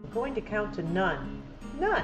I'm going to count to none. None.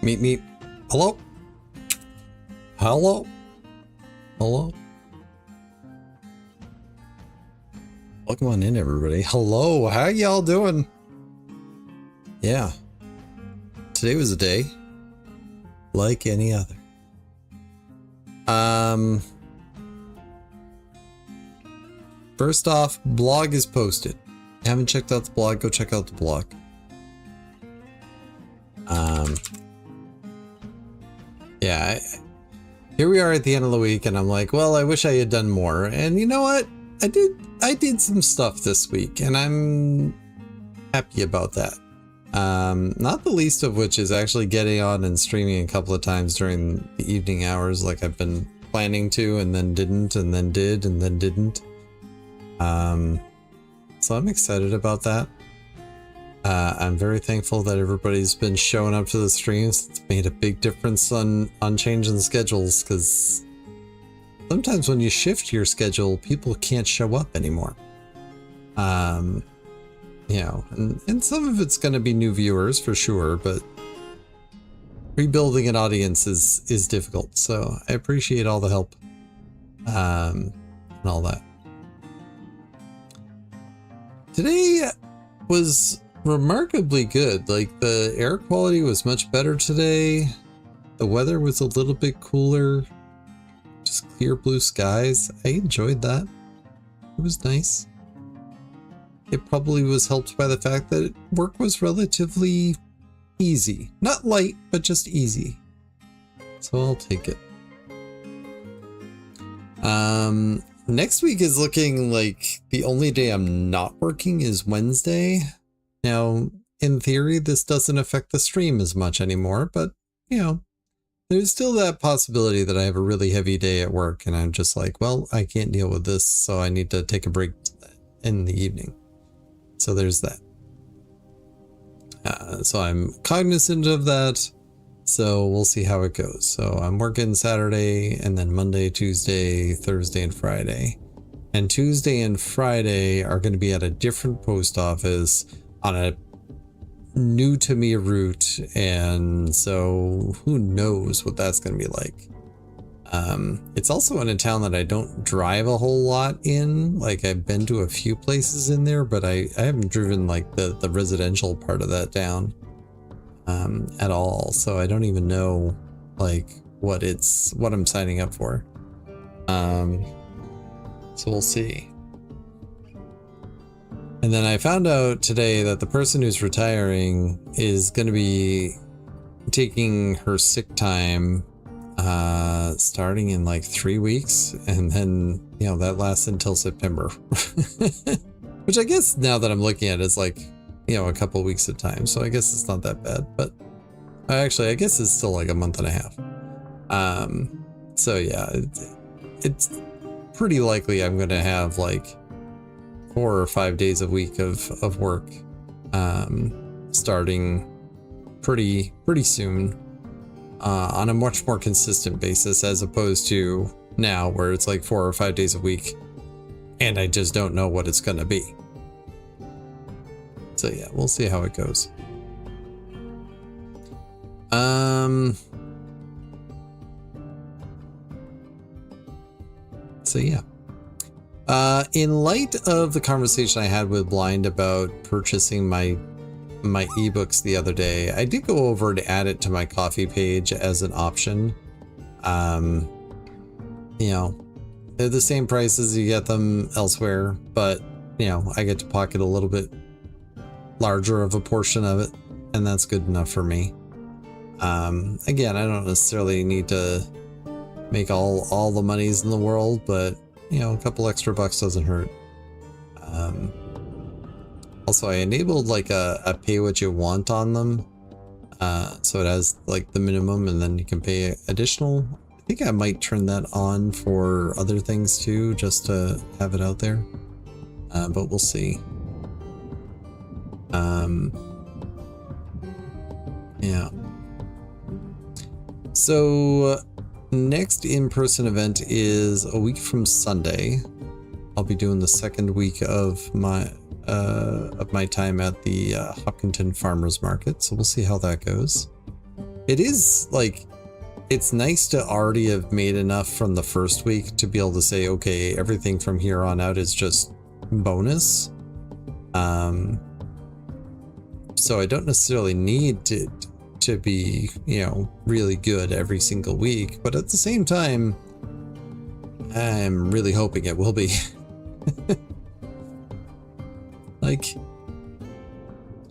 Meet me. Hello? Hello? Hello? Welcome on in, everybody. Hello, how y'all doing? Yeah. Today was a day like any other. First off, blog is posted. Haven't checked out the blog, go check out the blog. Yeah, here we are at the end of the week, and I'm like, well, I wish I had done more. And you know what? I did some stuff this week, and I'm happy about that. Not the least of which is actually getting on and streaming a couple of times during the evening hours, like I've been planning to, and then didn't, and then did, and then didn't. So I'm excited about that. I'm very thankful that everybody's been showing up to the streams. It's made a big difference on changing schedules, because sometimes when you shift your schedule, people can't show up anymore. You know, and some of it's going to be new viewers for sure, but rebuilding an audience is difficult. So I appreciate all the help, and all that. Today was remarkably good. Like, the air quality was much better today. The weather was a little bit cooler. Just clear blue skies. I enjoyed that. It was nice. It probably was helped by the fact that work was relatively easy. Not light, but just easy. So I'll take it. Next week is looking like the only day I'm not working is Wednesday. Now, in theory, this doesn't affect the stream as much anymore, but, you know, there's still that possibility that I have a really heavy day at work and I'm just like, well, I can't deal with this, so I need to take a break in the evening. So there's that. So I'm cognizant of that, so we'll see how it goes. So I'm working Saturday and then Monday, Tuesday, Thursday, and Friday. And Tuesday and Friday are going to be at a different post office on a new to me route, and so who knows what that's going to be like. It's also in a town that I don't drive a whole lot in. Like, I've been to a few places in there, but I haven't driven like the residential part of that town at all, so I don't even know like what I'm signing up for. So we'll see. And then I found out today that the person who's retiring is going to be taking her sick time starting in like 3 weeks, and then, you know, that lasts until September. Which I guess, now that I'm looking at it, is like, you know, a couple of weeks at a time, so I guess it's not that bad. But actually, I guess it's still like a month and a half. So yeah, it's pretty likely I'm going to have like 4 or 5 days a week of work starting pretty soon, on a much more consistent basis, as opposed to now where it's like 4 or 5 days a week and I just don't know what it's going to be. So yeah, we'll see how it goes. So yeah. In light of the conversation I had with Blind about purchasing my ebooks the other day, I did go over to add it to my coffee page as an option. You know, they're the same price as you get them elsewhere, but, you know, I get to pocket a little bit larger of a portion of it, and that's good enough for me. Again, I don't necessarily need to make all the monies in the world, but you know, a couple extra bucks doesn't hurt. Also, I enabled like a pay what you want on them, so it has like the minimum, and then you can pay additional. I think I might turn that on for other things too, just to have it out there, but we'll see. Yeah. So next in-person event is a week from Sunday. I'll be doing the second week of my time at the Hopkinton Farmers Market, so we'll see how that goes. It is like, it's nice to already have made enough from the first week to be able to say, okay, everything from here on out is just bonus. So I don't necessarily need to be, you know, really good every single week, but at the same time, I'm really hoping it will be. Like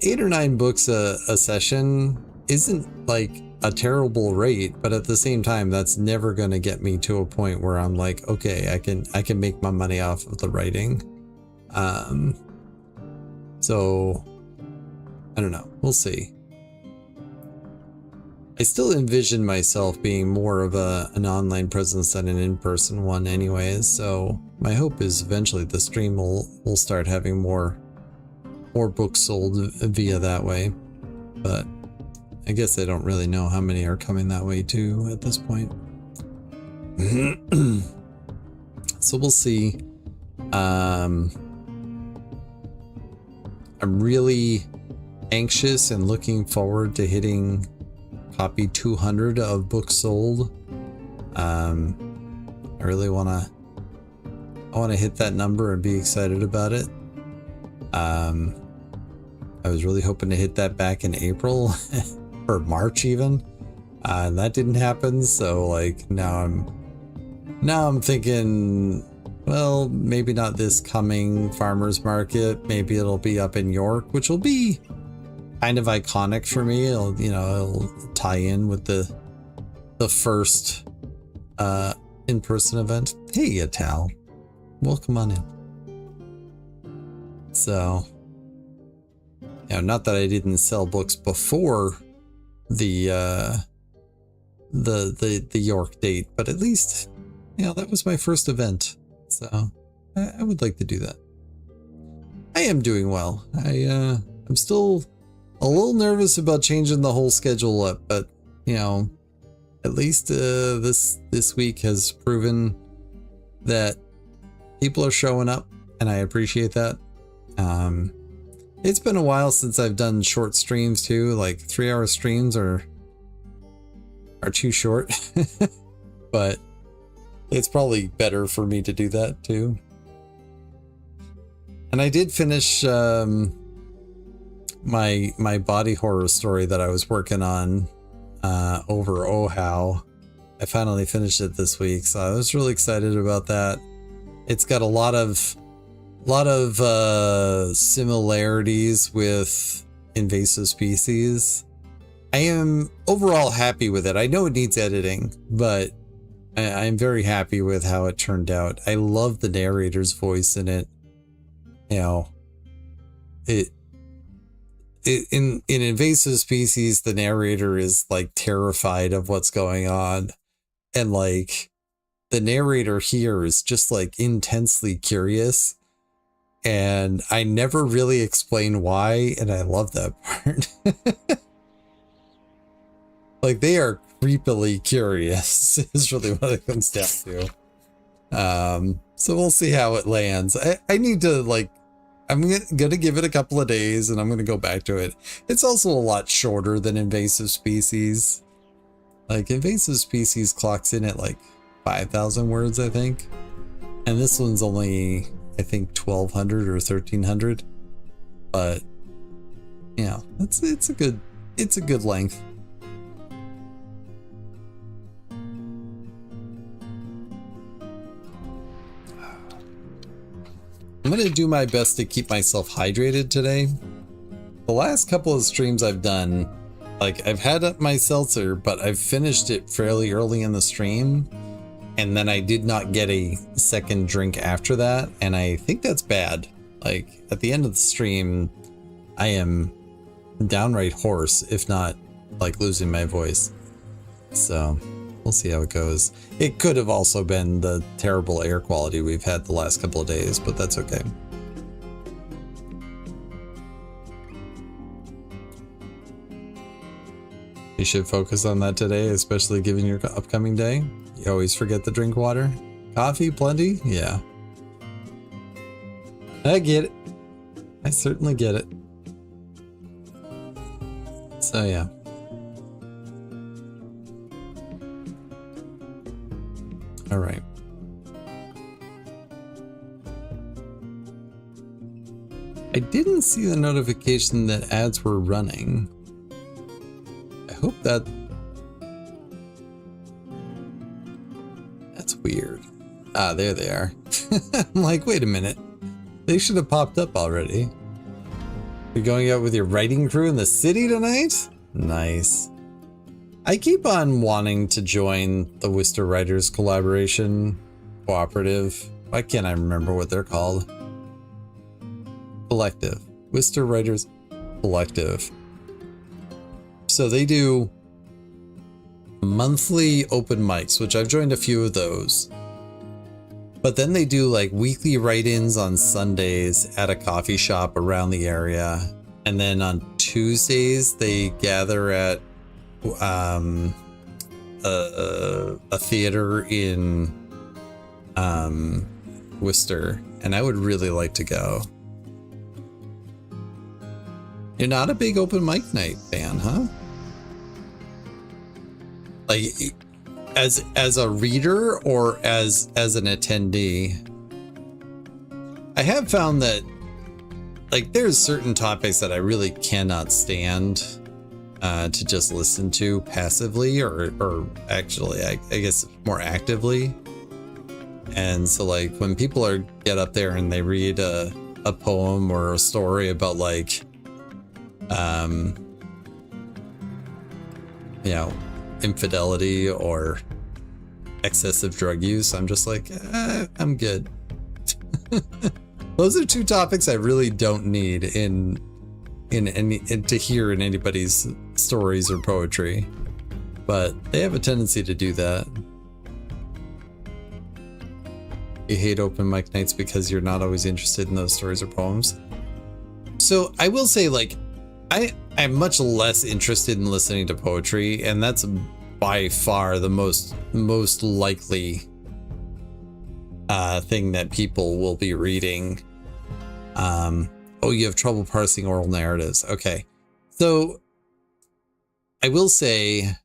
8 or 9 books a session isn't like a terrible rate, but at the same time, that's never going to get me to a point where I'm like, okay, I can make my money off of the writing. So I don't know, we'll see. I still envision myself being more of an online presence than an in-person one anyways, so my hope is eventually the stream will start having more books sold via that way, but I guess I don't really know how many are coming that way too at this point. So we'll see. I'm really anxious and looking forward to hitting copy 200 of books sold. I really want to hit that number and be excited about it. I was really hoping to hit that back in April or March even. That didn't happen, so like now I'm thinking, well, maybe not this coming farmers market, maybe it'll be up in York, which will be kind of iconic for me. It'll tie in with the first in-person event. Hey, Atal, welcome on in. So, you know, not that I didn't sell books before the York date, but at least, you know, that was my first event. So I would like to do that. I am doing well. I'm still a little nervous about changing the whole schedule up, but you know, at least this week has proven that people are showing up, and I appreciate that. It's been a while since I've done short streams too. Like 3-hour streams are too short, but it's probably better for me to do that too. And I did finish my body horror story that I was working on over OHOW. I finally finished it this week, so I was really excited about that. It's got a lot of similarities with invasive species. I am overall happy with it. I know it needs editing, but I'm very happy with how it turned out. I love the narrator's voice in it. You know, in invasive species, the narrator is like terrified of what's going on, and like the narrator here is just like intensely curious, and I never really explain why, and I love that part. Like, they are creepily curious is really what it comes down to. So we'll see how it lands. I need to, like, I'm gonna give it a couple of days and I'm gonna go back to it. It's also a lot shorter than invasive species. Like, invasive species clocks in at like 5,000 words, I think. And this one's only, I think, 1,200 or 1,300. But, you know, it's a good length. I'm going to do my best to keep myself hydrated today. the last couple of streams I've done, like I've had my seltzer, but I've finished it fairly early in the stream. And then I did not get a second drink after that. And I think that's bad. Like at the end of the stream, I am downright hoarse, if not like losing my voice. So we'll see how it goes. It could have also been the terrible air quality we've had the last couple of days, but that's okay. You should focus on that today, especially given your upcoming day. You always forget to drink water. Coffee, plenty? Yeah. I get it. I certainly get it. So yeah. All right. I didn't see the notification that ads were running. I hope that... That's weird. Ah, there they are. I'm like, wait a minute. They should have popped up already. You're going out with your writing crew in the city tonight? Nice. I keep on wanting to join the Worcester Writers Collaboration Cooperative. Why can't I remember what they're called? Collective. Worcester Writers Collective. So they do monthly open mics, which I've joined a few of those. But then they do like weekly write-ins on Sundays at a coffee shop around the area. And then on Tuesdays, they gather at a theater in Worcester. And I would really like to go. You're not a big open mic night fan, huh? Like, as a reader or as an attendee? I have found that like there's certain topics that I really cannot stand to just listen to passively or actually I guess more actively. And so like when people get up there and they read a poem or a story about like you know, infidelity or excessive drug use, I'm just like, I'm good. Those are two topics I really don't need in to hear in anybody's stories or poetry, but they have a tendency to do that. You hate open mic nights because you're not always interested in those stories or poems. So I will say, like, I'm much less interested in listening to poetry, and that's by far the most likely thing that people will be reading. Oh, you have trouble parsing oral narratives. Okay. So I will say,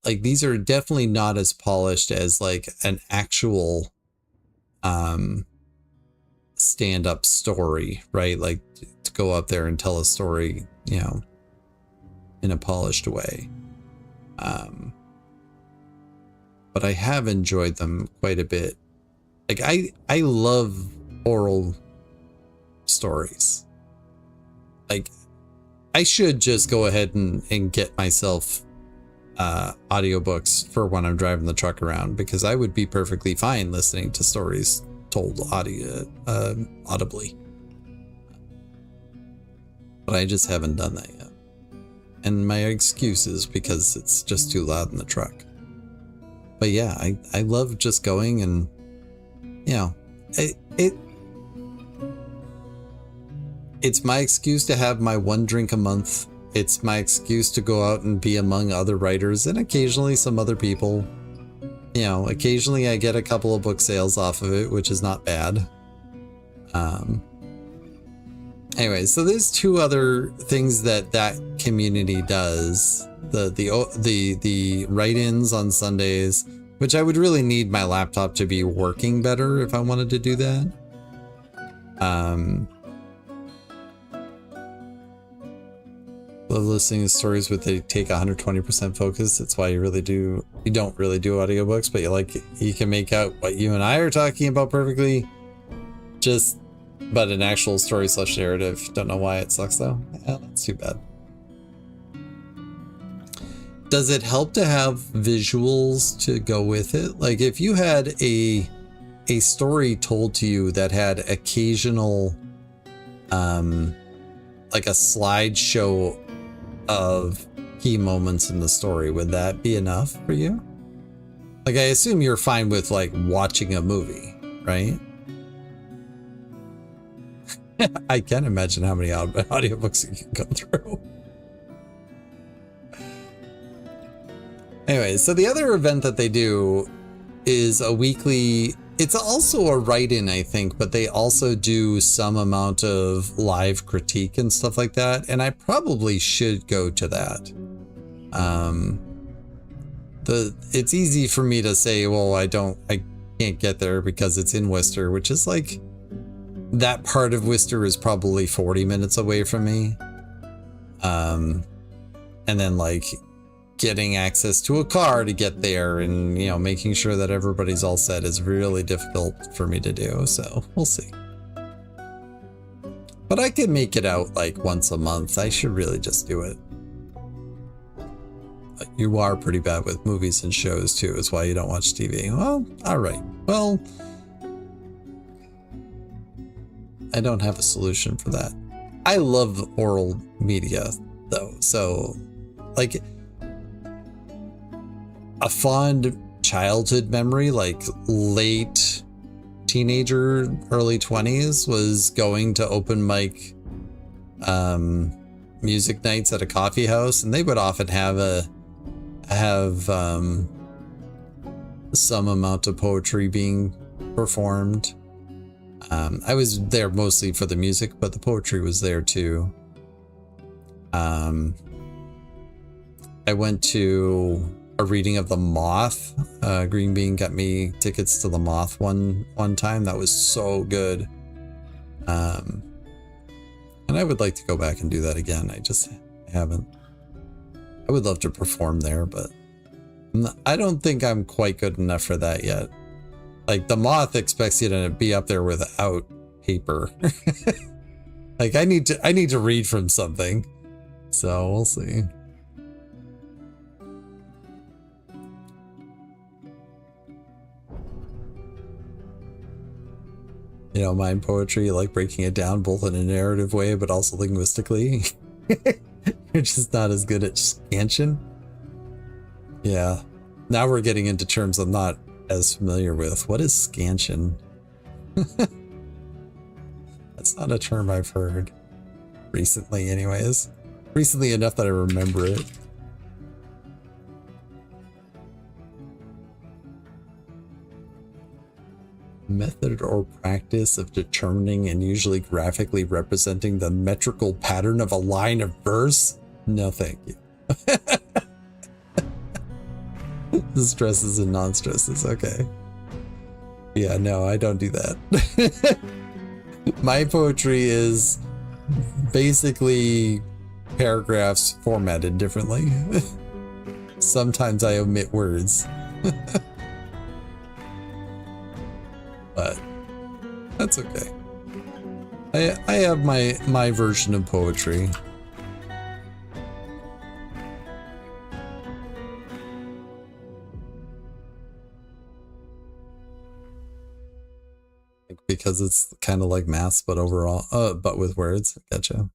like, these are definitely not as polished as like an actual stand-up story, right? Like to go up there and tell a story, you know, in a polished way. But I have enjoyed them quite a bit. Like I love oral stories. Like I should just go ahead and get myself audiobooks for when I'm driving the truck around, because I would be perfectly fine listening to stories told audibly. But I just haven't done that yet. And my excuse is because it's just too loud in the truck. But yeah, I love just going and, you know, it's my excuse to have my one drink a month. It's my excuse to go out and be among other writers and occasionally some other people. You know, occasionally I get a couple of book sales off of it, which is not bad. Anyway, so there's two other things that community does. The write-ins on Sundays, which I would really need my laptop to be working better if I wanted to do that. Love listening to stories where they take 120% focus. That's why you don't really do audiobooks, but you can make out what you and I are talking about perfectly. Just But an actual story / narrative. Don't know why it sucks though. Yeah, that's too bad. Does it help to have visuals to go with it? Like if you had a story told to you that had occasional like a slideshow of key moments in the story, would that be enough for you? Like I assume you're fine with like watching a movie, right? I can't imagine how many audiobooks you can go through. Anyway, so the other event that they do is a weekly, it's also a write-in, I think, but they also do some amount of live critique and stuff like that. And I probably should go to that. It's easy for me to say, well, I can't get there because it's in Worcester, which is like, that part of Worcester is probably 40 minutes away from me. And then like getting access to a car to get there and, you know, making sure that everybody's all set is really difficult for me to do. So we'll see. But I could make it out like once a month. I should really just do it. You are pretty bad with movies and shows too. Is why you don't watch TV. Well, all right. Well, I don't have a solution for that. I love oral media though. So like a fond childhood memory, like late teenager, early 20s, was going to open mic music nights at a coffee house, and they would often have some amount of poetry being performed. I was there mostly for the music, but the poetry was there too. I went to a reading of The Moth. Green Bean got me tickets to The Moth one time. That was so good. And I would like to go back and do that again. I just haven't. I would love to perform there, but I don't think I'm quite good enough for that yet. Like The Moth expects you to be up there without paper. Like I need to read from something. So we'll see. You know, mind poetry, like breaking it down both in a narrative way, but also linguistically. You're just not as good at scansion. Yeah. Now we're getting into terms I'm not as familiar with. What is scansion? That's not a term I've heard. Recently, anyways. Recently enough that I remember it. Method or practice of determining and usually graphically representing the metrical pattern of a line of verse? No, thank you. The stresses and non-stresses, okay. Yeah, no, I don't do that. My poetry is basically paragraphs formatted differently. Sometimes I omit words. But that's okay. I have my version of poetry. Because it's kind of like maths, but overall, but with words. Gotcha.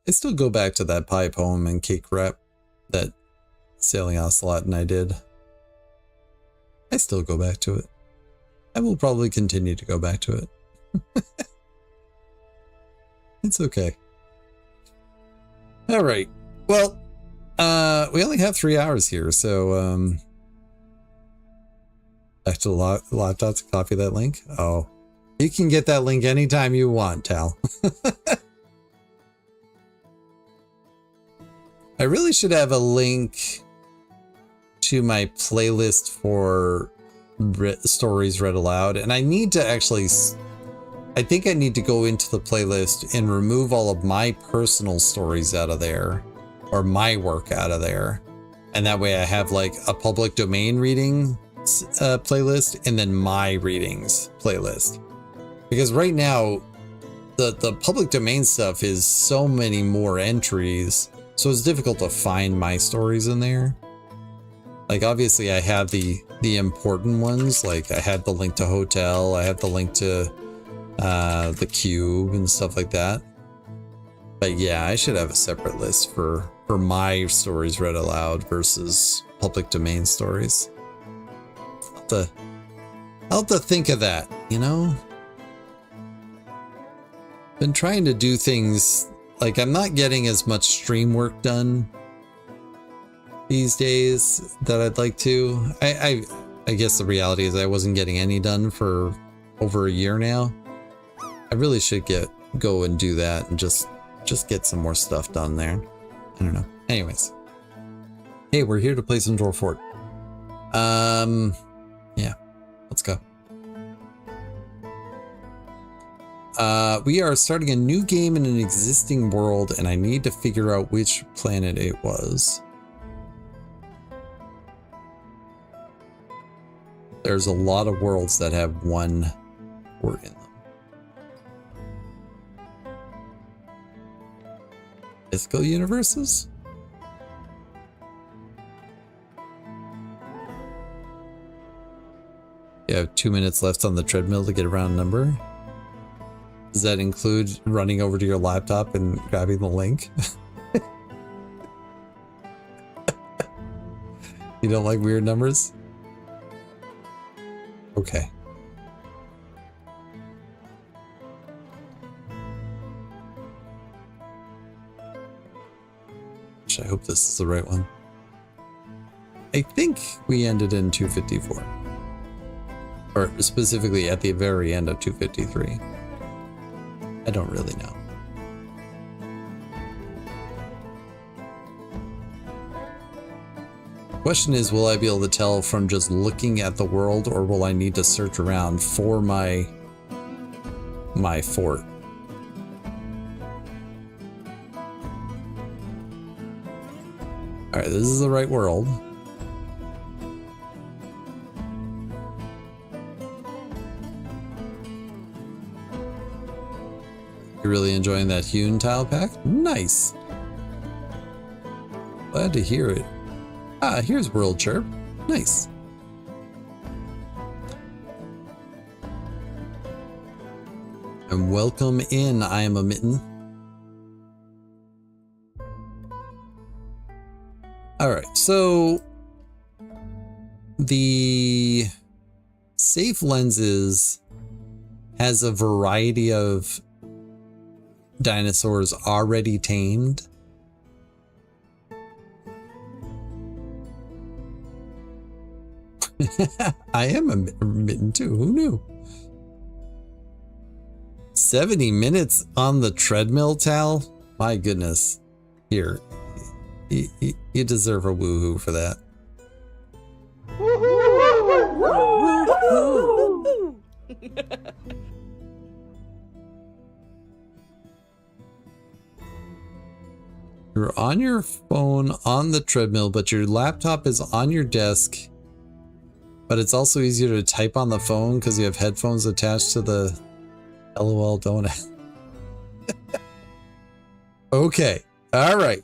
I still go back to that pie poem and cake rep that Sailing Ocelot and I did. I still go back to it. I will probably continue to go back to it. It's okay. All right. Well, we only have 3 hours here, so back to the laptop to copy that link. Oh, you can get that link anytime you want, Tal. I really should have a link to my playlist for stories read aloud, and I need to actually, I think I need to go into the playlist and remove all of my personal stories out of there, or my work out of there. And that way I have like a public domain reading playlist and then my readings playlist. Because right now, the public domain stuff is so many more entries, so it's difficult to find my stories in there. Like obviously I have the important ones, like I had the link to Hotel, I have the link to the Cube and stuff like that. But yeah, I should have a separate list for my stories read aloud versus public domain stories. I'll have to think of that, you know? Been trying to do things, like I'm not getting as much stream work done these days that I'd like to. I guess the reality is I wasn't getting any done for over a year now. I really should go and do that and just get some more stuff done there. I don't know. Anyways. Hey, we're here to play some Dwarf Fort. Yeah. Let's go. We are starting a new game in an existing world, and I need to figure out which planet it was. There's a lot of worlds that have one word in them. Mythical universes? You have 2 minutes left on the treadmill to get a round number. Does that include running over to your laptop and grabbing the link? You don't like weird numbers? Okay. I hope this is the right one. I think we ended in 254. Or specifically at the very end of 253. I don't really know. Question is, will I be able to tell from just looking at the world, or will I need to search around for my fort? All right, this is the right world. You're really enjoying that hewn tile pack? Nice. Glad to hear it. Ah, here's World Chirp. Nice. And welcome in, I am a Mitten. Alright, so the safe lenses has a variety of dinosaurs already tamed. I am a Mitten too, who knew? 70 minutes on the treadmill, Tal? My goodness. Here. You deserve a woohoo for that. You're on your phone on the treadmill, but your laptop is on your desk. But it's also easier to type on the phone because you have headphones attached to the LOL donut. Okay. All right.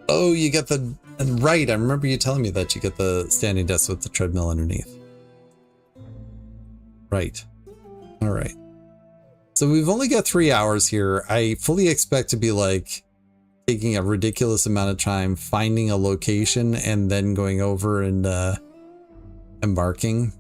Oh, you get the... Right, I remember you telling me that you get the standing desk with the treadmill underneath. Right. All right. So we've only got 3 hours here. I fully expect to be like taking a ridiculous amount of time finding a location and then going over and embarking.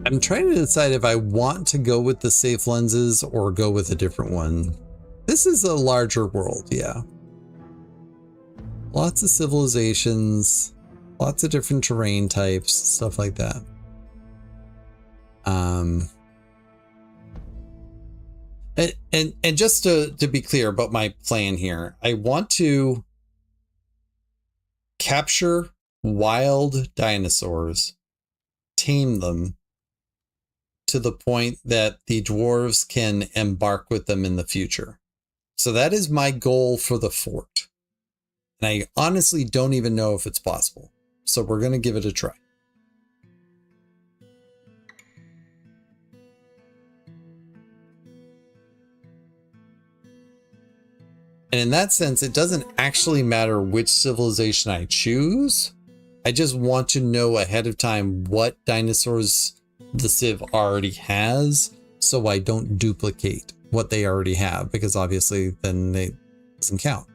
I'm trying to decide if I want to go with the safe lenses or go with a different one. This is a larger world, yeah. Lots of civilizations, lots of different terrain types, stuff like that. And just to be clear about my plan here, I want to capture wild dinosaurs, tame them to the point that the dwarves can embark with them in the future. So that is my goal for the fort. And I honestly don't even know if it's possible. So we're going to give it a try. And in that sense, it doesn't actually matter which civilization I choose. I just want to know ahead of time what dinosaurs the Civ already has, so I don't duplicate what they already have, because obviously then it doesn't count.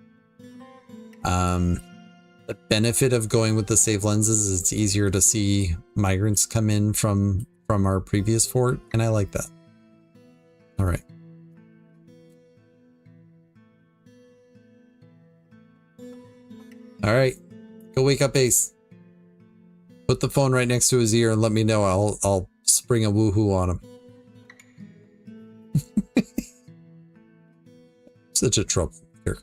The benefit of going with the save lenses is it's easier to see migrants come in from our previous fort, and I like that. All right. All right, go wake up Ace. Put the phone right next to his ear and let me know. I'll spring a woohoo on him. Such a troublemaker.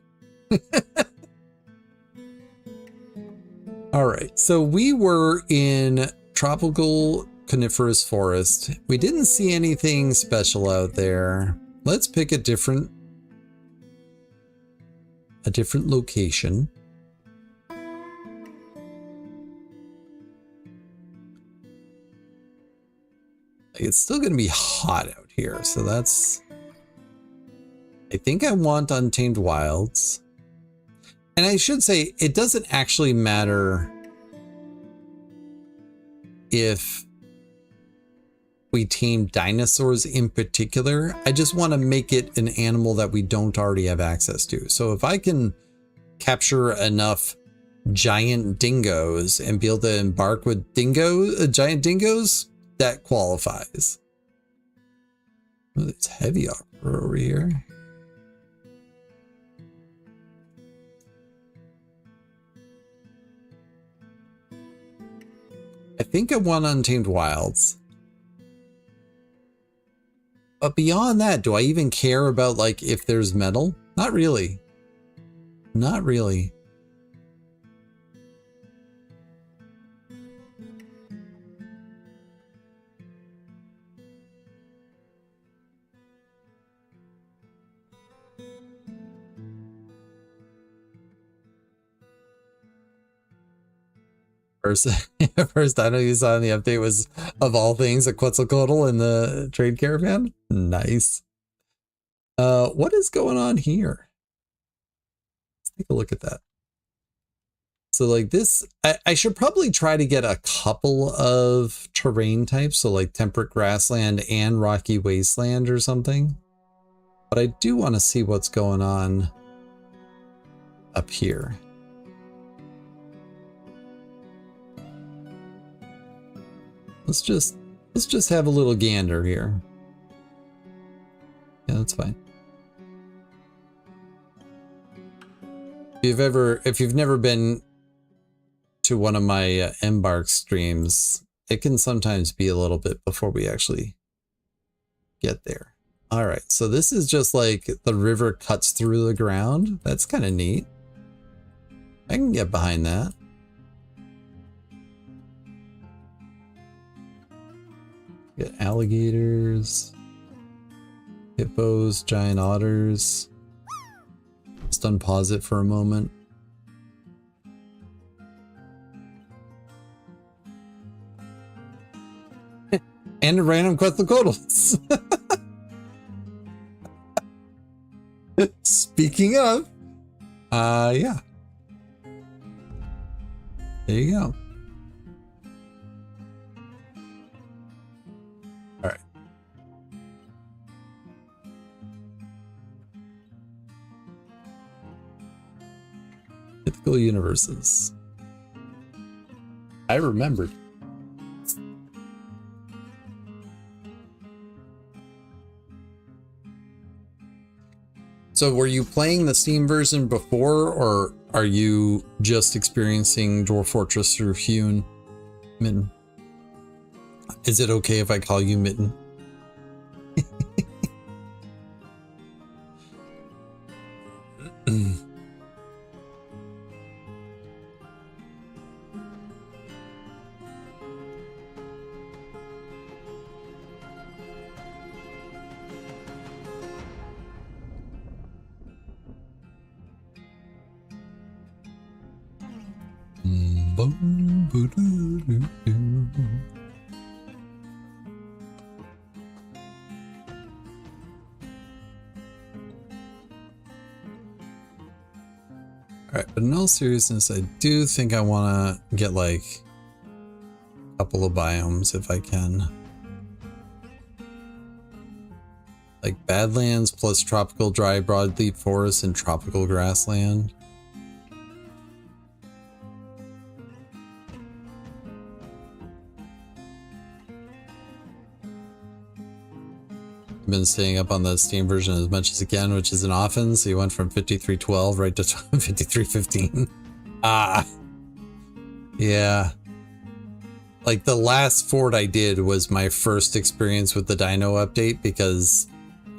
All right, so we were in tropical coniferous forest. We didn't see anything special out there. Let's pick a different location. It's still going to be hot out here, so that's... I think I want Untamed Wilds. And I should say, it doesn't actually matter if we tame dinosaurs in particular. I just want to make it an animal that we don't already have access to. So if I can capture enough giant dingoes and be able to embark with giant dingoes, that qualifies. Oh, it's heavy over here. I think I want Untamed Wilds. But beyond that, do I even care about like if there's metal? Not really. Not really. First dino you saw in the update was, of all things, a Quetzalcoatl in the trade caravan. Nice. What is going on here? Let's take a look at that. So like this, I should probably try to get a couple of terrain types. So like temperate grassland and rocky wasteland or something. But I do want to see what's going on up here. Let's just have a little gander here. Yeah, that's fine. If you've never been to one of my Embark streams, it can sometimes be a little bit before we actually get there. All right, so this is just like the river cuts through the ground. That's kind of neat. I can get behind that. Get alligators, hippos, giant otters. Just unpause it for a moment. And random Quetzalcoatls. Speaking of, yeah. There you go. All right. Mythical universes. I remembered. So were you playing the Steam version before, or are you just experiencing Dwarf Fortress through Hewn? Mitten? Is it okay if I call you Mitten? Alright, but in all seriousness, I do think I want to get like a couple of biomes if I can. Like Badlands plus tropical dry broadleaf forest and tropical grassland. Been staying up on the Steam version as much as I can, which isn't often, so you went from 5312 right to 5315. Ah, yeah. Like the last fort I did was my first experience with the Dino update because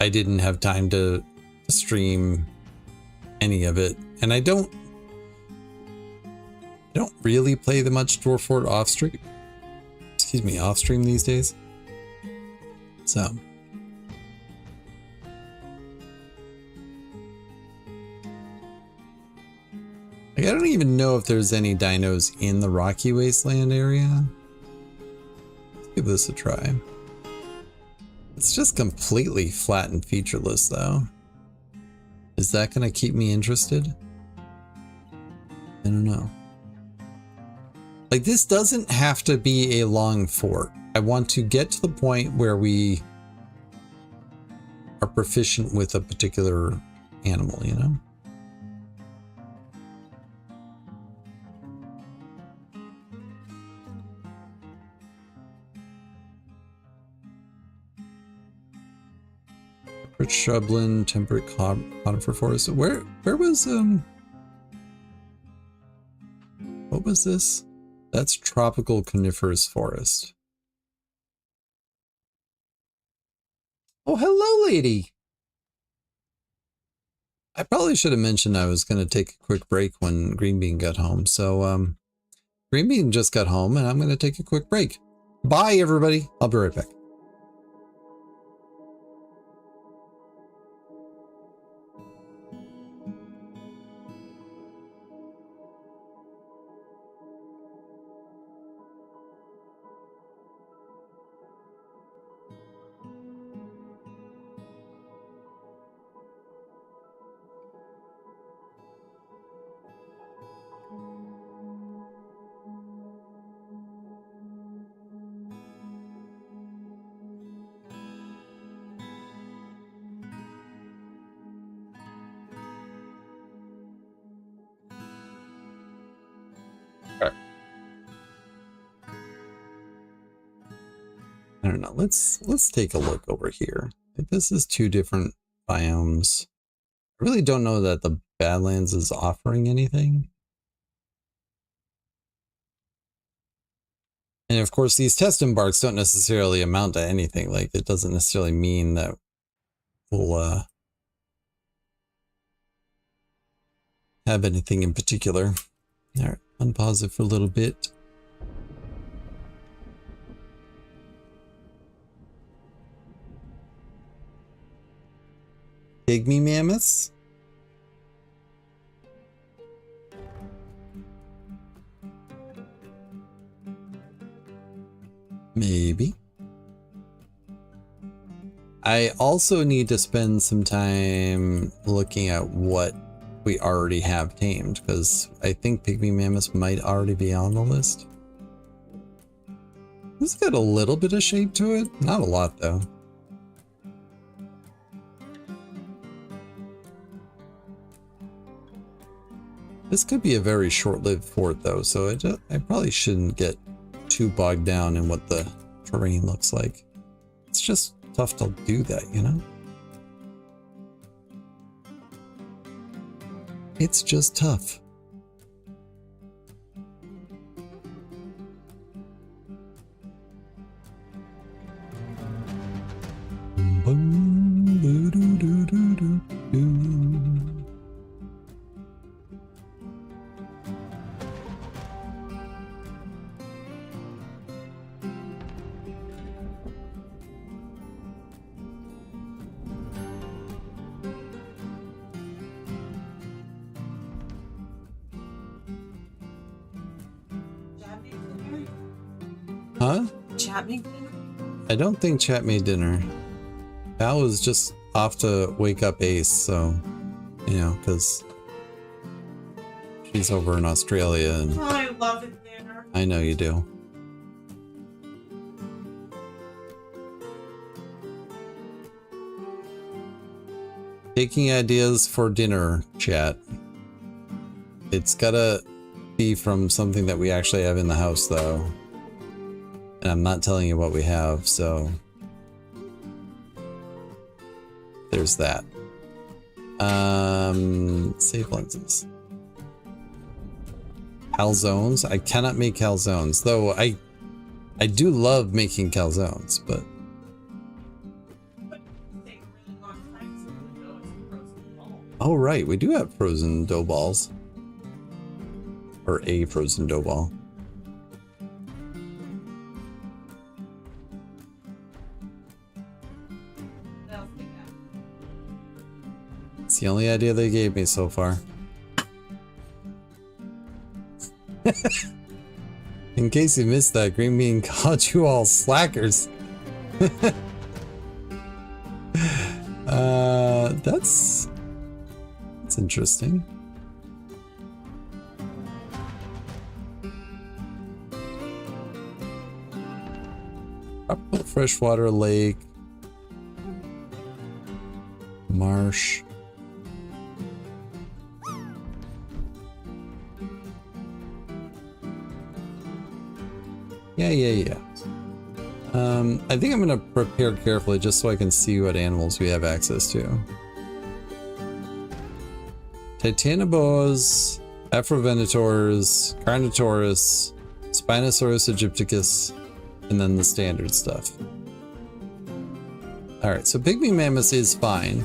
I didn't have time to stream any of it, and I don't really play the much Dwarf Fort off stream. Excuse me, off stream these days. So. I don't even know if there's any dinos in the Rocky Wasteland area. Let's give this a try. It's just completely flat and featureless though. Is that going to keep me interested? I don't know. Like, this doesn't have to be a long fort. I want to get to the point where we are proficient with a particular animal, you know? Shrubland, temperate conifer forest. Where was what was this? That's tropical coniferous forest. Oh, hello, lady. I probably should have mentioned I was going to take a quick break when Green Bean got home. So Green Bean just got home and I'm going to take a quick break. Bye, everybody. I'll be right back. I don't know. Let's take a look over here. This is two different biomes. I really don't know that the Badlands is offering anything. And of course, these test embarks don't necessarily amount to anything. Like, it doesn't necessarily mean that we'll have anything in particular. All right, unpause it for a little bit. Pygmy mammoths? Maybe. I also need to spend some time looking at what we already have tamed, because I think pygmy mammoths might already be on the list. This got a little bit of shape to it, not a lot though. This could be a very short-lived fort though, so I probably shouldn't get too bogged down in what the terrain looks like. It's just tough to do that, you know? It's just tough. Huh? Chat made dinner? I don't think chat made dinner. Val was just off to wake up Ace, so, you know, because She's over in Australia, and Oh, I love it there. I know you do. Taking ideas for dinner, chat. It's gotta be from something that we actually have in the house, though. And I'm not telling you what we have, so there's that. Save lenses. Calzones. I cannot make calzones, though I do love making calzones, but oh right, we do have frozen dough balls. Or a frozen dough ball. It's the only idea they gave me so far. In case you missed that, Green Bean called you all slackers. That's interesting. Tropical freshwater lake. Marsh. Yeah. I think I'm gonna prepare carefully just so I can see what animals we have access to. Titanoboas, Afrovenators, Carnotaurus, Spinosaurus aegypticus, and then the standard stuff. Alright, so pygmy mammoth is fine.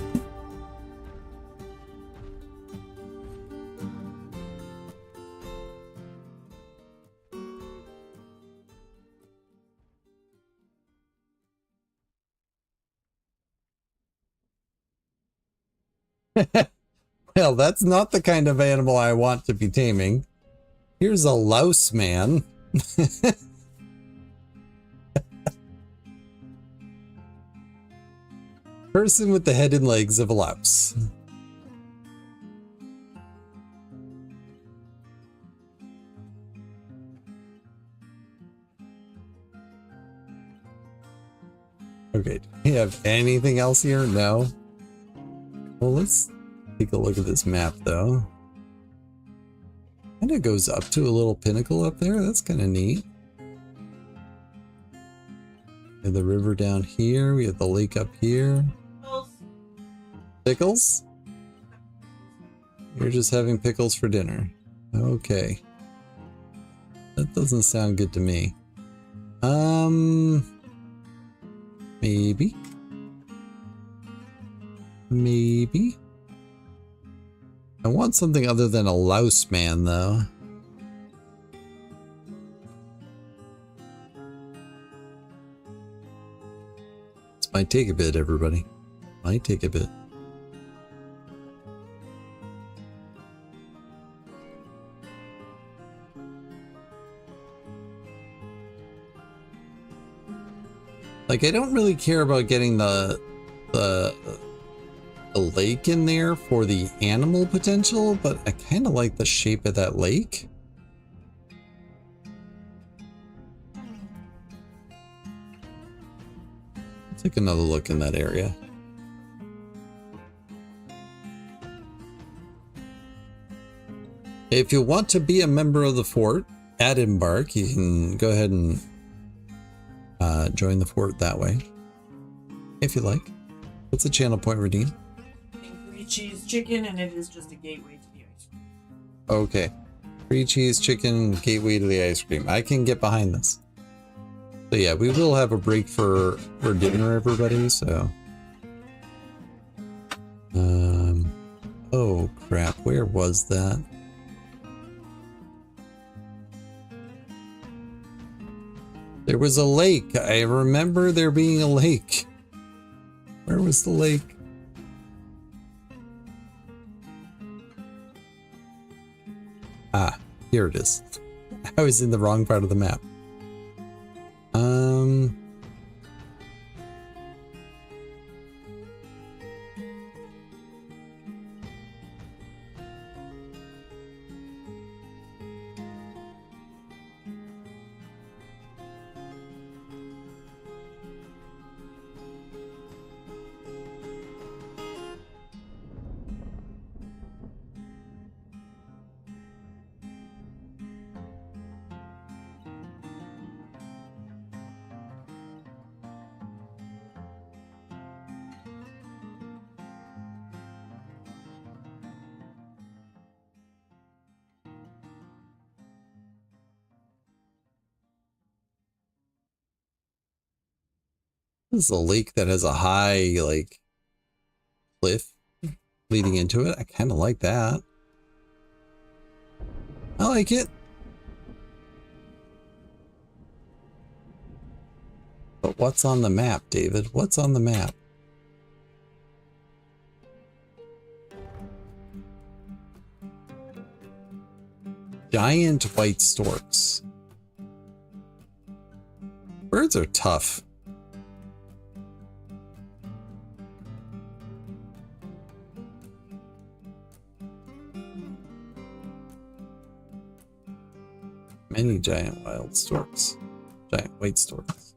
Well, that's not the kind of animal I want to be taming. Here's a louse man. Person with the head and legs of a louse. Okay, do we have anything else here? No. Well, let's take a look at this map, though. And it goes up to a little pinnacle up there. That's kind of neat. We have the river down here. We have the lake up here. Pickles? You're just having pickles for dinner. Okay. That doesn't sound good to me. Maybe. Maybe. I want something other than a louse man, though. This might take a bit, everybody. Might take a bit. Like, I don't really care about getting the lake in there for the animal potential, but I kind of like the shape of that lake. Take another look in that area. If you want to be a member of the fort at Embark, you can go ahead and join the fort that way, if you like. What's a channel point redeem? Free cheese chicken, and it is just a gateway to the ice cream. Okay. Free cheese chicken, gateway to the ice cream. I can get behind this. So yeah, we will have a break for dinner, everybody, so. Oh crap, where was that? There was a lake. I remember there being a lake. Where was the lake? Ah, here it is. I was in the wrong part of the map. This is a lake that has a high, like, cliff leading into it. I kind of like that. I like it. But what's on the map, David? What's on the map? Giant white storks. Birds are tough. Many giant wild storks. Giant white storks.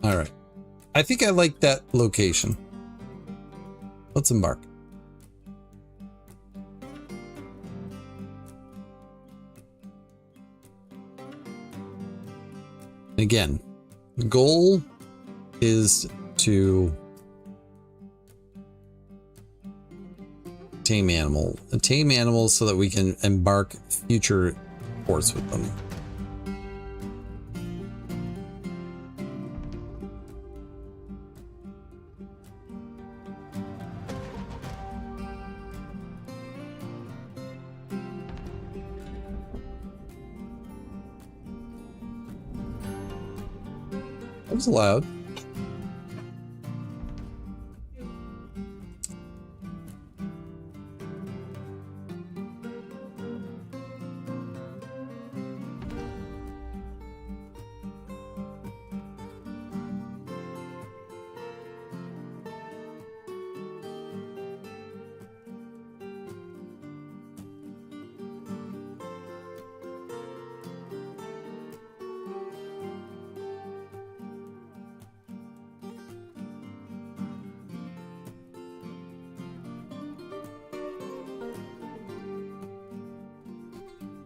All right. I think I like that location. Let's embark. Again, the goal is to tame animals so that we can embark future ports with them. That was loud.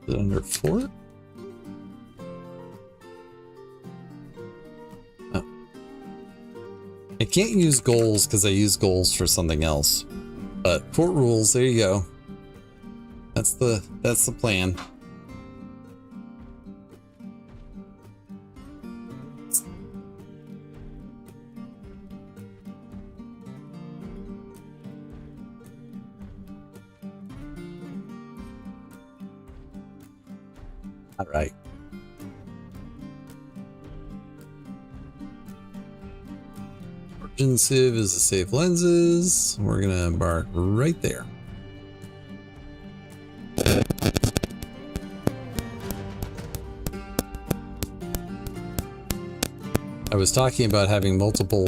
Is it under 4? Oh. I can't use goals because I use goals for something else. But fort rules, there you go. That's the plan. All right. Origin sieve is the safe lenses. We're gonna embark right there. I was talking about having multiple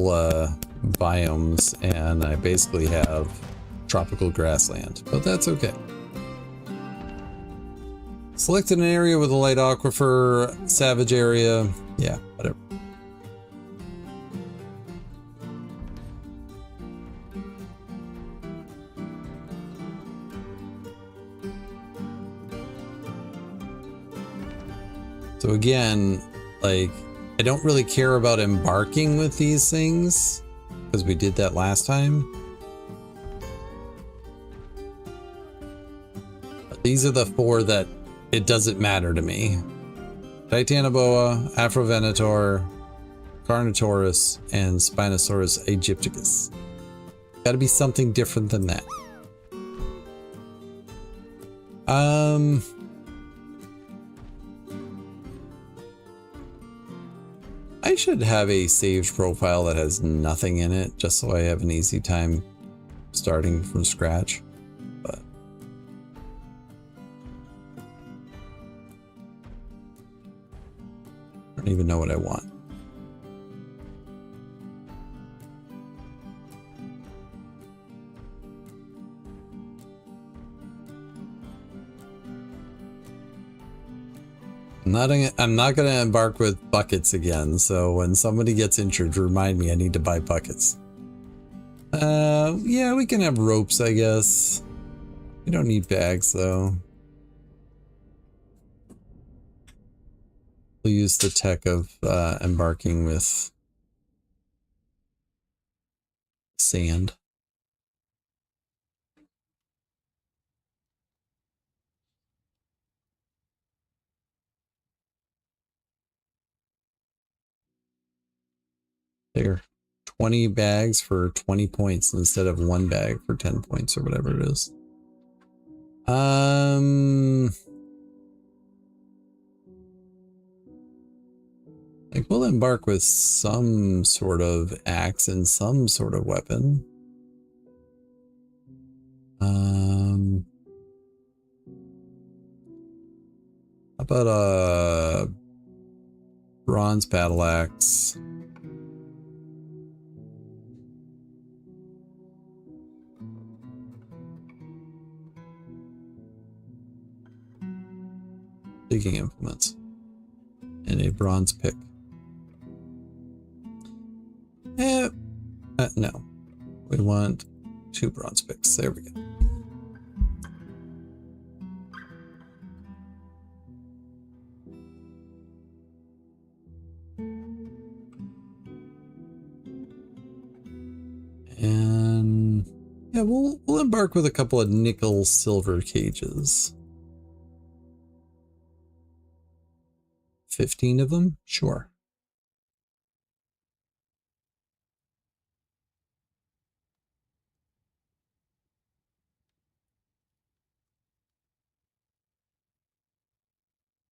biomes, and I basically have tropical grassland, but that's okay. Select an area with a light aquifer, savage area. Yeah, whatever. So again, like, I don't really care about embarking with these things because we did that last time. But these are the 4 that it doesn't matter to me. Titanoboa, Afrovenator, Carnotaurus, and Spinosaurus aegypticus. Gotta be something different than that. I should have a saved profile that has nothing in it, just so I have an easy time starting from scratch. But I don't even know what I want. I'm not gonna embark with buckets again, so when somebody gets injured, remind me I need to buy buckets. Yeah, we can have ropes, I guess. We don't need bags, though. We'll use the tech of embarking with sand. There. 20 bags for 20 points instead of one bag for 10 points or whatever it is. Like we'll embark with some sort of axe and some sort of weapon. How about a bronze battle axe? Digging implements. And a bronze pick. No. We want 2 bronze picks. There we go. And yeah, we'll embark with a couple of nickel silver cages. 15 of them? Sure.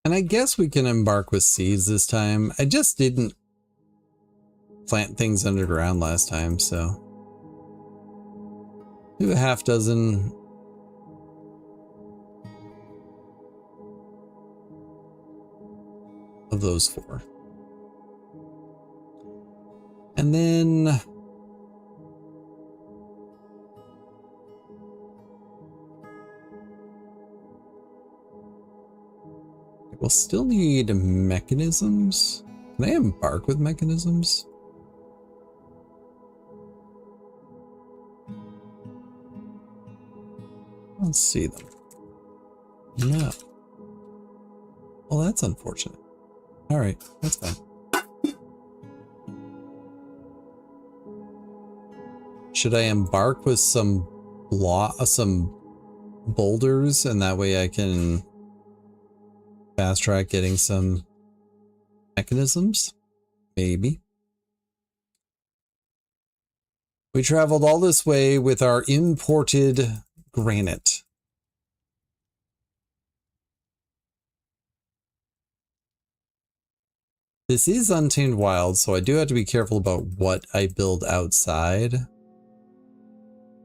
And I guess we can embark with seeds this time. I just didn't plant things underground last time, so do a half dozen. Of those 4. And then we'll still need mechanisms. Can I embark with mechanisms? I don't see them. No. Well, that's unfortunate. All right, that's fine. Should I embark with some boulders, and that way I can fast track getting some mechanisms? Maybe. We traveled all this way with our imported granite. This is Untamed Wild, so I do have to be careful about what I build outside.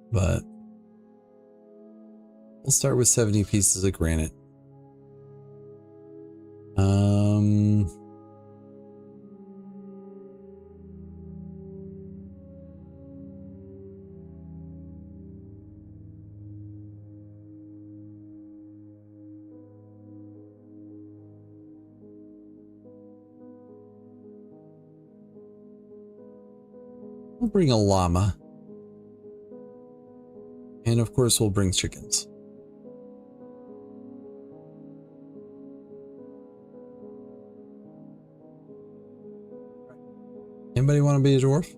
But we'll start with 70 pieces of granite. We'll bring a llama. And of course we'll bring chickens. Anybody want to be a dwarf?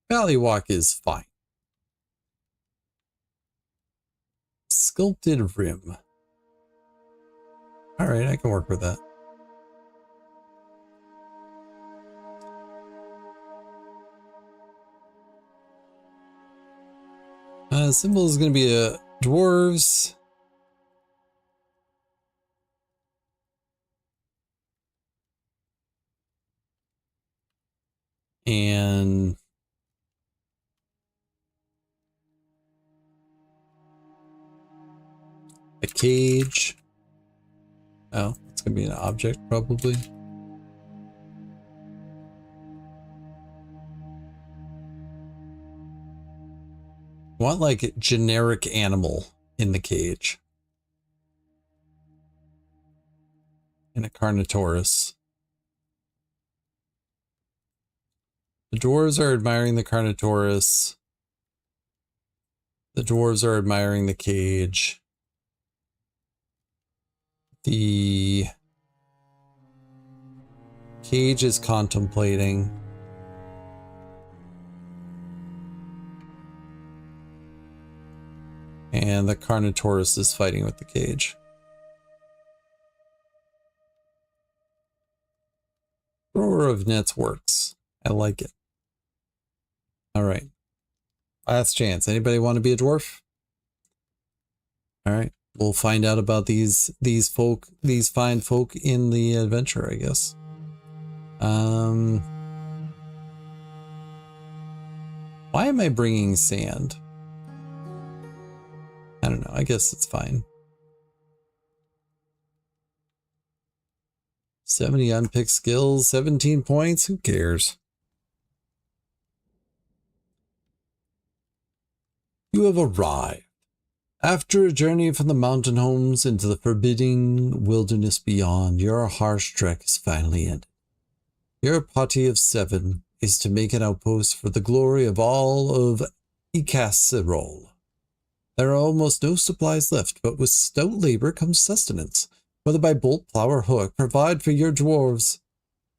Valley Walk is fine. Sculpted rim. All right, I can work with that. Symbol is going to be a dwarves. And a cage. Oh, it's going to be an object probably. I want like generic animal in the cage. And a Carnotaurus. The dwarves are admiring the Carnotaurus. The dwarves are admiring the cage. The cage is contemplating. And the Carnotaurus is fighting with the cage. Thrower of nets works. I like it. All right. Last chance. Anybody want to be a dwarf? All right. We'll find out about these fine folk in the adventure, I guess. Why am I bringing sand? I don't know. I guess it's fine. 70 unpicked skills, 17 points. Who cares? You have arrived. After a journey from the mountain homes into the forbidding wilderness beyond, your harsh trek is finally ended. Your party of 7 is to make an outpost for the glory of all of Icasserol. There are almost no supplies left, but with stout labor comes sustenance. Whether by bolt, plow, or hook, provide for your dwarves.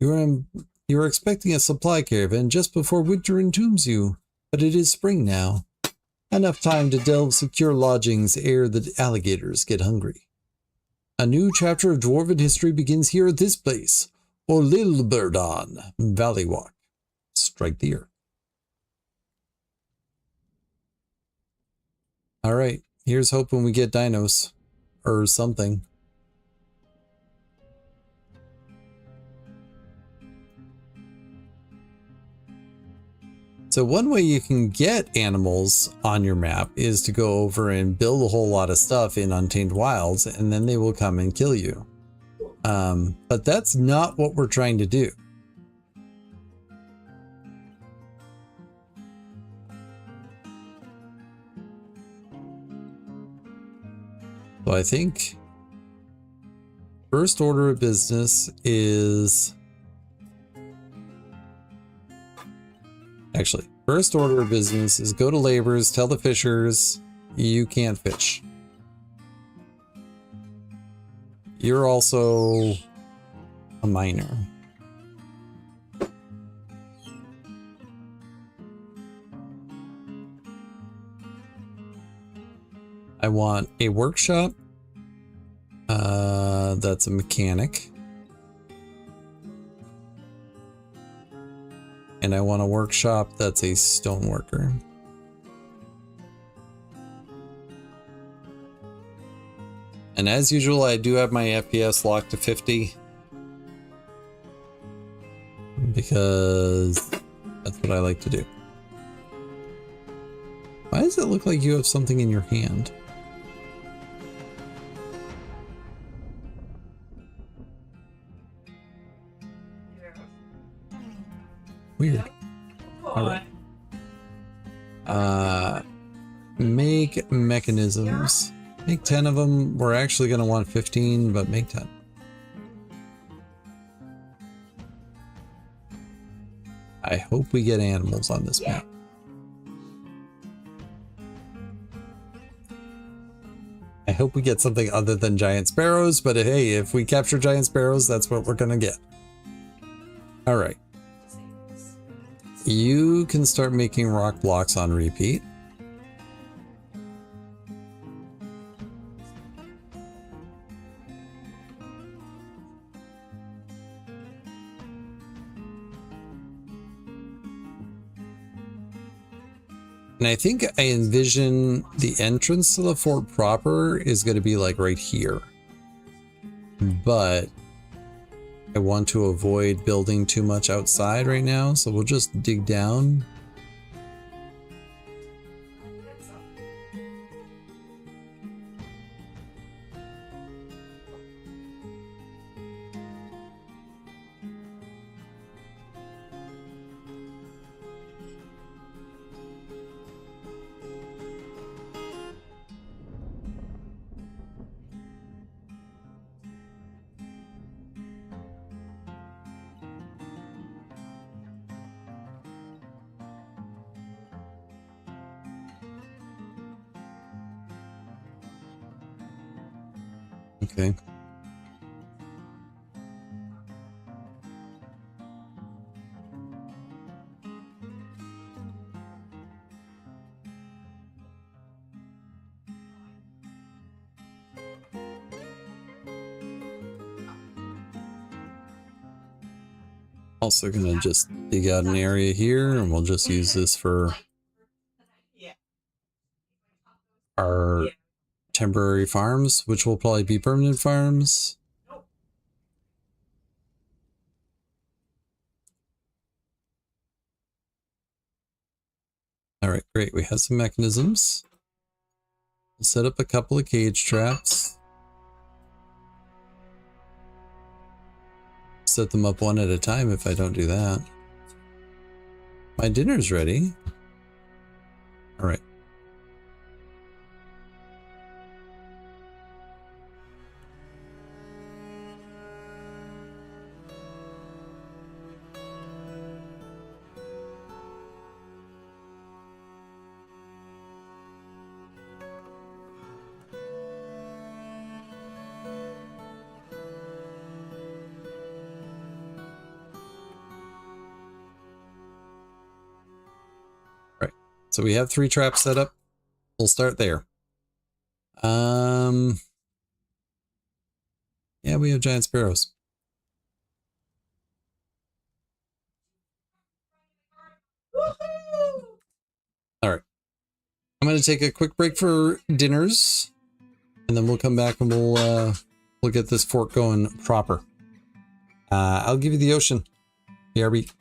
You are expecting a supply caravan just before winter entombs you, but it is spring now. Enough time to delve secure lodgings ere the alligators get hungry. A new chapter of dwarven history begins here at this place, or Lilberdon Valley Walk. Strike the earth. All right, here's hoping we get dinos or something. So one way you can get animals on your map is to go over and build a whole lot of stuff in Untamed Wilds, and then they will come and kill you. But that's not what we're trying to do. So I think first order of business is... Actually, first order of business is go to laborers, tell the fishers you can't fish. You're also a miner. I want a workshop. That's a mechanic. And I want a workshop that's a stoneworker. And as usual, I do have my FPS locked to 50. Because that's what I like to do. Why does it look like you have something in your hand? Weird. All right. Make mechanisms. Make 10 of them. We're actually going to want 15, but make 10. I hope we get animals on this map. I hope we get something other than giant sparrows, but hey, if we capture giant sparrows, that's what we're going to get. All right. You can start making rock blocks on repeat. And I think I envision the entrance to the fort proper is going to be like right here. But I want to avoid building too much outside right now, so we'll just dig down. Okay. Also gonna just dig out an area here, and we'll just use this for our temporary farms, which will probably be permanent farms. All right, great. We have some mechanisms. We'll set up a couple of cage traps. Set them up one at a time if I don't do that. My dinner's ready. All right. So we have 3 traps set up. We'll start there. Yeah, we have giant sparrows. All right. I'm going to take a quick break for dinners, and then we'll come back and we'll get this fort going proper. I'll give you the ocean. BRB.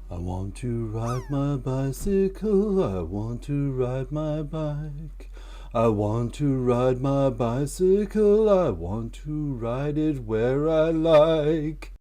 I want to ride my bicycle, I want to ride my bike. I want to ride my bicycle, I want to ride it where I like.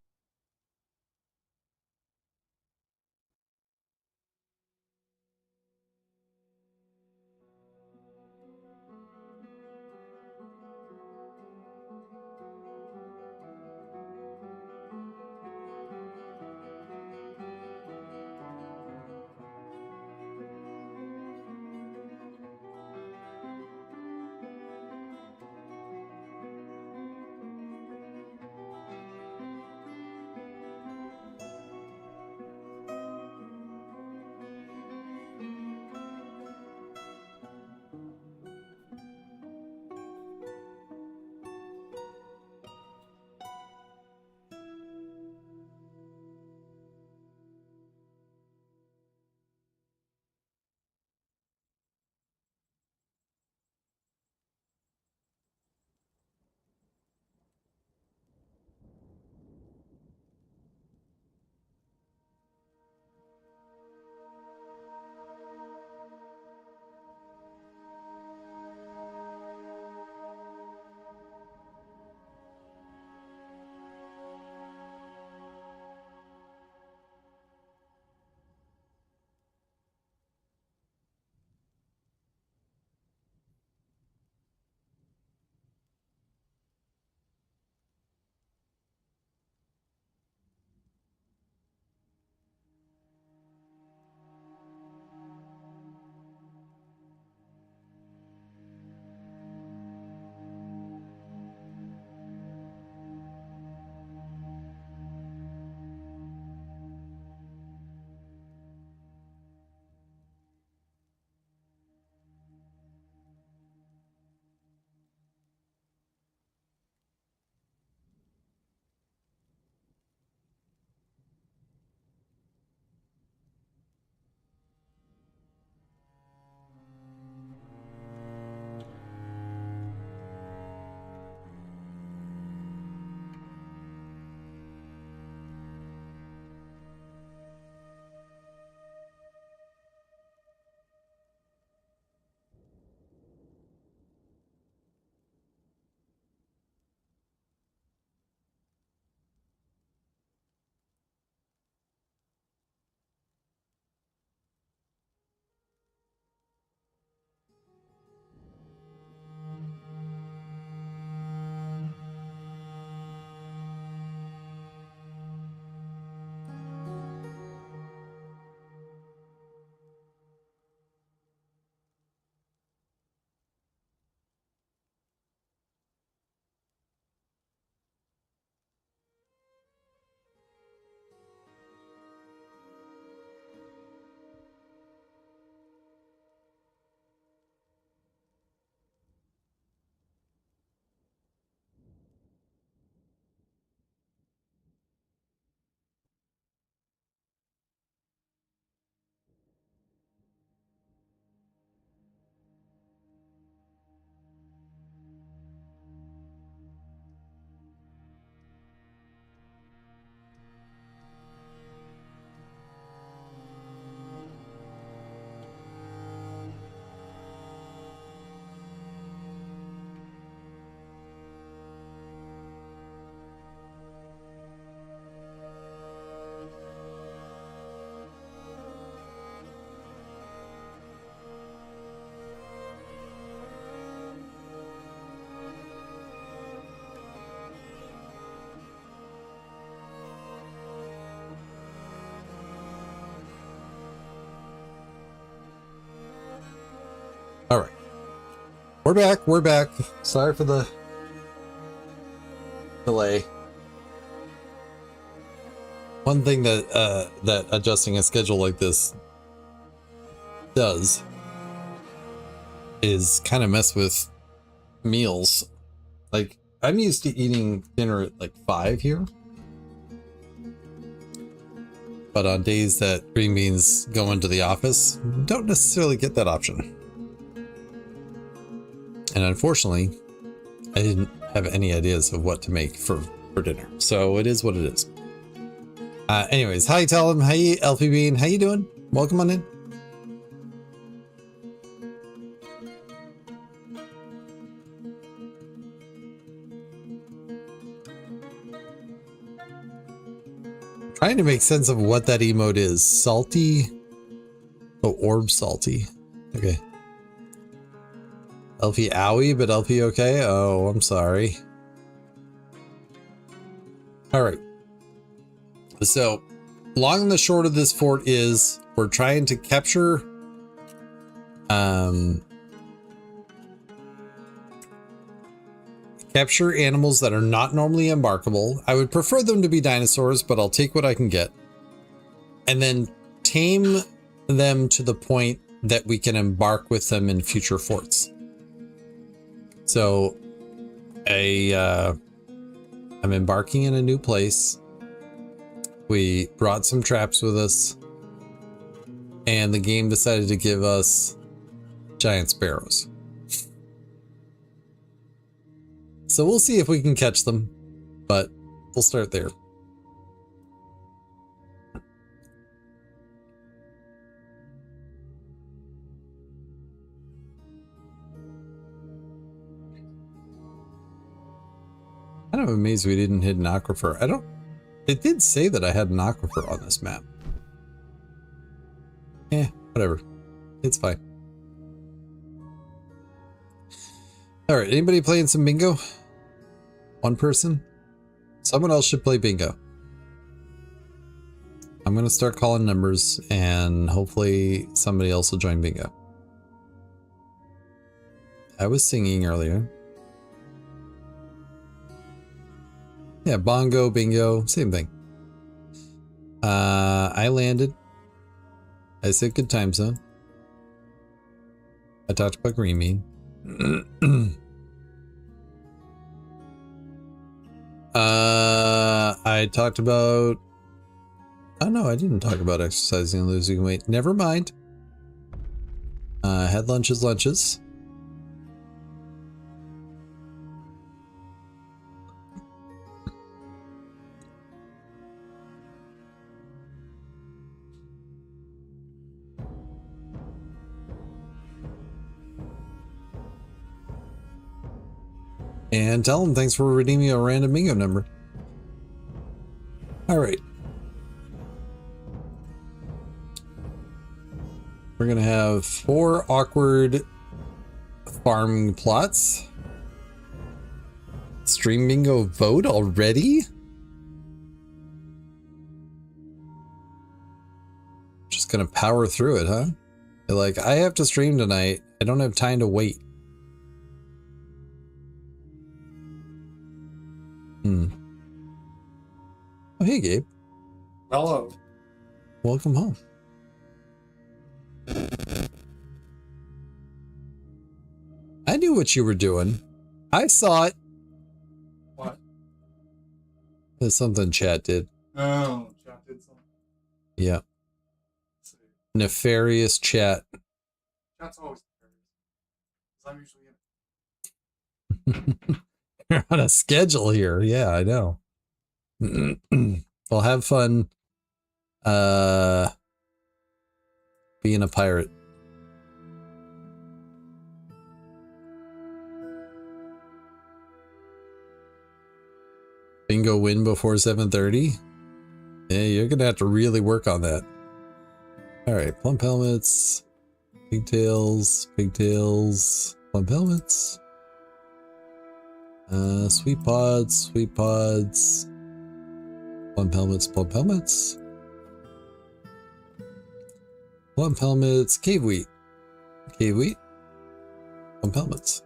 We're back. We're back. Sorry for the delay. One thing that that adjusting a schedule like this does is kind of mess with meals. Like, I'm used to eating dinner at like 5 here. But on days that green beans go into the office, don't necessarily get that option. And unfortunately, I didn't have any ideas of what to make for dinner. So it is what it is. Anyways, hi Talon, hi Elfie Bean, how you doing? Welcome on in. Trying to make sense of what that emote is. Salty? Oh, orb salty. Okay. Elfie owie, but Elfie okay? Oh, I'm sorry. Alright. So, long and the short of this fort is we're trying to capture animals that are not normally embarkable. I would prefer them to be dinosaurs, but I'll take what I can get. And then tame them to the point that we can embark with them in future forts. So I'm embarking in a new place. We brought some traps with us, and the game decided to give us giant sparrows. So we'll see if we can catch them, but we'll start there. Kind of amazed we didn't hit an aquifer. It did say that I had an aquifer on this map. Whatever. It's fine. All right, anybody playing some bingo? One person? Someone else should play bingo. I'm going to start calling numbers and hopefully somebody else will join bingo. I was singing earlier. Yeah, bongo, bingo, same thing. I landed. I said good time zone. I talked about green bean. I talked about... Oh no, I didn't talk about exercising and losing weight. Never mind. Had lunches. And tell them thanks for redeeming a random bingo number. All right. We're going to have 4 awkward farm plots. Stream bingo vote already? Just going to power through it, huh? They're like, I have to stream tonight. I don't have time to wait. Oh, hey, Gabe. Hello. Welcome home. I knew what you were doing. I saw it. What? There's something chat did. Oh, chat did something. Yeah. Let's see. Nefarious chat. Chat's always nefarious. 'Cause I'm usually in. You're on a schedule here. Yeah, I know. Well, have fun being a pirate. Bingo win before 7:30. Yeah, you're gonna have to really work on that. All right, plump helmets, pigtails, plump helmets. Sweet pods, plump helmets, plump helmets, cave wheat, plump helmets.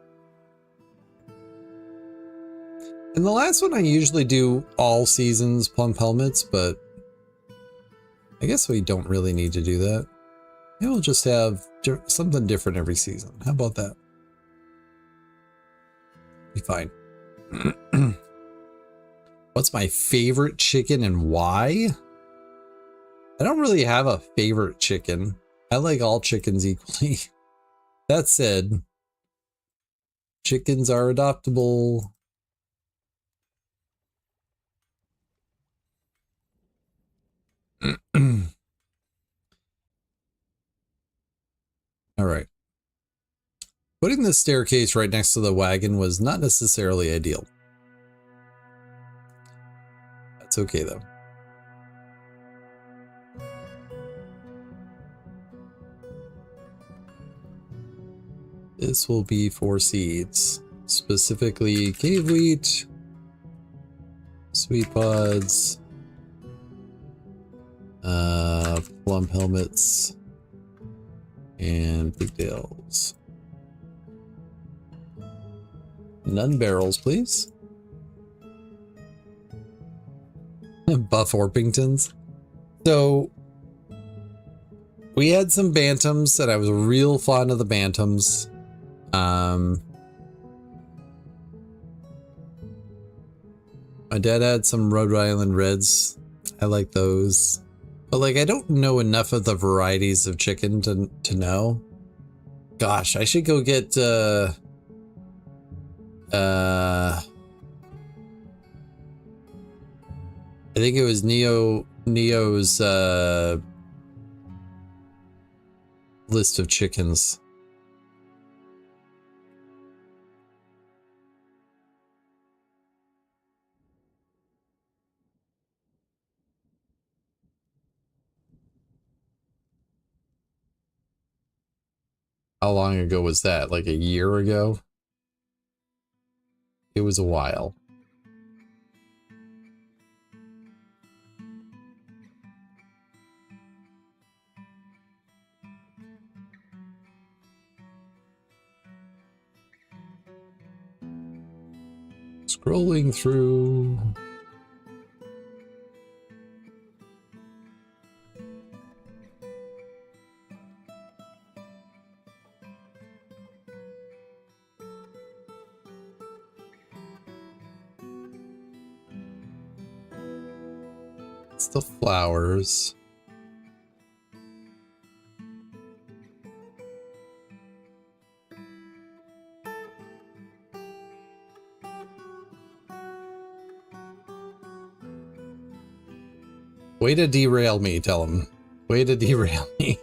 And the last one I usually do all seasons plump helmets, but I guess we don't really need to do that. Maybe we'll just have something different every season. How about that? Be fine. What's my favorite chicken and why? I don't really have a favorite chicken. I like all chickens equally. That said, chickens are adoptable. All right. Putting the staircase right next to the wagon was not necessarily ideal. That's okay though. This will be for seeds, specifically cave wheat, sweet pods, plum helmets, and pigtails. None barrels, please. Buff Orpingtons. So we had some bantams and I was real fond of the bantams. My dad had some Rhode Island Reds. I like those. But like I don't know enough of the varieties of chicken to know. Gosh, I should go get I think it was Neo's list of chickens. How long ago was that? Like a year ago? It was a while. Scrolling through. It's the flowers. Way to derail me, tell him. Way to derail me.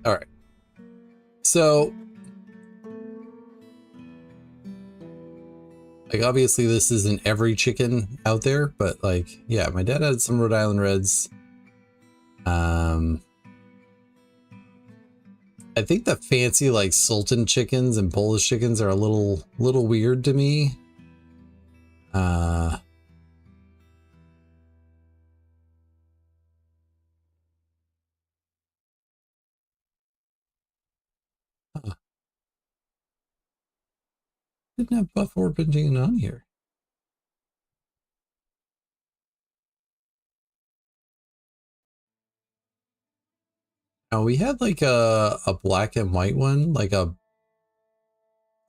All right. So, like, obviously this isn't every chicken out there, but like, yeah, my dad had some Rhode Island Reds. I think the fancy like Sultan chickens and Polish chickens are a little weird to me. Didn't have buff orpington on here. Now we had like a black and white one, like a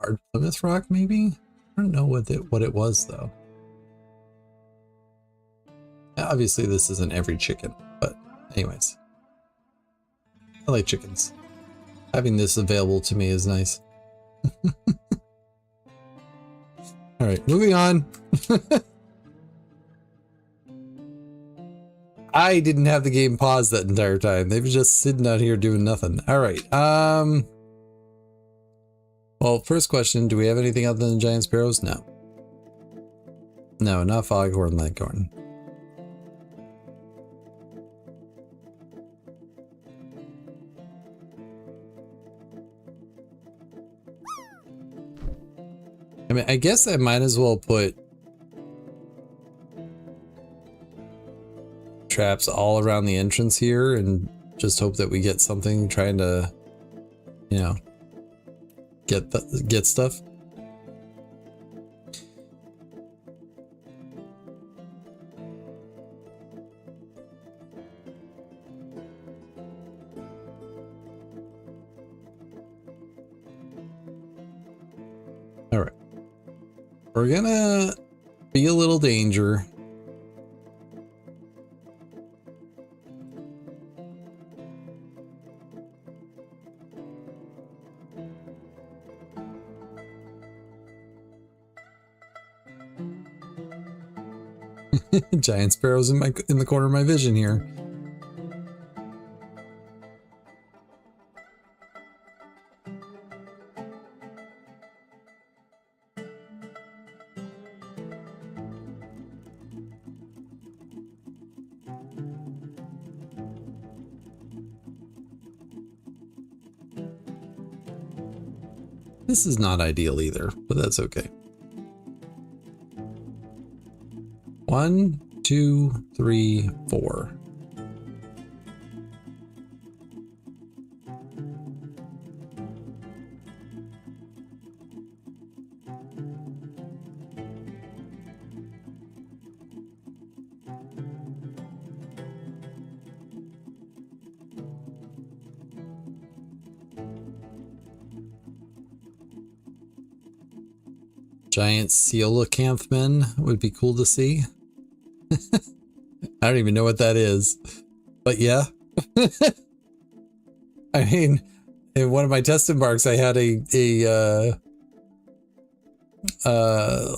hard Plymouth Rock maybe? I don't know what it was though. Obviously this isn't every chicken, but anyways. I like chickens. Having this available to me is nice. All right, moving on. I didn't have the game paused that entire time. They were just sitting out here doing nothing. All right. Well, first question, do we have anything other than giant sparrows? No. No, not foghorn leghorn. mean, I guess I might as well put traps all around the entrance here and just hope that we get something trying to, you know, get stuff. All right. We're gonna be a little danger. Giant sparrows in the corner of my vision here. This is not ideal either, but that's okay. 1, 2, 3, 4. Giant coelacanthman would be cool to see. I don't even know what that is, but yeah. I mean, in one of my test embarks, I had a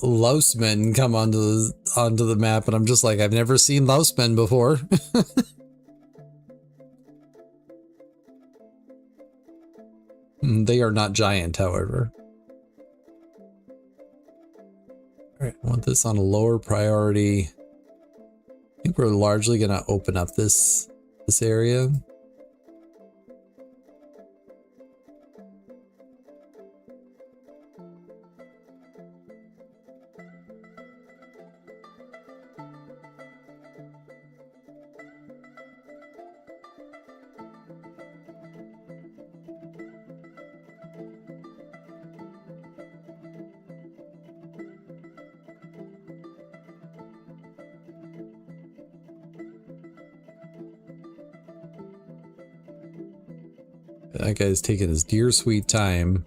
louseman come onto the map, and I'm just like, I've never seen lousemen before. They are not giant, however. All right, I want this on a lower priority. I think we're largely going to open up this area. That guy's taking his dear sweet time.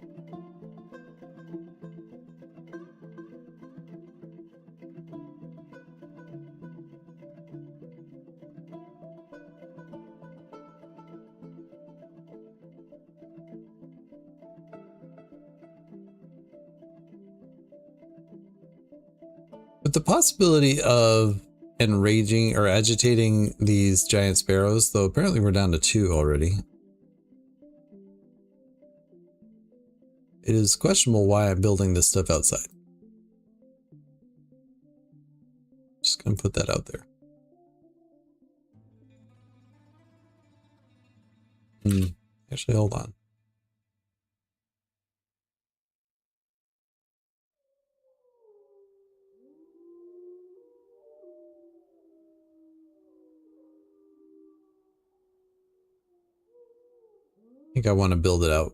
But the possibility of enraging or agitating these giant sparrows, though apparently we're down to 2 already. It is questionable why I'm building this stuff outside. Just gonna put that out there. Actually, hold on. I think I want to build it out.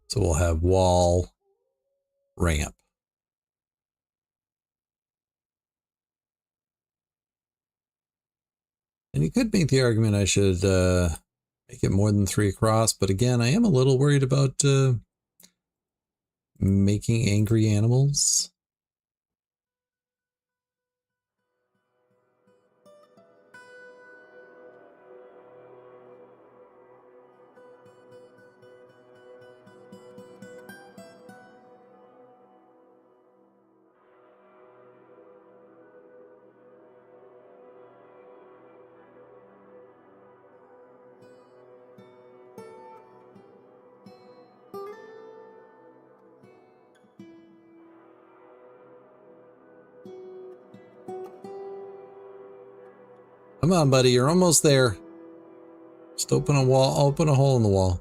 So we'll have wall, ramp. And you could make the argument I should make it more than 3 across, but again, I am a little worried about making angry animals. Come on, buddy, you're almost there. Just open a wall, open a hole in the wall.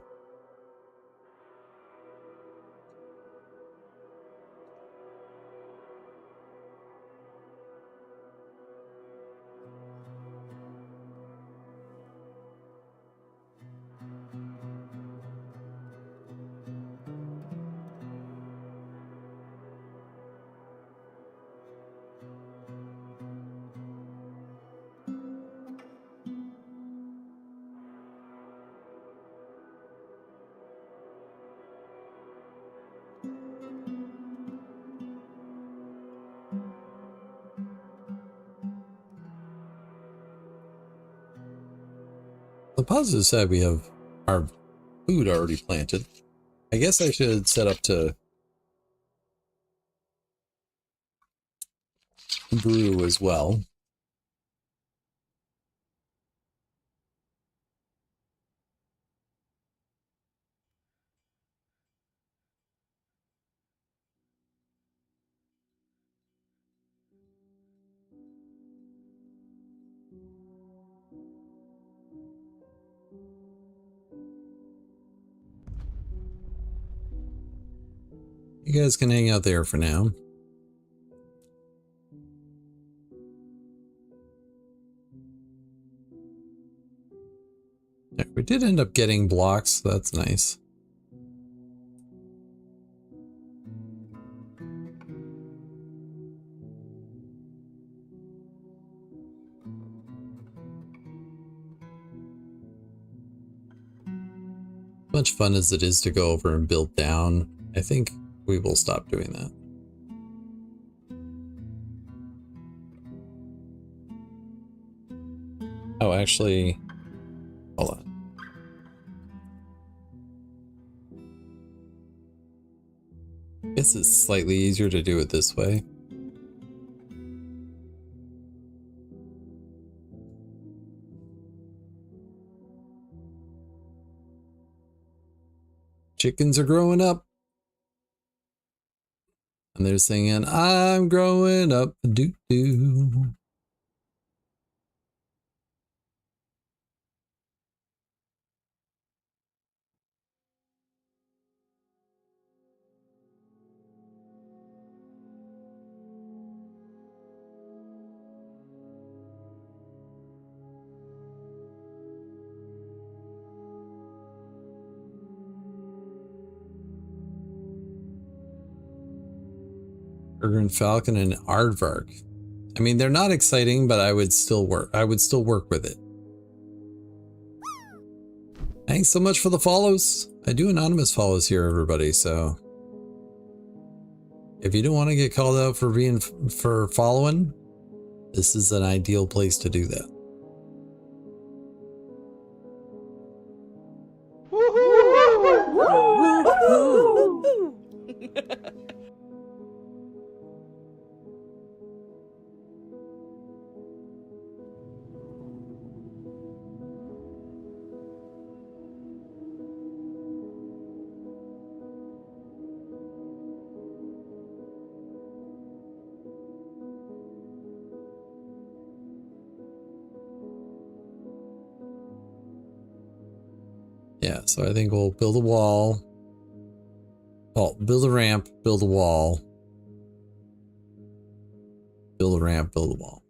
The positive side, we have our food already planted. I guess I should set up to brew as well. You guys can hang out there for now. Yeah, we did end up getting blocks, so that's nice. Much fun as it is to go over and build down, I think we will stop doing that. Oh, actually, hold on. I guess it's slightly easier to do it this way. Chickens are growing up. And they're singing, I'm growing up, doo-doo. Peregrine Falcon and Aardvark. I mean, they're not exciting, but I would still work with it. Thanks so much for the follows. I do anonymous follows here, everybody, so if you don't want to get called out for following, this is an ideal place to do that. Yeah, so I think we'll build a wall. Oh, build a ramp, build a wall. Build a ramp, build a wall.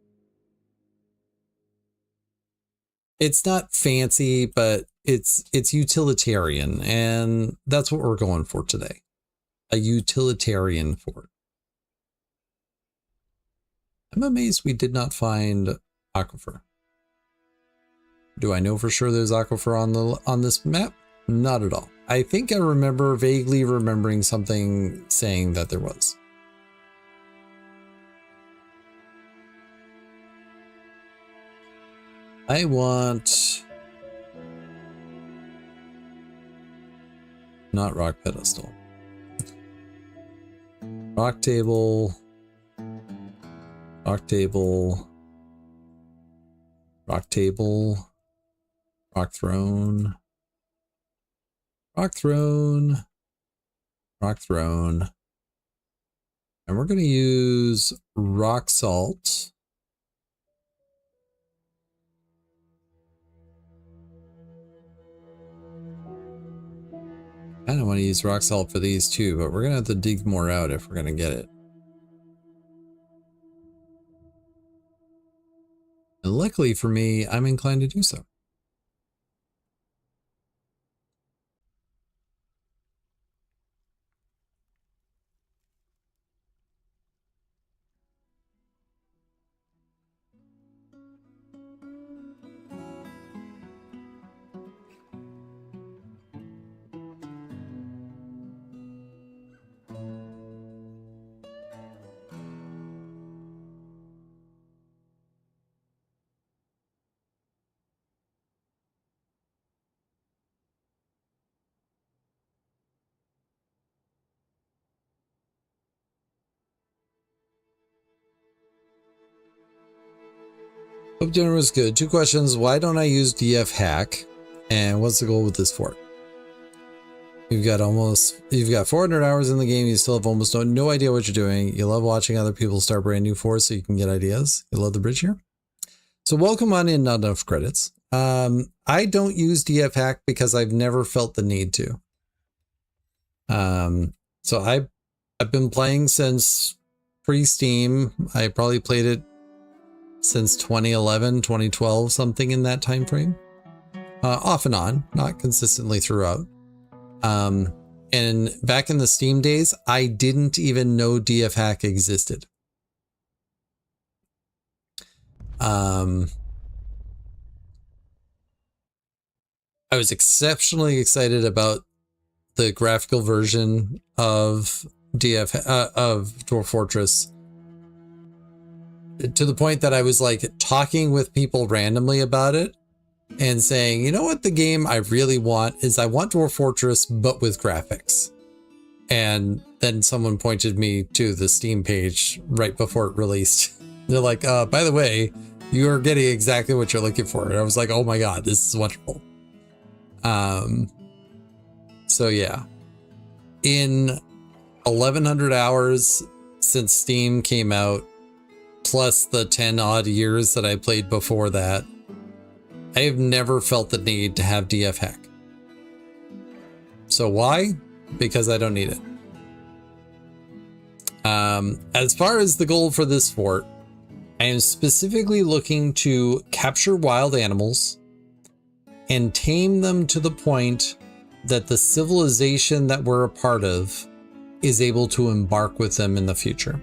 It's not fancy, but it's utilitarian, and that's what we're going for today. A utilitarian fort. I'm amazed we did not find aquifer. Do I know for sure there's aquifer on this map? Not at all. I think I remember vaguely remembering something saying that there was. I want not rock pedestal. Rock table. Rock table. Rock table. Rock throne. Rock throne. Rock throne. And we're going to use rock salt. I don't want to use rock salt for these too, but we're going to have to dig more out if we're going to get it. And luckily for me, I'm inclined to do so. Hope dinner was good. 2 questions. Why don't I use DF hack? And what's the goal with this fort? You've got 400 hours in the game. You still have almost no idea what you're doing. You love watching other people start brand new forts so you can get ideas. You love the bridge here. So welcome on in, not enough credits. I don't use DF hack because I've never felt the need to. So I've been playing since pre-Steam. I probably played it since 2011, 2012, something in that time frame. Off and on, not consistently throughout. And back in the Steam days, I didn't even know DF hack existed. I was exceptionally excited about the graphical version of Dwarf Fortress, to the point that I was like talking with people randomly about it and saying, you know what, the game I really want is I want Dwarf Fortress, but with graphics. And then someone pointed me to the Steam page right before it released. They're like, by the way, you're getting exactly what you're looking for. And I was like, oh my God, this is wonderful. So yeah, in 1100 hours since Steam came out, plus the 10 odd years that I played before that, I have never felt the need to have DF hack. So why? Because I don't need it. As far as the goal for this fort, I am specifically looking to capture wild animals and tame them to the point that the civilization that we're a part of is able to embark with them in the future.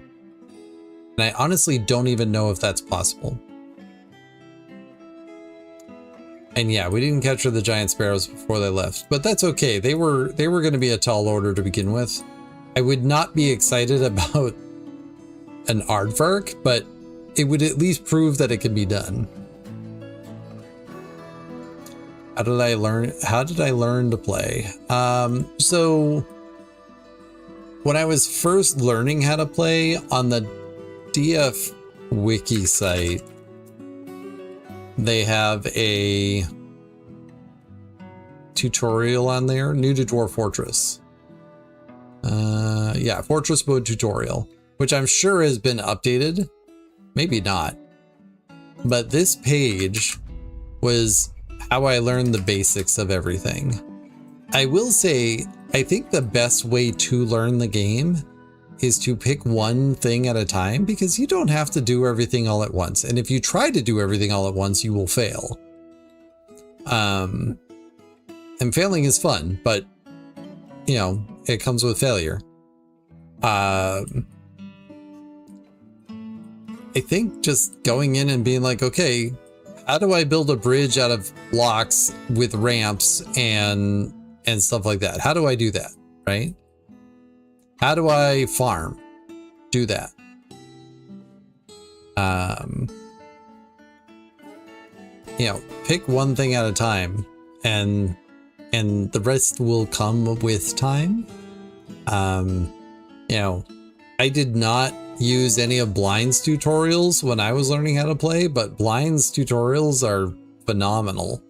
And I honestly don't even know if that's possible. And yeah, we didn't capture the giant sparrows before they left, but that's okay. They were going to be a tall order to begin with. I would not be excited about an aardvark, but it would at least prove that it can be done. How did I learn to play? So when I was first learning how to play on the DF wiki site, they have a tutorial on there, new to Dwarf Fortress. Yeah, Fortress Mode tutorial, which I'm sure has been updated. Maybe not. But this page was how I learned the basics of everything. I will say, I think the best way to learn the game is to pick one thing at a time, because you don't have to do everything all at once. And if you try to do everything all at once, you will fail. And failing is fun, but you know, it comes with failure. I think just going in and being like, okay, how do I build a bridge out of blocks with ramps and stuff like that? How do I do that, right? How do I farm? Do that. You know, pick one thing at a time, and the rest will come with time. You know, I did not use any of Blind's tutorials when I was learning how to play, but Blind's tutorials are phenomenal.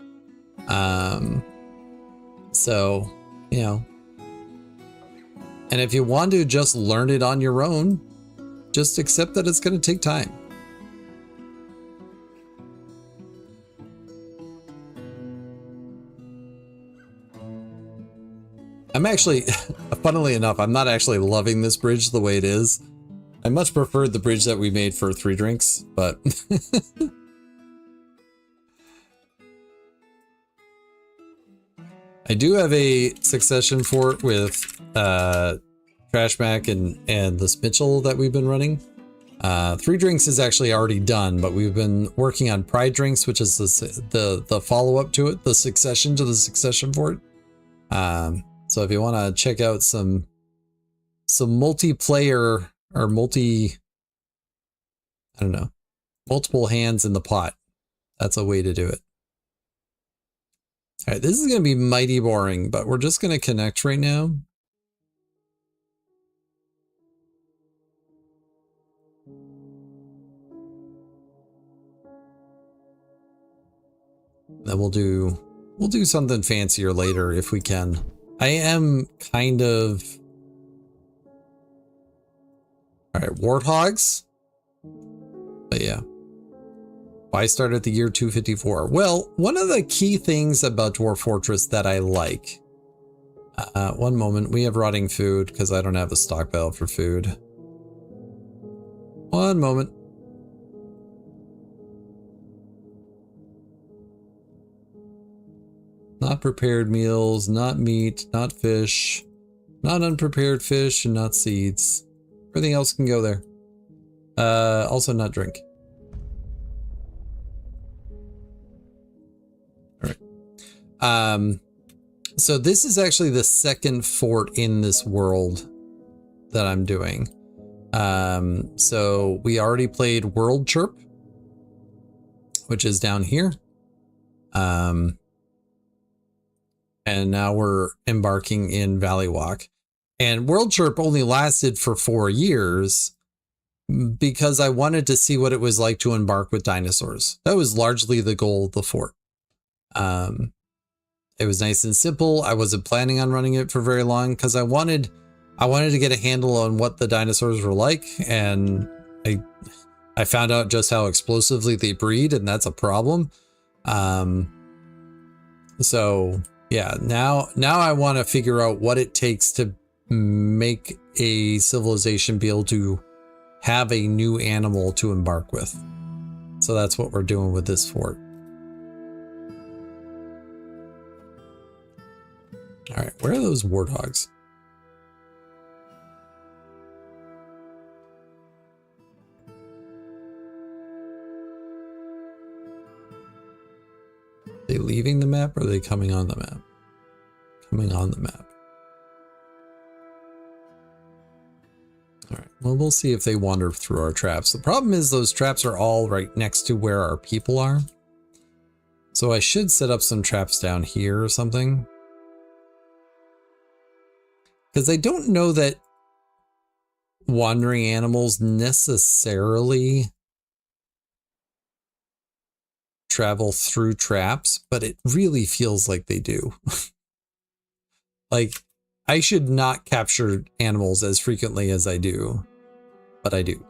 So, you know, and if you want to just learn it on your own, just accept that it's going to take time. I'm actually, funnily enough, I'm not actually loving this bridge the way it is. I much preferred the bridge that we made for 3 drinks, but I do have a succession fort with Trash Mac and this Mitchell that we've been running. 3 drinks is actually already done, but we've been working on Pride drinks, which is the follow-up to it, the succession to the succession fort. So if you want to check out some multiplayer or I don't know, multiple hands in the pot, that's a way to do it. All right, this is going to be mighty boring, but we're just going to connect right now. Then we'll do something fancier later if we can. I am kind of... All right, warthogs. But yeah. Why start at the year 254? Well, one of the key things about Dwarf Fortress that I like... one moment, we have rotting food because I don't have a stockpile for food. One moment. Not prepared meals, not meat, not fish, not unprepared fish, and not seeds. Everything else can go there. Also not drink. All right. So this is actually the second fort in this world that I'm doing. So we already played World Chirp, which is down here. And now we're embarking in Valley Walk. And World Chirp only lasted for 4 years because I wanted to see what it was like to embark with dinosaurs. That was largely the goal of the fort. It was nice and simple. I wasn't planning on running it for very long because I wanted to get a handle on what the dinosaurs were like, and I found out just how explosively they breed, and that's a problem. So yeah, now I want to figure out what it takes to make a civilization be able to have a new animal to embark with. So that's what we're doing with this fort. All right, where are those warthogs? Are they leaving the map or are they coming on the map? Coming on the map. All right, well, we'll see if they wander through our traps. The problem is those traps are all right next to where our people are. So I should set up some traps down here or something. Because I don't know that wandering animals necessarily travel through traps, but it really feels like they do. Like, I should not capture animals as frequently as I do, but I do.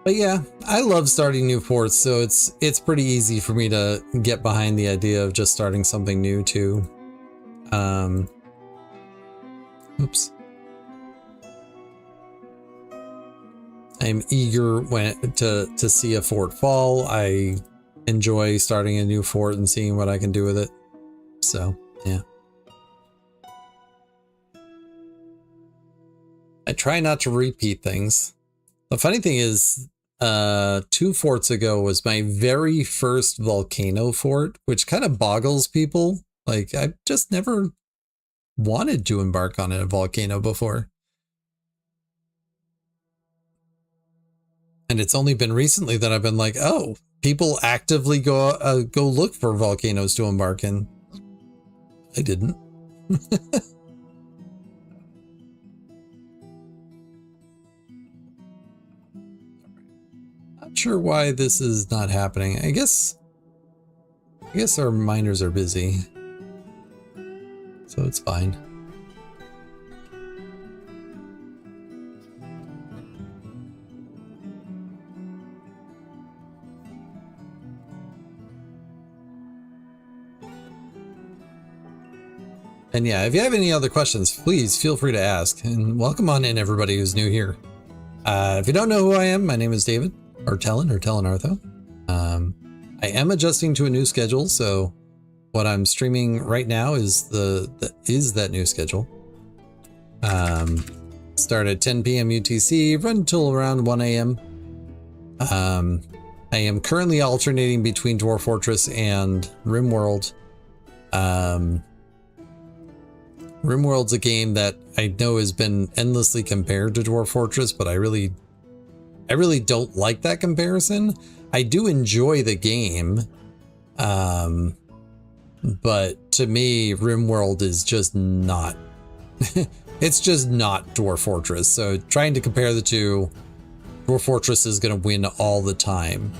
But yeah, I love starting new forts, so it's pretty easy for me to get behind the idea of just starting something new too. Oops. I'm eager to see a fort fall. I enjoy starting a new fort and seeing what I can do with it. So, yeah. I try not to repeat things. The funny thing is, 2 forts ago was my very first volcano fort, which kind of boggles people. Like, I've just never wanted to embark on a volcano before. And it's only been recently that I've been like, oh, people actively go look for volcanoes to embark in. I didn't. Not sure why this is not happening. I guess our miners are busy. So it's fine. And yeah, if you have any other questions, please feel free to ask. And welcome on in, everybody who's new here. If you don't know who I am, my name is David, or Talon Artho. I am adjusting to a new schedule, so what I'm streaming right now is that new schedule. Start at 10 p.m. UTC, run until around 1 a.m. I am currently alternating between Dwarf Fortress and RimWorld. RimWorld's a game that I know has been endlessly compared to Dwarf Fortress, but I really don't like that comparison. I do enjoy the game, but to me, RimWorld is just not. It's just not Dwarf Fortress. So trying to compare the two, Dwarf Fortress is going to win all the time.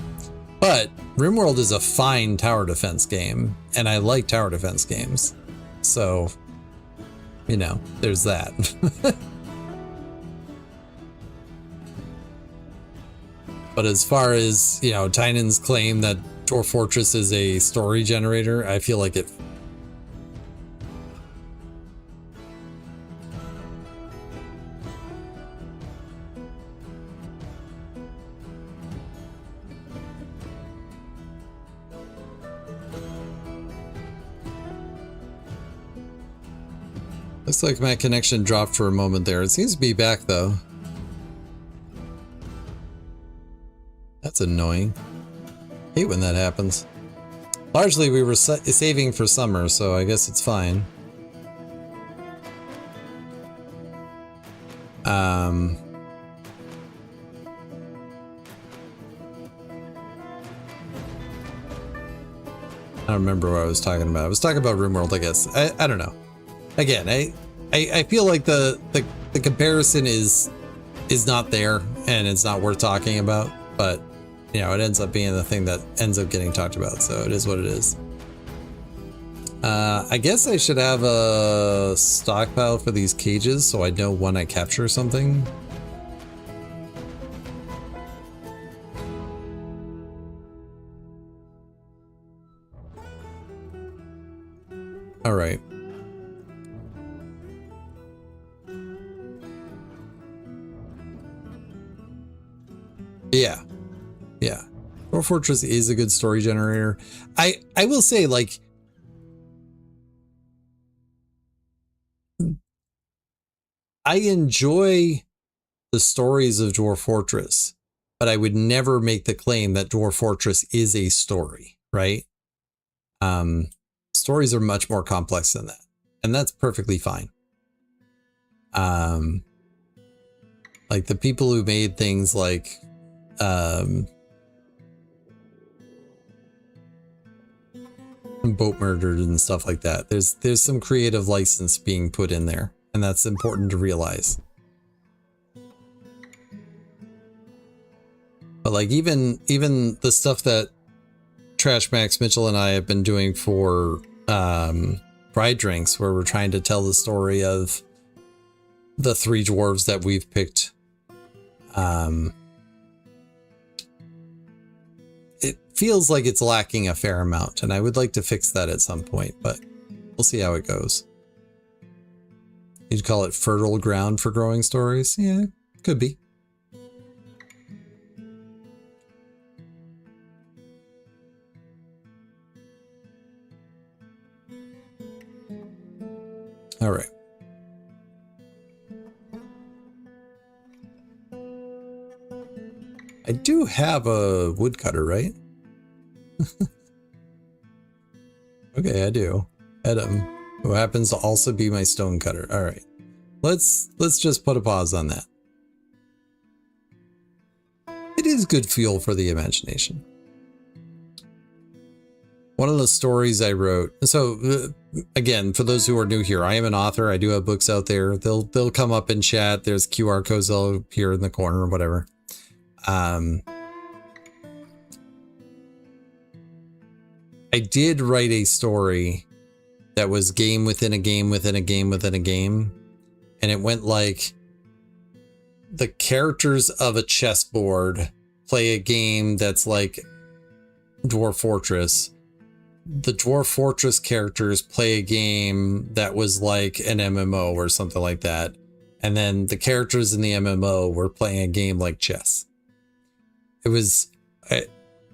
But RimWorld is a fine tower defense game, and I like tower defense games. So, you know, there's that. But as far as, you know, Tynan's claim that Dwarf Fortress is a story generator, I feel like it. Looks like my connection dropped for a moment there. It seems to be back though. That's annoying. Hate when that happens. Largely we were saving for summer, so I guess it's fine. I don't remember what I was talking about. I was talking about RimWorld, I guess. I don't know. Again, I feel like the comparison is not there and it's not worth talking about, but you know, it ends up being the thing that ends up getting talked about, so it is what it is. I guess I should have a stockpile for these cages so I know when I capture something. All right. Yeah. Dwarf Fortress is a good story generator. I will say, like, I enjoy the stories of Dwarf Fortress, but I would never make the claim that Dwarf Fortress is a story, right? Stories are much more complex than that, and that's perfectly fine. Like the people who made things like Boat Murdered and stuff like that. There's some creative license being put in there, and that's important to realize. But like even the stuff that Trash Max Mitchell and I have been doing for Bride Drinks, where we're trying to tell the story of the three dwarves that we've picked. It feels like it's lacking a fair amount, and I would like to fix that at some point, but we'll see how it goes. You'd call it fertile ground for growing stories? Yeah, could be. All right. I do have a woodcutter, right? Okay, I do. Adam, who happens to also be my stone cutter. All right. Let's just put a pause on that. It is good fuel for the imagination. One of the stories I wrote. So again, for those who are new here, I am an author. I do have books out there. They'll come up in chat. There's QR codes all here in the corner or whatever. I did write a story that was game within a game within a game within a game. And it went like the characters of a chessboard play a game that's like Dwarf Fortress. the Dwarf Fortress characters play a game that was like an MMO or something like that. And then the characters in the MMO were playing a game like chess. It was a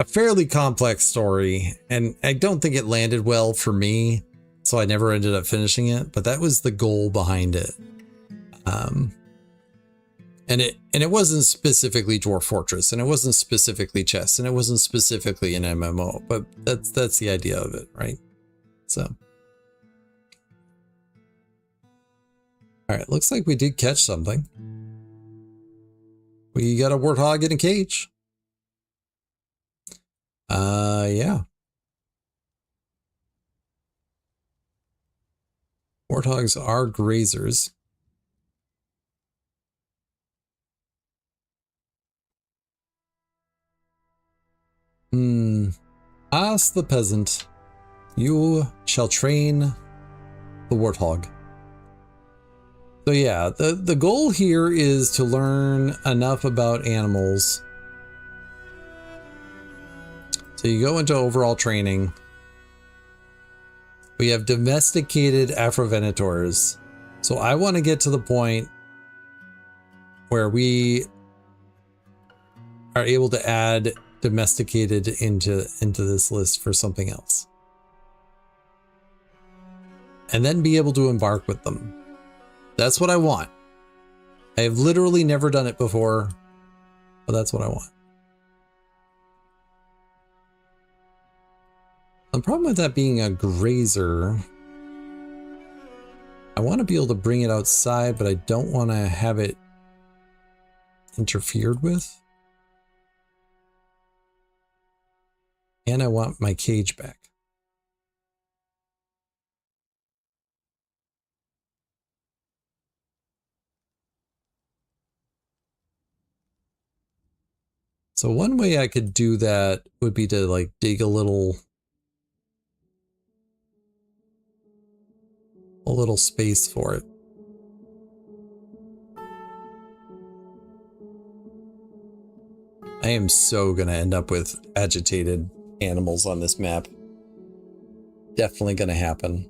fairly complex story, and I don't think it landed well for me, so I never ended up finishing it, but that was the goal behind it. And it wasn't specifically Dwarf Fortress, and it wasn't specifically chess, and it wasn't specifically an MMO, but that's the idea of it, right? So, all right, looks like we did catch something. We got a warthog in a cage. Yeah. Warthogs are grazers. Ask the peasant. You shall train the warthog. So yeah, the goal here is to learn enough about animals. So you go into overall training. We have domesticated Afrovenators. So I want to get to the point where we are able to add domesticated into this list for something else. And then be able to embark with them. That's what I want. I have literally never done it before, but that's what I want. The problem with that being a grazer, I want to be able to bring it outside, but I don't want to have it interfered with. And I want my cage back. So one way I could do that would be to like dig a little space for it. I am so gonna end up with agitated animals on this map. Definitely gonna happen.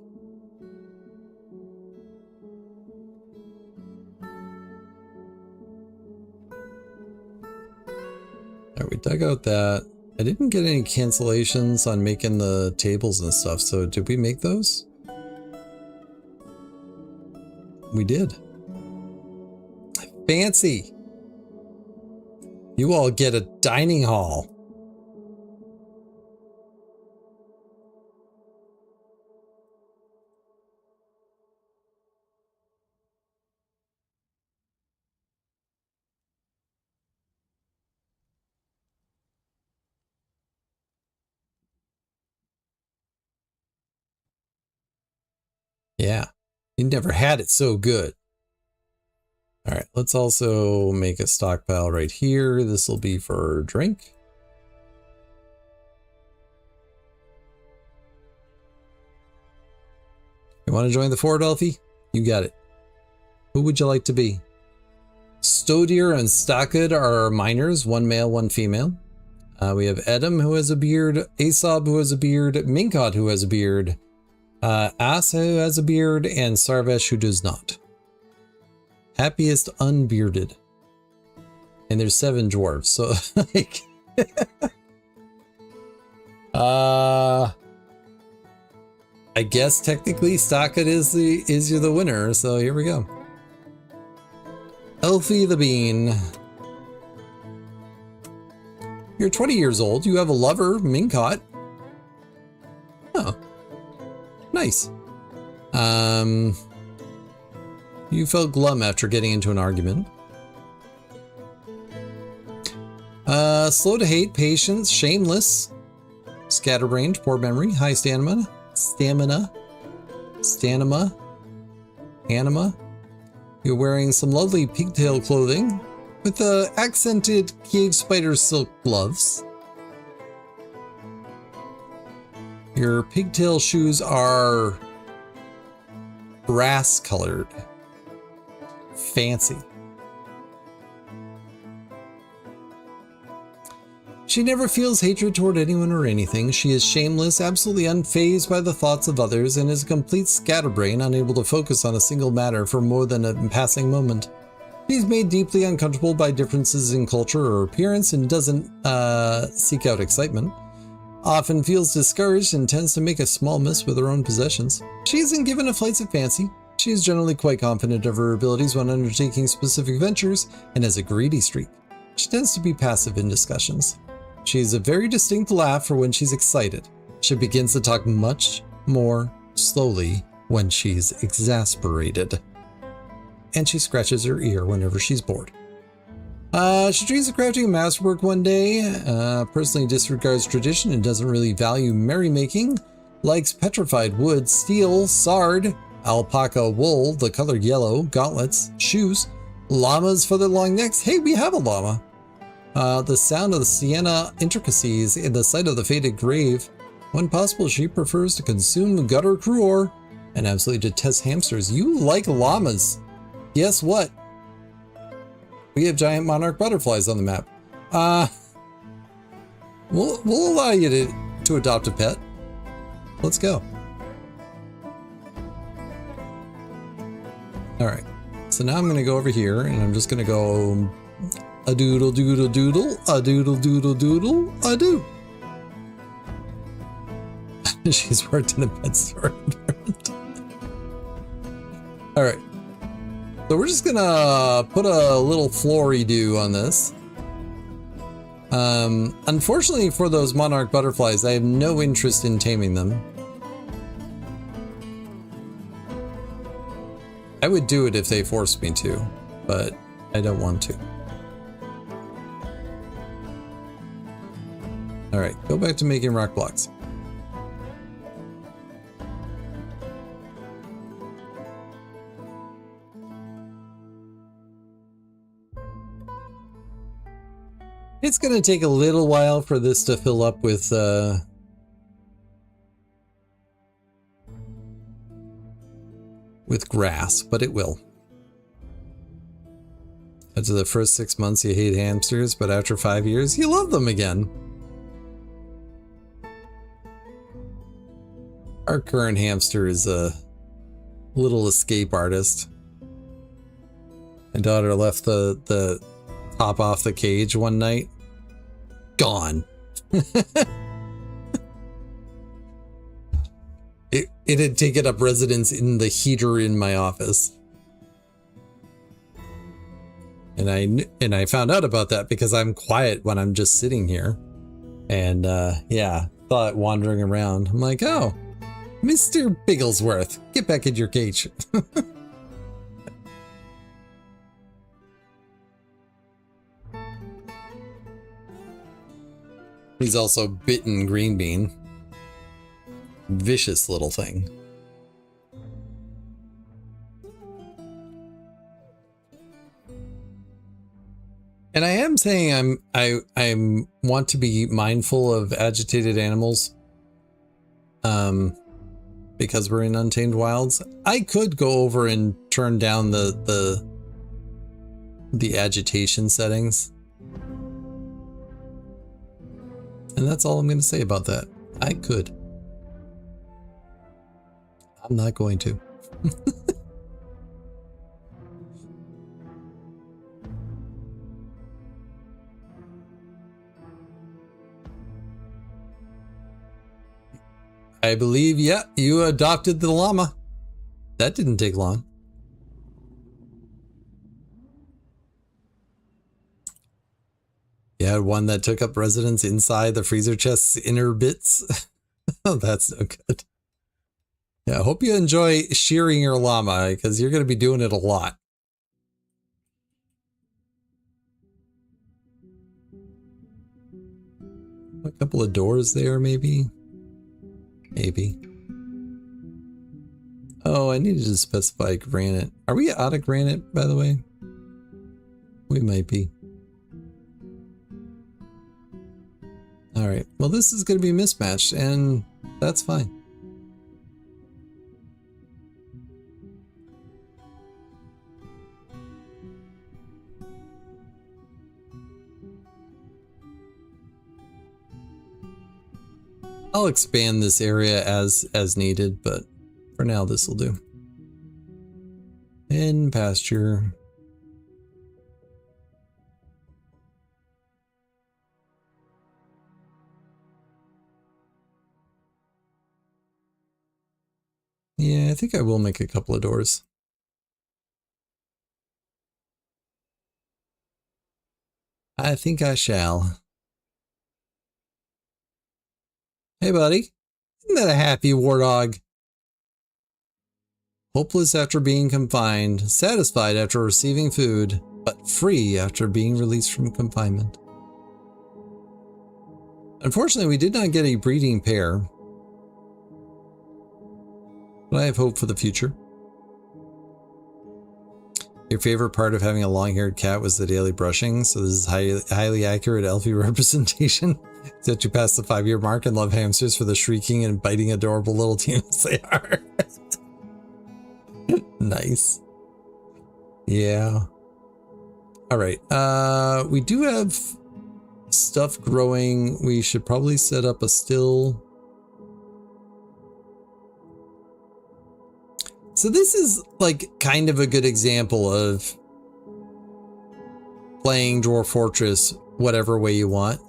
Alright, we dug out that. I didn't get any cancellations on making the tables and stuff, so did we make those? We did. Fancy! You all get a dining hall. Yeah, you never had it so good. All right, let's also make a stockpile right here. This will be for drink. You want to join the Fort, Elfie? You got it. Who would you like to be? Stodir and Stockad are miners, one male, one female. We have Edom, who has a beard, Asob, who has a beard, Minkot, who has a beard, Asa, who has a beard, and Sarvesh, who does not. Happiest unbearded. And there's 7 dwarves, so like I guess technically Stockad is the winner, so here we go. Elfie the Bean. You're 20 years old, you have a lover, Minkot. Oh. Nice. You felt glum after getting into an argument. Slow to hate, patience, shameless, scatterbrained, poor memory, high stamina, anima. You're wearing some lovely pigtail clothing with accented cage spider silk gloves. Your pigtail shoes are brass colored. Fancy. She never feels hatred toward anyone or anything. She is shameless, absolutely unfazed by the thoughts of others, and is a complete scatterbrain, unable to focus on a single matter for more than a passing moment. She's made deeply uncomfortable by differences in culture or appearance and doesn't seek out excitement. Often feels discouraged and tends to make a small mess with her own possessions. She isn't given to flights of fancy. She is generally quite confident of her abilities when undertaking specific ventures and has a greedy streak. She tends to be passive in discussions. She has a very distinct laugh for when she's excited. She begins to talk much more slowly when she's exasperated. And she scratches her ear whenever she's bored. She dreams of crafting a masterwork one day, personally disregards tradition and doesn't really value merrymaking, likes petrified wood, steel, sard, alpaca wool, the color yellow, gauntlets, shoes, llamas for their long necks. Hey, we have a llama. The sound of the sienna intricacies in the sight of the fated grave. When possible, she prefers to consume gutter cruor and absolutely detests hamsters. You like llamas. Guess what? We have giant monarch butterflies on the map. We'll allow you to adopt a pet. Let's go. All right. So now I'm going to go over here and I'm just going to go a doodle doodle doodle, a doodle doodle doodle, a doo. She's worked in a pet store environment. All right. So we're just gonna put a little flory-do on this. Unfortunately for those monarch butterflies, I have no interest in taming them. I would do it if they forced me to, but I don't want to. All right, go back to making rock blocks. It's going to take a little while for this to fill up with grass, but it will. After the first 6 months, you hate hamsters, but after 5 years, you love them again. Our current hamster is a little escape artist. My daughter left the top off the cage one night. Gone. It had taken up residence in the heater in my office. And I found out about that because I'm quiet when I'm just sitting here. And yeah, saw it wandering around. I'm like, oh, Mr. Bigglesworth, get back in your cage. He's also bitten Green Bean. Vicious little thing. And I am saying I want to be mindful of agitated animals. Because we're in Untamed Wilds. I could go over and turn down the agitation settings. And that's all I'm going to say about that. I could. I'm not going to. I believe, yeah, you adopted the llama. That didn't take long. You had one that took up residence inside the freezer chest's inner bits. Oh, that's no good. Yeah, I hope you enjoy shearing your llama, because you're going to be doing it a lot. A couple of doors there, maybe? Maybe. Oh, I needed to specify granite. Are we out of granite, by the way? We might be. Alright, well this is going to be mismatched, and that's fine. I'll expand this area as needed, but for now this will do. In pasture. Yeah, I think I will make a couple of doors. I think I shall. Hey, buddy. Isn't that a happy war dog? Hopeless after being confined, satisfied after receiving food, but free after being released from confinement. Unfortunately, we did not get a breeding pair, but I have hope for the future. Your favorite part of having a long-haired cat was the daily brushing, so this is highly accurate Elfie representation. Except you passed the 5-year mark and love hamsters for the shrieking and biting adorable little teams they are. Nice. Yeah. All right. We do have stuff growing. We should probably set up a still. So this is like kind of a good example of playing Dwarf Fortress whatever way you want.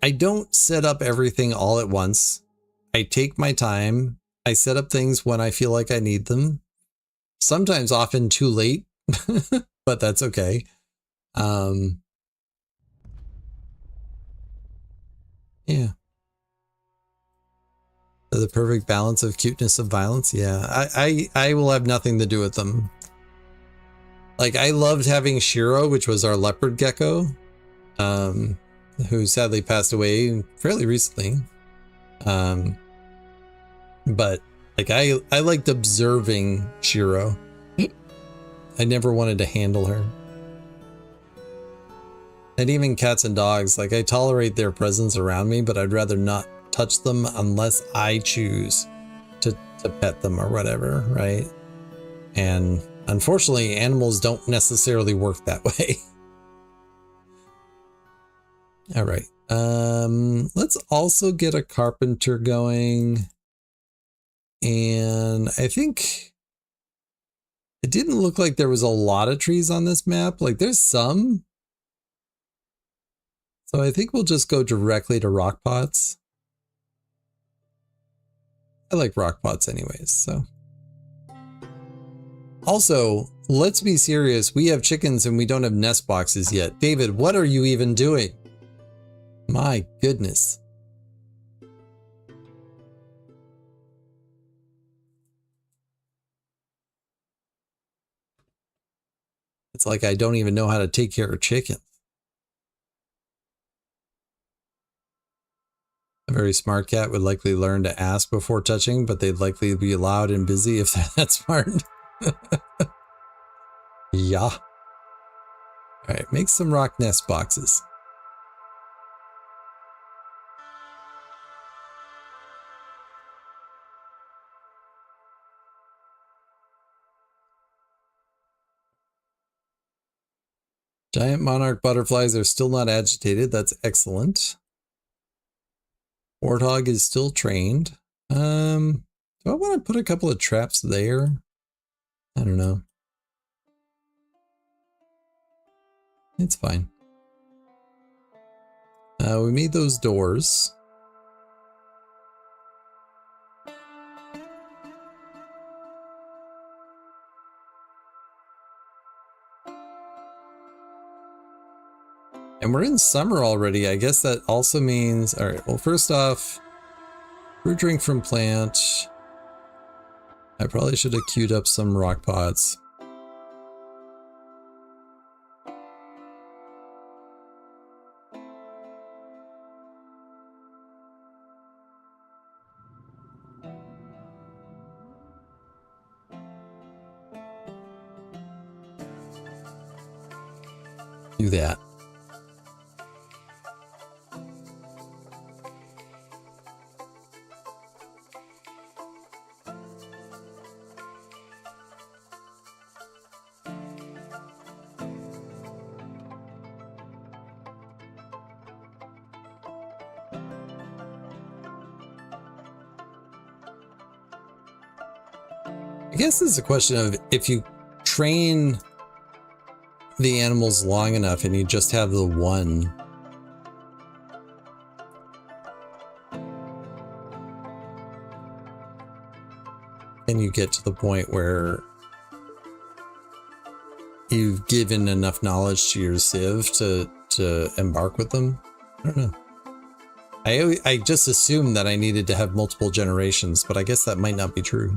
I don't set up everything all at once. I take my time. I set up things when I feel like I need them. Sometimes often too late, but that's okay. Yeah. The perfect balance of cuteness and violence. Yeah, I will have nothing to do with them. Like, I loved having Shiro, which was our leopard gecko, who sadly passed away fairly recently. But like, I liked observing Shiro. I never wanted to handle her. And even cats and dogs, like, I tolerate their presence around me, but I'd rather not touch them unless I choose to pet them or whatever, right? And unfortunately, animals don't necessarily work that way. All right. Let's also get a carpenter going. And I think it didn't look like there was a lot of trees on this map. Like, there's some. So I think we'll just go directly to rock pots. I like rock pots anyways, so. Also, let's be serious. We have chickens and we don't have nest boxes yet. David, what are you even doing? My goodness. It's like I don't even know how to take care of chickens. A very smart cat would likely learn to ask before touching, but they'd likely be loud and busy if they're that smart. Yeah. All right, make some rock nest boxes. Giant monarch butterflies are still not agitated. That's excellent. Warthog is still trained. Do I want to put a couple of traps there? I don't know. It's fine. We made those doors. And we're in summer already. I guess that also means, all right, well, first off, fruit drink from plant. I probably should have queued up some rock pots. Do that. I guess it's a question of if you train the animals long enough and you just have the one. And you get to the point where you've given enough knowledge to your civ to embark with them. I don't know. I just assumed that I needed to have multiple generations, but I guess that might not be true.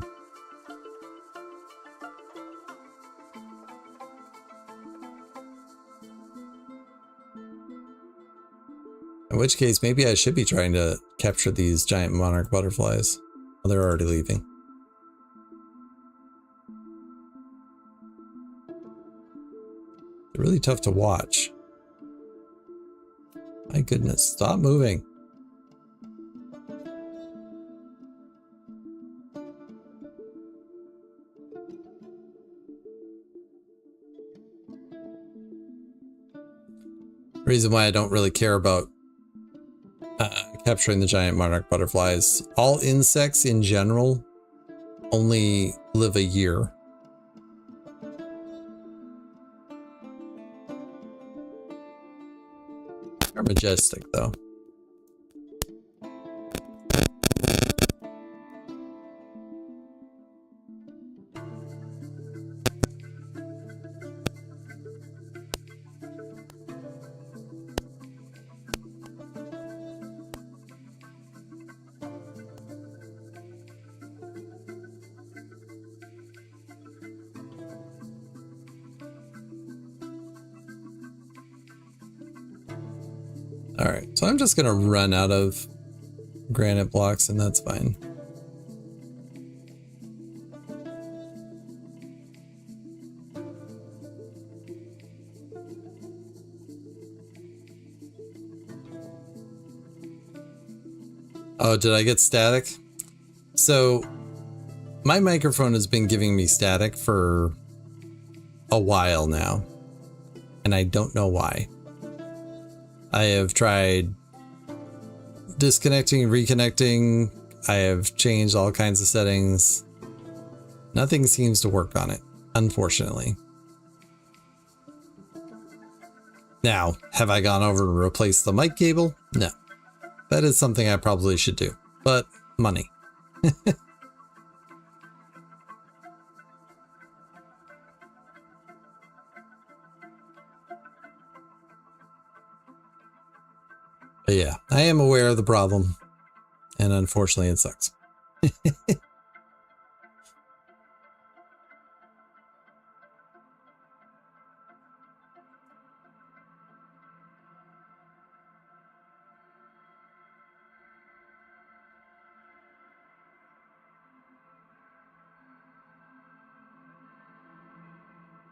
In which case, maybe I should be trying to capture these giant monarch butterflies. Oh, they're already leaving. They're really tough to watch. My goodness, stop moving. Reason why I don't really care about capturing the giant monarch butterflies. All insects in general only live a year. They're majestic though. Alright, so I'm just gonna run out of granite blocks and that's fine. Oh, did I get static? So, my microphone has been giving me static for a while now, and I don't know why. I have tried disconnecting, reconnecting. I have changed all kinds of settings. Nothing seems to work on it, unfortunately. Now, have I gone over and replaced the mic cable? No. That is something I probably should do, but money. But yeah, I am aware of the problem, and unfortunately it sucks.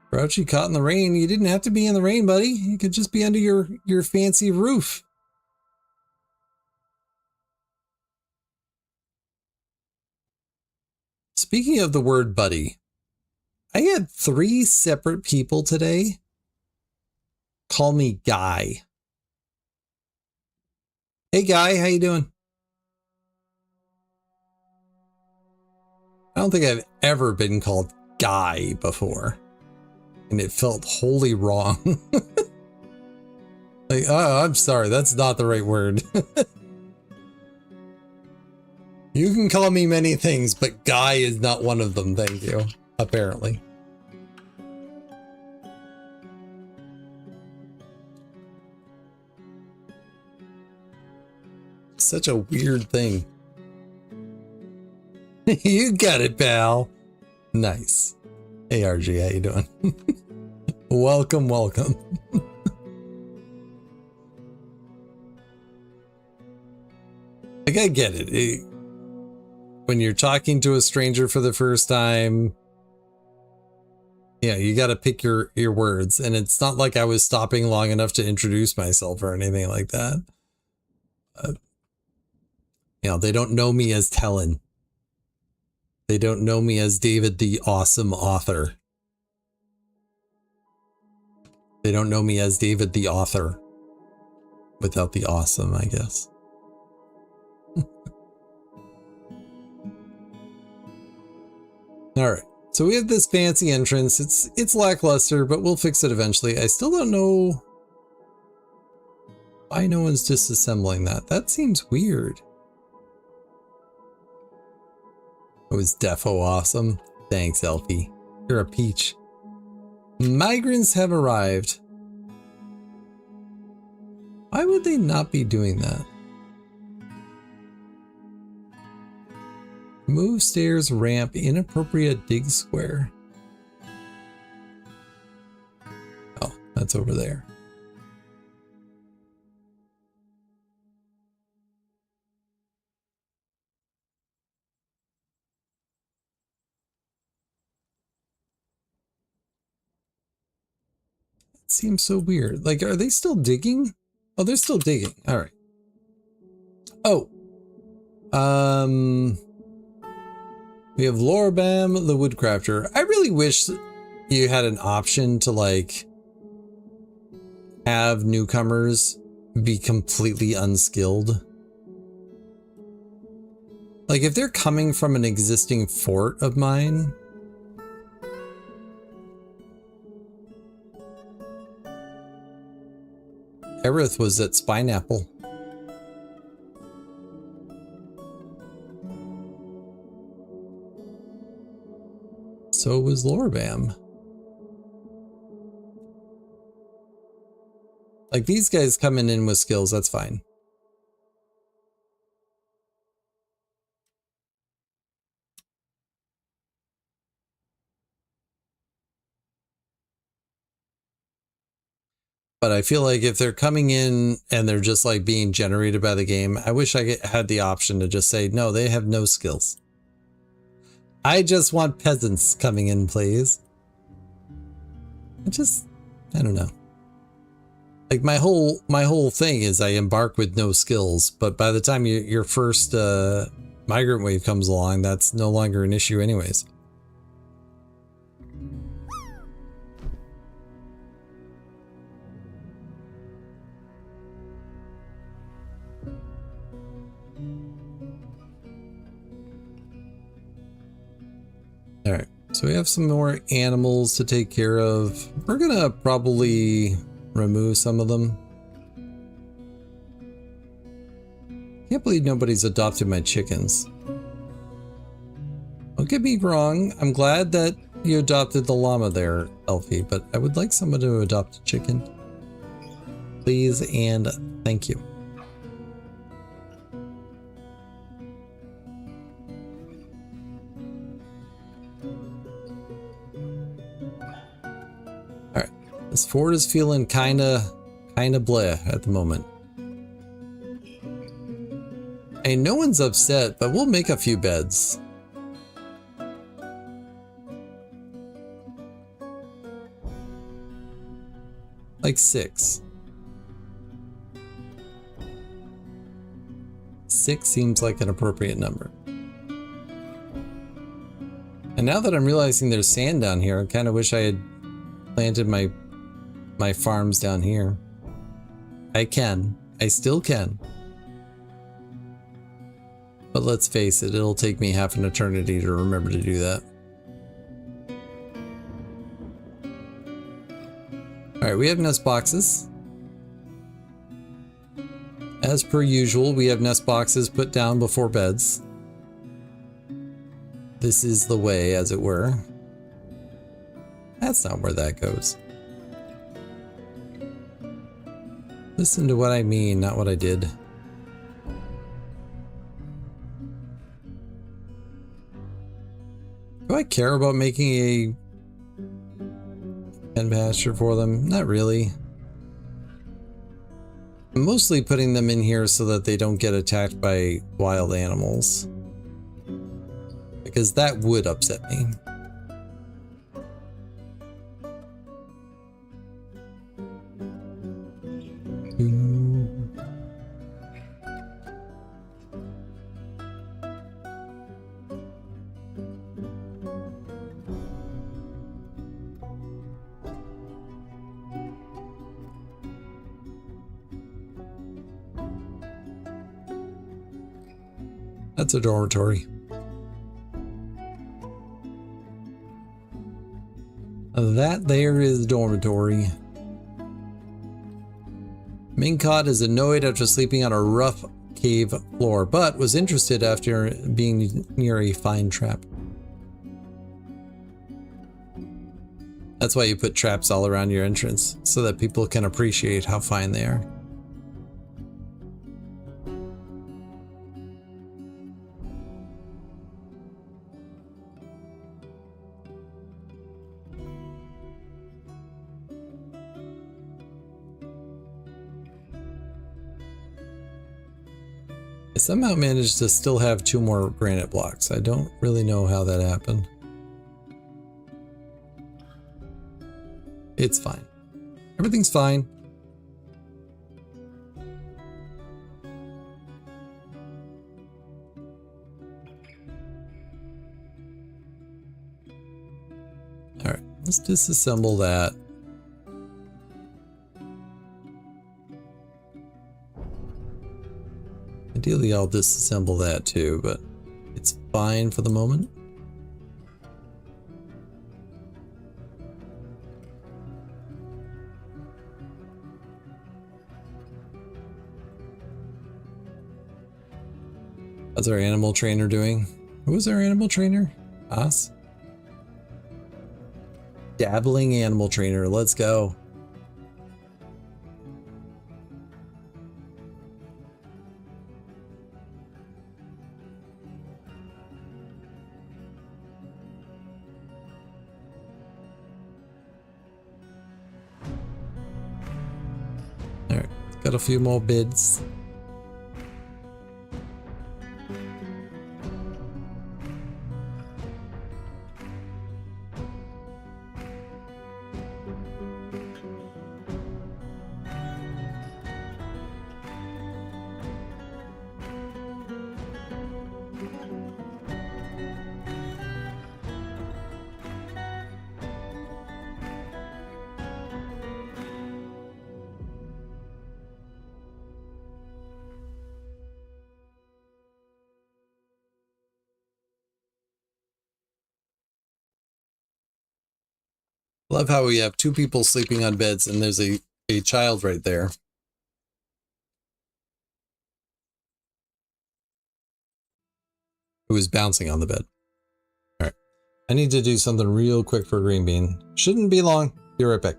Grouchy caught in the rain. You didn't have to be in the rain, buddy. You could just be under your fancy roof. Speaking of the word buddy, I had 3 separate people today call me Guy. Hey Guy, how you doing? I don't think I've ever been called Guy before, and it felt wholly wrong. Like, oh, I'm sorry, that's not the right word. You can call me many things, but Guy is not one of them, thank you, apparently. Such a weird thing. You got it, pal. Nice. Hey, RG, how you doing? Welcome, welcome. Like, I get it. When you're talking to a stranger for the first time, yeah, you got to pick your words. And it's not like I was stopping long enough to introduce myself or anything like that. You know, they don't know me as Tellen. They don't know me as David the Awesome Author. They don't know me as David the Author. Without the awesome, I guess. All right. So we have this fancy entrance. It's lackluster, but we'll fix it eventually. I still don't know why no one's disassembling that. That seems weird. It was defo awesome. Thanks, Elfie. You're a peach. Migrants have arrived. Why would they not be doing that? Move stairs, ramp, inappropriate dig square. Oh, that's over there. It seems so weird. Like, are they still digging? Oh, they're still digging. All right. Oh. We have Lorabam, the Woodcrafter. I really wish you had an option to, like, have newcomers be completely unskilled. Like, if they're coming from an existing fort of mine, Aerith was at Spineapple. So was Lorabam. Like, these guys coming in with skills, that's fine. But I feel like if they're coming in and they're just like being generated by the game, I wish I had the option to just say, no, they have no skills. I just want peasants coming in, please. I don't know. Like my whole thing is I embark with no skills, but by the time your first migrant wave comes along, that's no longer an issue anyways. All right, so we have some more animals to take care of. We're gonna probably remove some of them. Can't believe nobody's adopted my chickens. Don't get me wrong, I'm glad that you adopted the llama there, Elfie, but I would like someone to adopt a chicken. Please and thank you. Alright, this fort is feeling kinda bleh at the moment. And no one's upset, but we'll make a few beds. Like 6. 6 seems like an appropriate number. And now that I'm realizing there's sand down here, I kind of wish I had planted my farms down here. I still can. But let's face it, it'll take me half an eternity to remember to do that. Alright, we have nest boxes. As per usual, we have nest boxes put down before beds. This is the way, as it were. That's not where that goes. Listen to what I mean, not what I did. Do I care about making a pen pasture for them? Not really. I'm mostly putting them in here so that they don't get attacked by wild animals. Because that would upset me. That's a dormitory. That there is dormitory. Main cod is annoyed after sleeping on a rough cave floor, but was interested after being near a fine trap. That's why you put traps all around your entrance, so that people can appreciate how fine they are. I somehow managed to still have 2 more granite blocks. I don't really know how that happened. It's fine. Everything's fine. Alright, let's disassemble that. Ideally, I'll disassemble that too, but it's fine for the moment. How's our animal trainer doing? Who was our animal trainer? Us? Dabbling animal trainer, let's go. Alright, got a few more bids. Love how we have 2 people sleeping on beds and there's a child right there. Who is bouncing on the bed. Alright. I need to do something real quick for Green Bean. Shouldn't be long. Be right back.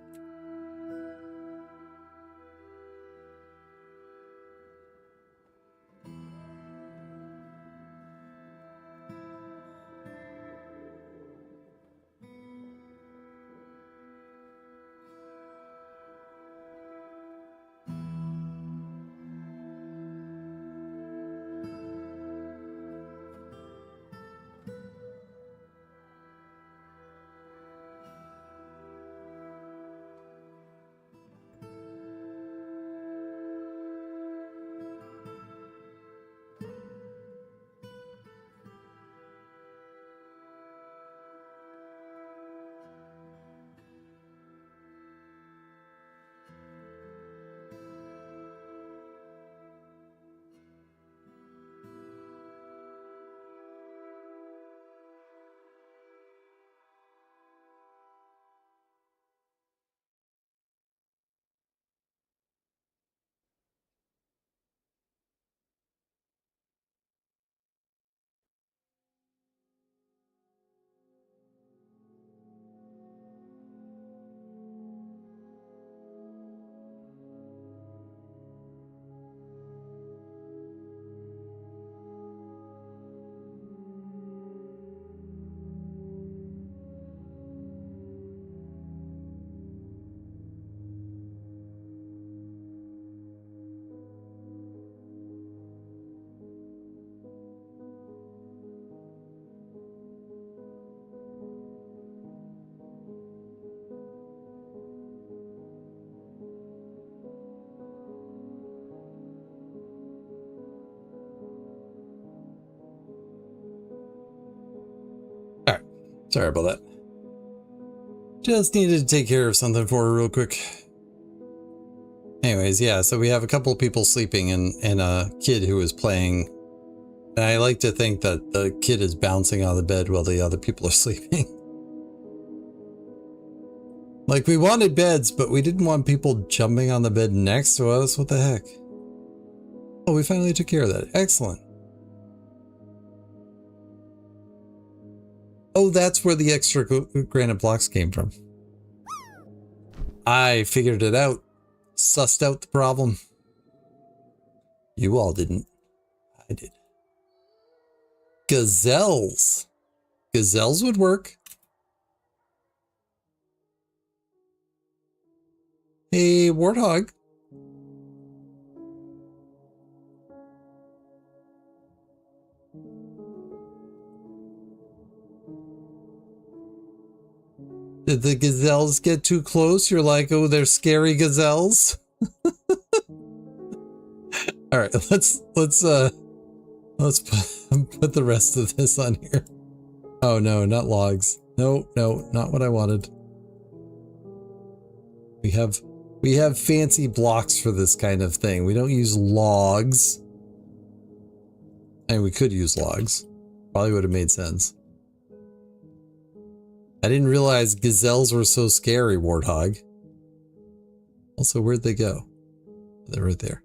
Sorry about that. Just needed to take care of something for her real quick. Anyways, yeah, so we have a couple of people sleeping and a kid who is playing. And I like to think that the kid is bouncing on the bed while the other people are sleeping. Like, we wanted beds, but we didn't want people jumping on the bed next to us. What the heck? Oh, we finally took care of that. Excellent. Oh, that's where the extra granite blocks came from. I figured it out. Sussed out the problem. You all didn't. I did. Gazelles. Gazelles would work. Hey, warthog. Did the gazelles get too close? You're like, oh, they're scary gazelles. All right, let's put the rest of this on here. Oh no, not logs. No, not what I wanted. We have fancy blocks for this kind of thing. We don't use logs. I mean, we could use logs. Probably would have made sense. I didn't realize gazelles were so scary, warthog. Also, where'd they go? They're right there.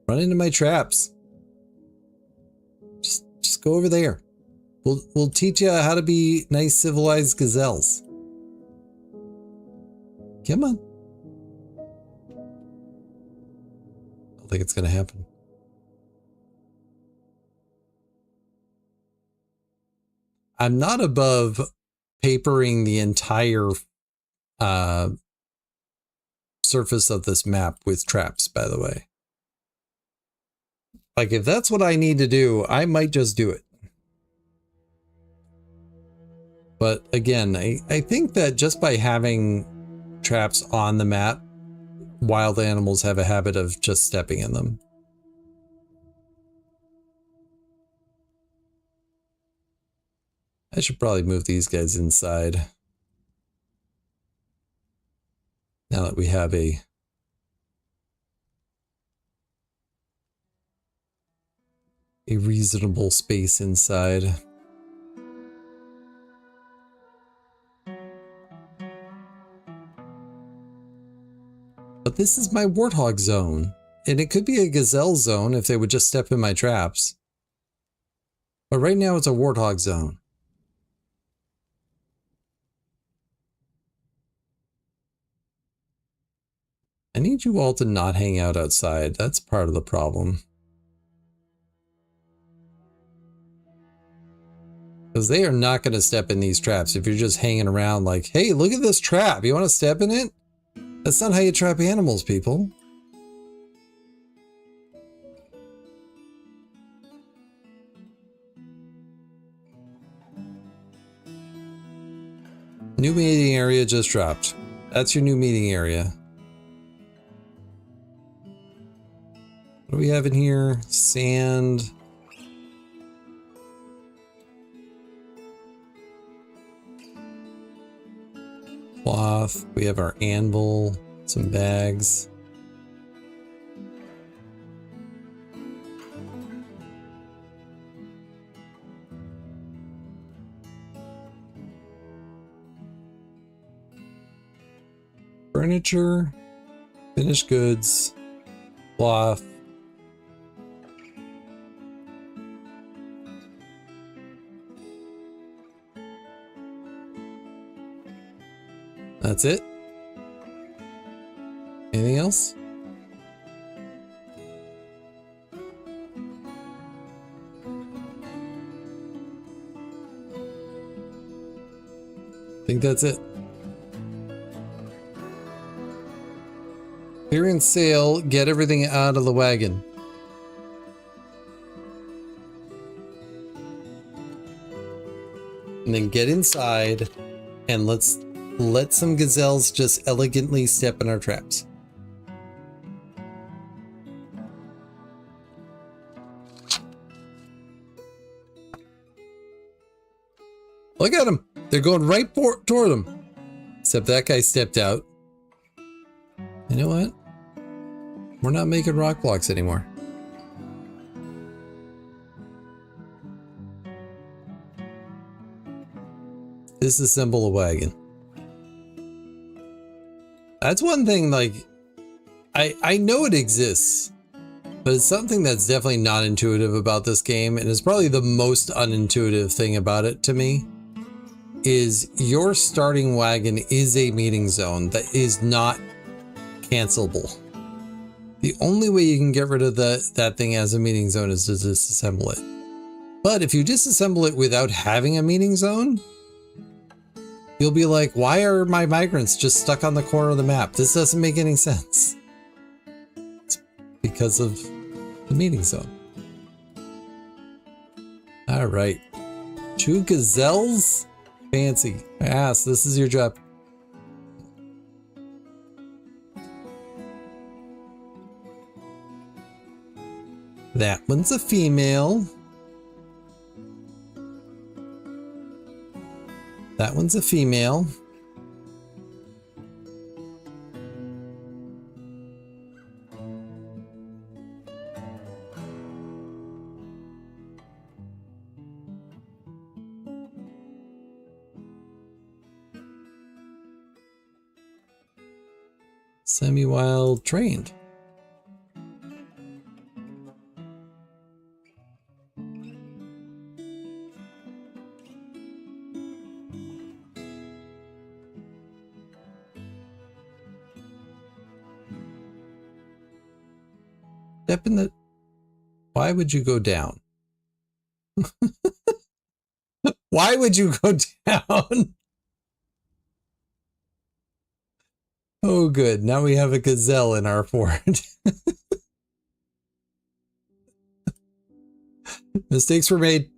Run into my traps. Just go over there. We'll teach you how to be nice, civilized gazelles. Come on. I don't think it's gonna happen. I'm not above papering the entire surface of this map with traps, by the way. Like, if that's what I need to do, I might just do it. But again, I think that just by having traps on the map, wild animals have a habit of just stepping in them. I should probably move these guys inside. Now that we have a reasonable space inside. But this is my warthog zone, and it could be a gazelle zone if they would just step in my traps. But right now it's a warthog zone. I need you all to not hang out outside. That's part of the problem. Because they are not going to step in these traps if you're just hanging around like, hey, look at this trap. You want to step in it? That's not how you trap animals, people. New meeting area just dropped. That's your new meeting area. What do we have in here? Sand. Cloth. We have our anvil. Some bags. Furniture. Finished goods. Cloth. That's it. Anything else? I think that's it. Clearance sale, get everything out of the wagon. And then get inside and let's let some gazelles just elegantly step in our traps. Look at them. They're going right toward them. Except that guy stepped out. You know what? We're not making rock blocks anymore. Disassemble a wagon. That's one thing, like, I know it exists, but it's something that's definitely not intuitive about this game, and it's probably the most unintuitive thing about it to me, is your starting wagon is a meeting zone that is not cancelable. The only way you can get rid of that thing as a meeting zone is to disassemble it. But if you disassemble it without having a meeting zone, you'll be like, why are my migrants just stuck on the corner of the map? This doesn't make any sense. It's because of the meeting zone. All right. 2 gazelles? Fancy. Ass, this is your job. That one's a female. That one's a female. Semi-wild trained. Step in the... Why would you go down? Why would you go down? Oh, good. Now we have a gazelle in our fort. Mistakes were made.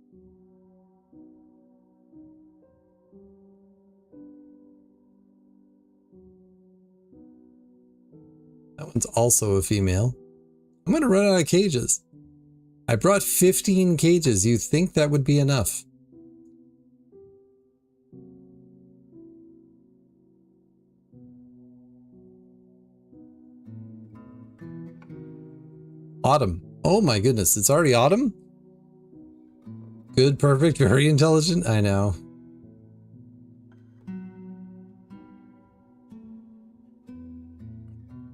That one's also a female. I'm going to run out of cages. I brought 15 cages. You think that would be enough? Autumn. Oh my goodness, it's already autumn? Good, perfect, very intelligent. I know.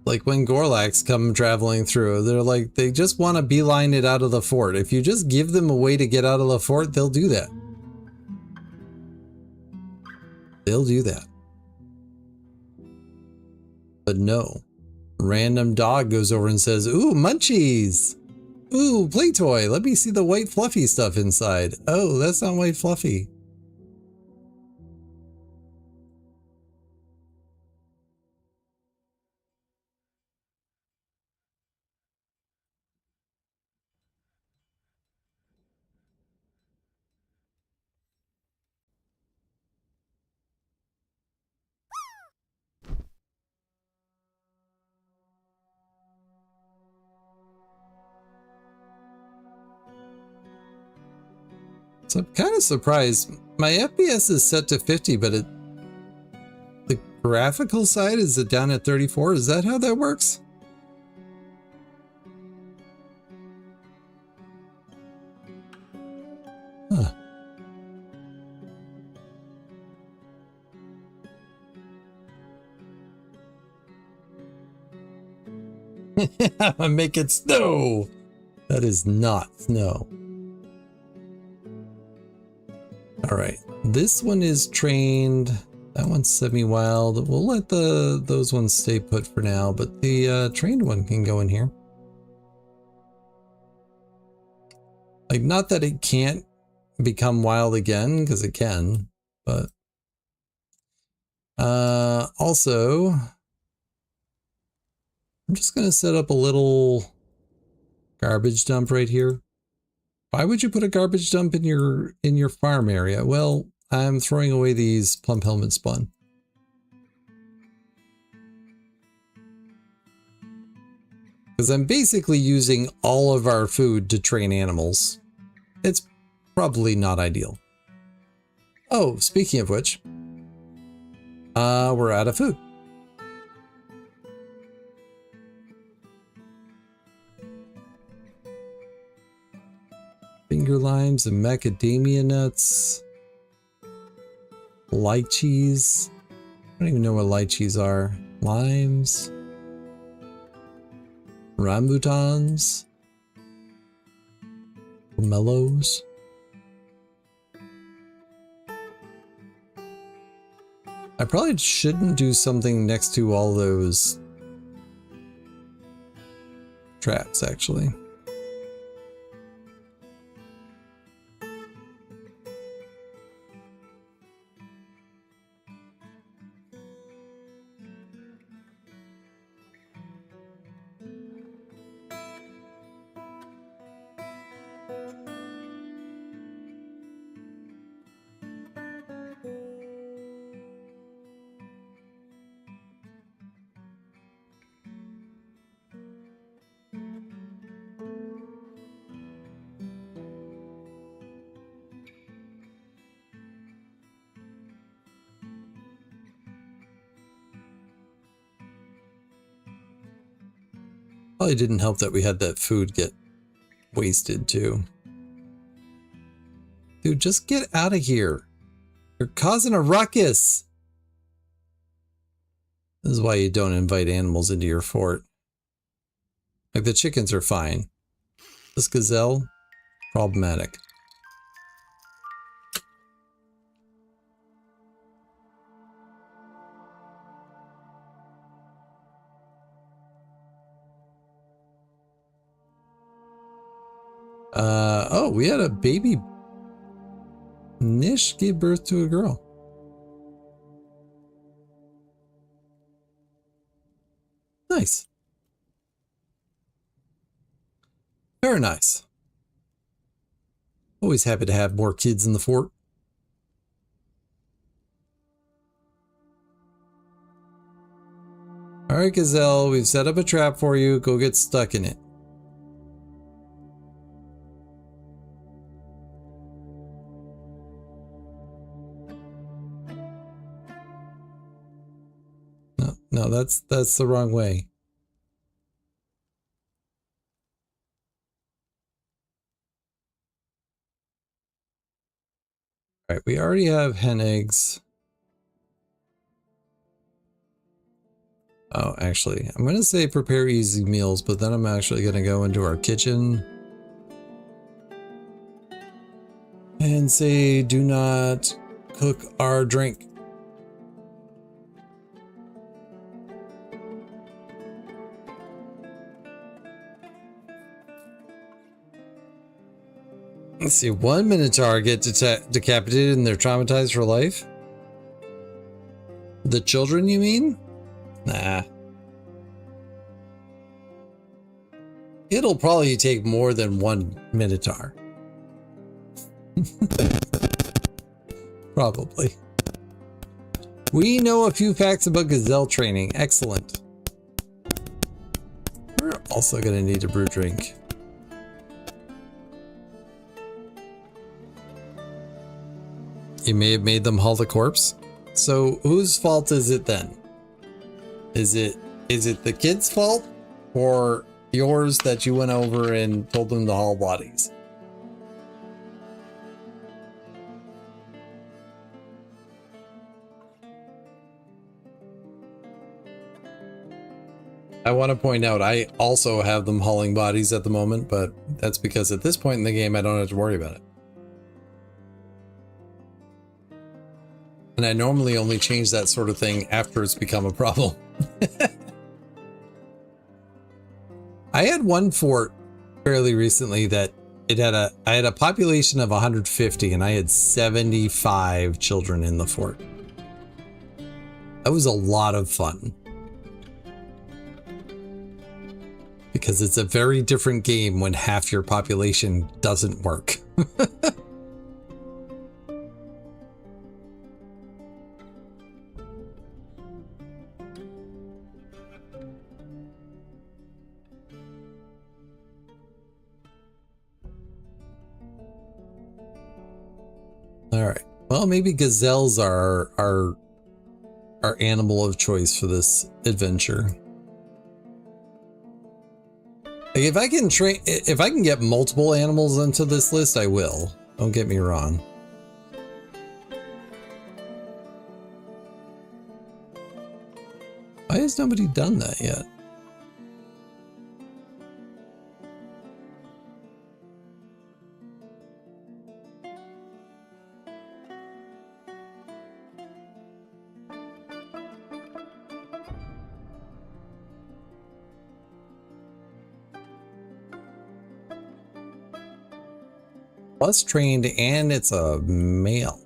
Like when Gorlaks come traveling through, they're like, they just want to beeline it out of the fort. If you just give them a way to get out of the fort, they'll do that. They'll do that. But no. Random dog goes over and says, ooh, munchies. Ooh, play toy. Let me see the white fluffy stuff inside. Oh, that's not white fluffy. So I'm kind of surprised. My FPS is set to 50, but the graphical side is down at 34. Is that how that works? Huh. Make it snow. That is not snow. All right, this one is trained. That one's semi-wild. We'll let those ones stay put for now, but the trained one can go in here. Like, not that it can't become wild again, because it can, but also, I'm just gonna set up a little garbage dump right here. Why would you put a garbage dump in your farm area? Well, I'm throwing away these plump helmet spawn. Because I'm basically using all of our food to train animals. It's probably not ideal. Oh, speaking of which, we're out of food. Finger limes and macadamia nuts. Lychees. I don't even know what lychees are. limes, rambutans, pomelos. I probably shouldn't do something next to all those traps, actually. Probably didn't help that we had that food get wasted too. Dude, just get out of here. You're causing a ruckus. This is why you don't invite animals into your fort. Like the chickens are fine. This gazelle, problematic. Oh, we had a baby. Nish gave birth to a girl. Nice. Very nice. Always happy to have more kids in the fort. All right, Gazelle, we've set up a trap for you. Go get stuck in it. No, that's the wrong way. All right, we already have hen eggs. Oh, actually, I'm going to say prepare easy meals, but then I'm actually going to go into our kitchen and say do not cook our drink. Let's see, one Minotaur get decapitated and they're traumatized for life? The children, you mean? Nah. It'll probably take more than one Minotaur. Probably. We know a few facts about gazelle training. Excellent. We're also going to need a brew drink. You may have made them haul the corpse. So whose fault is it then? Is it the kid's fault or yours that you went over and told them to haul bodies? I want to point out I also have them hauling bodies at the moment, but that's because at this point in the game I don't have to worry about it. And I normally only change that sort of thing after it's become a problem. I had one fort fairly recently that I had a population of 150 and I had 75 children in the fort. That was a lot of fun. Because it's a very different game when half your population doesn't work. All right. Well, maybe gazelles are our animal of choice for this adventure. Like if I can get multiple animals into this list, I will. Don't get me wrong. Why has nobody done that yet? Plus trained, and it's a male.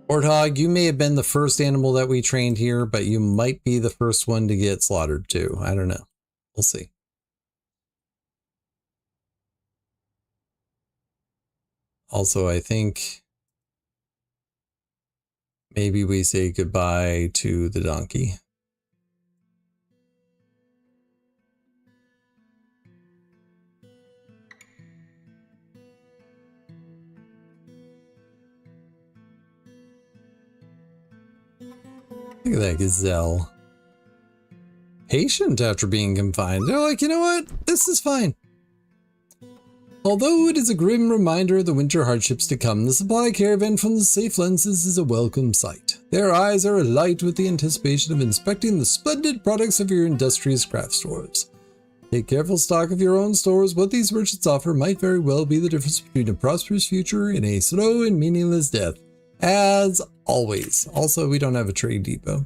Warthog, you may have been the first animal that we trained here, but you might be the first one to get slaughtered too. I don't know. We'll see. Also, I think maybe we say goodbye to the donkey. Look at that gazelle. Patient after being confined. They're like, you know what? This is fine. Although it is a grim reminder of the winter hardships to come, the supply caravan from the safe lenses is a welcome sight. Their eyes are alight with the anticipation of inspecting the splendid products of your industrious craft stores. Take careful stock of your own stores. What these merchants offer might very well be the difference between a prosperous future and a slow and meaningless death. As always. Also, we don't have a trade depot.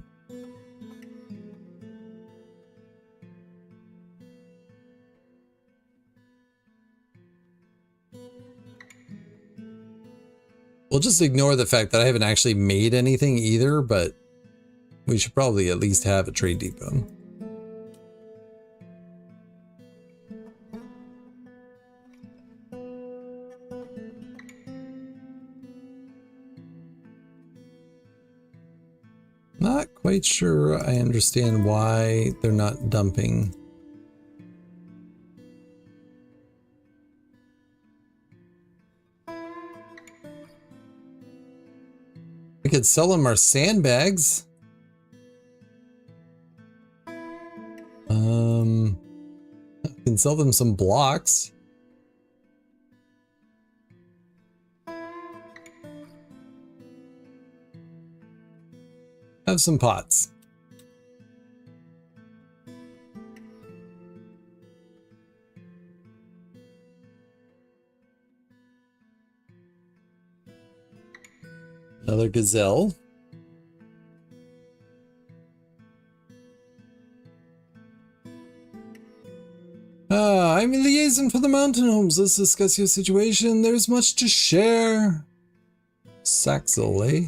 We'll just ignore the fact that I haven't actually made anything either, but we should probably at least have a trade depot. Not quite sure I understand why they're not dumping. We could sell them our sandbags. We can sell them some blocks. Have some pots. Another gazelle. I'm a liaison for the mountain homes. Let's discuss your situation. There's much to share. Saxel, eh?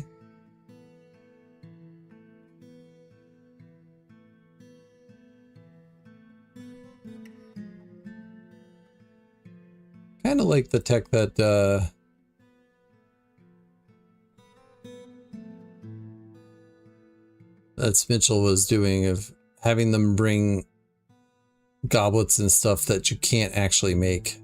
Kind of like the tech that that Mitchell was doing of having them bring goblets and stuff that you can't actually make.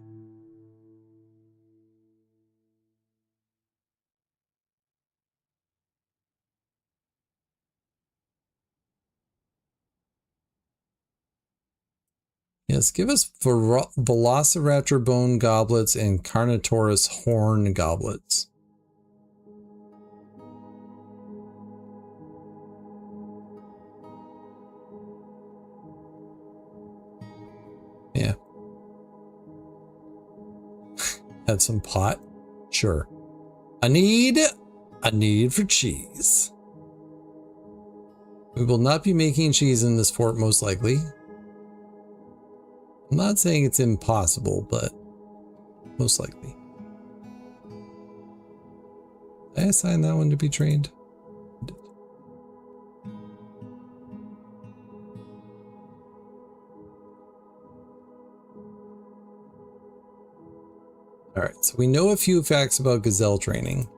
Yes, give us Velociraptor bone goblets and Carnotaurus horn goblets. Yeah. Have some pot? Sure. A need for cheese. We will not be making cheese in this fort, most likely. I'm not saying it's impossible, but most likely. Did I assign that one to be trained? All right, so we know a few facts about gazelle training.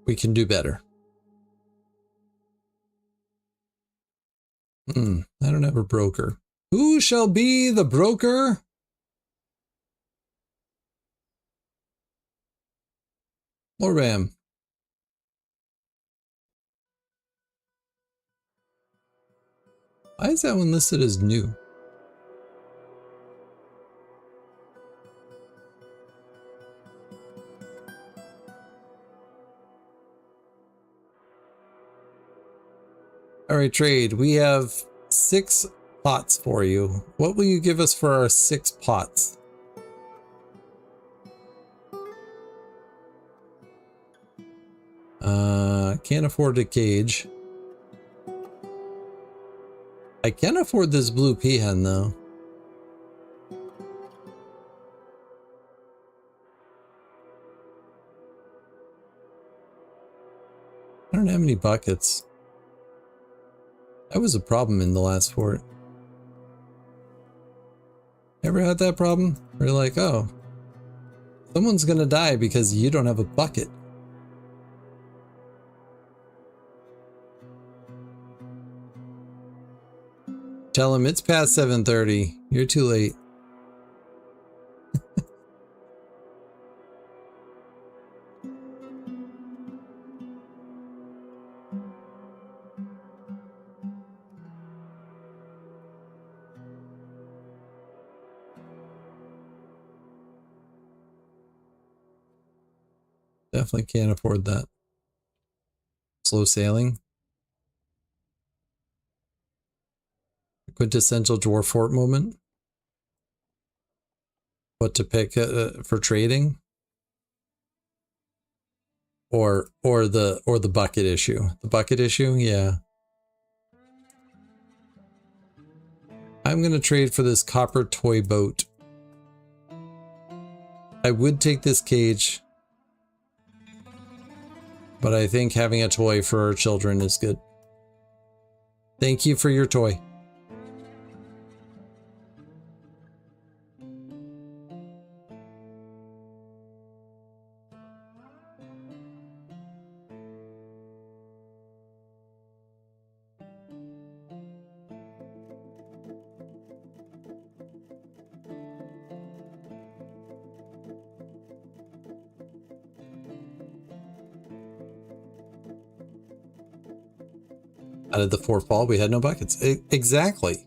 We can do better. I don't have a broker. Who shall be the broker? More Bam. Why is that one listed as new? All right, trade. We have 6 pots for you. What will you give us for our 6 pots? Can't afford a cage. I can afford this blue peahen though. I don't have any buckets. That was a problem in the last fort. Ever had that problem? Where you're like, oh, someone's gonna die because you don't have a bucket. Tell him it's past 7:30. You're too late. Definitely can't afford that. Slow sailing. Quintessential dwarf fort moment. What to pick for trading? Or the bucket issue. The bucket issue, yeah. I'm gonna trade for this copper toy boat. I would take this cage, but I think having a toy for our children is good. Thank you for your toy. How did the fort fall? We had no buckets. Exactly.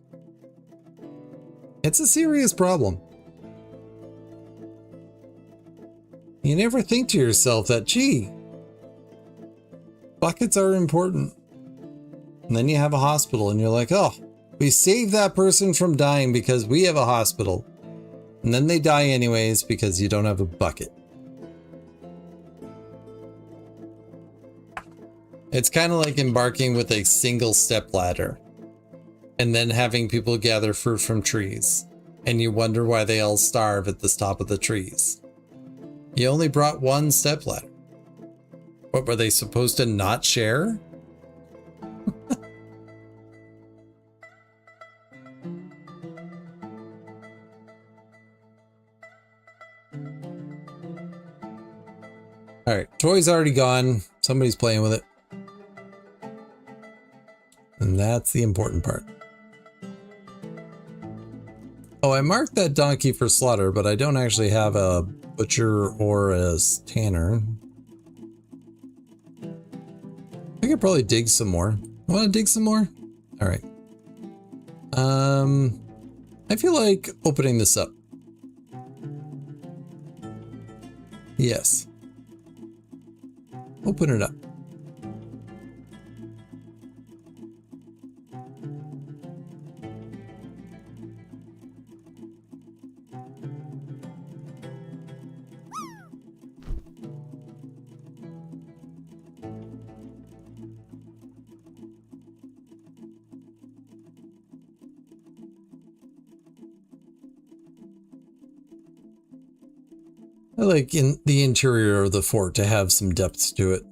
It's a serious problem. You never think to yourself that, gee, buckets are important. And then you have a hospital and you're like, oh, we saved that person from dying because we have a hospital. And then they die anyways because you don't have a bucket. It's kind of like embarking with a single step ladder and then having people gather fruit from trees and you wonder why they all starve at the top of the trees. You only brought one step ladder. What, were they supposed to not share? All right, toy's already gone. Somebody's playing with it. And that's the important part. Oh, I marked that donkey for slaughter, but I don't actually have a butcher or a tanner. I could probably dig some more. Want to dig some more? All right. I feel like opening this up. Yes. Open it up. I like in the interior of the fort to have some depth to it.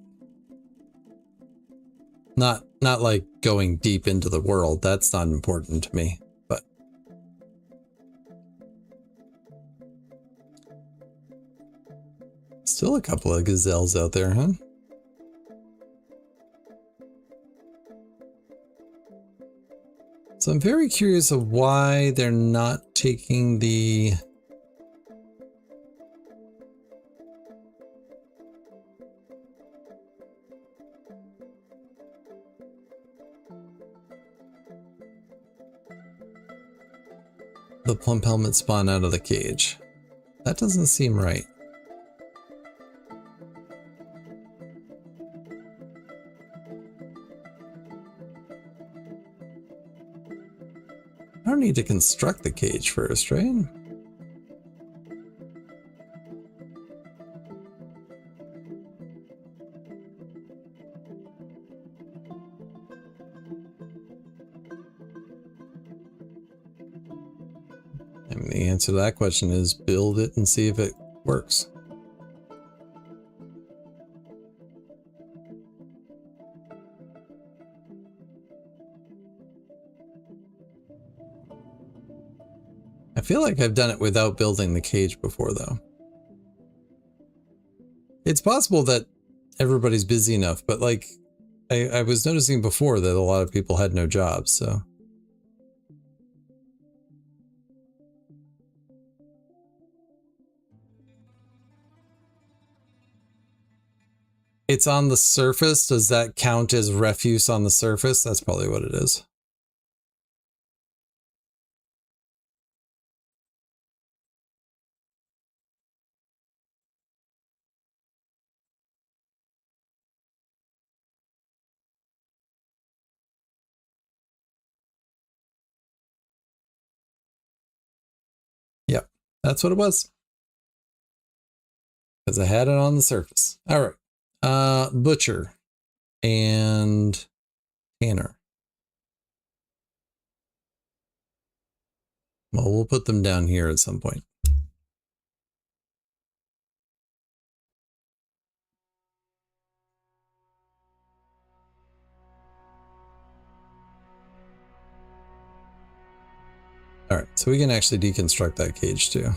Not like going deep into the world. That's not important to me, but still a couple of gazelles out there, huh? So I'm very curious of why they're not taking the the plump helmet spawn out of the cage. That doesn't seem right. I don't need to construct the cage first, right? I mean, the answer to that question is build it and see if it works. I feel like I've done it without building the cage before, though. It's possible that everybody's busy enough, but like, I was noticing before that a lot of people had no jobs, so. It's on the surface. Does that count as refuse on the surface? That's probably what it is. Yep, that's what it was. Because I had it on the surface. All right. Butcher and Tanner. Well, we'll put them down here at some point. All right, so we can actually deconstruct that cage too.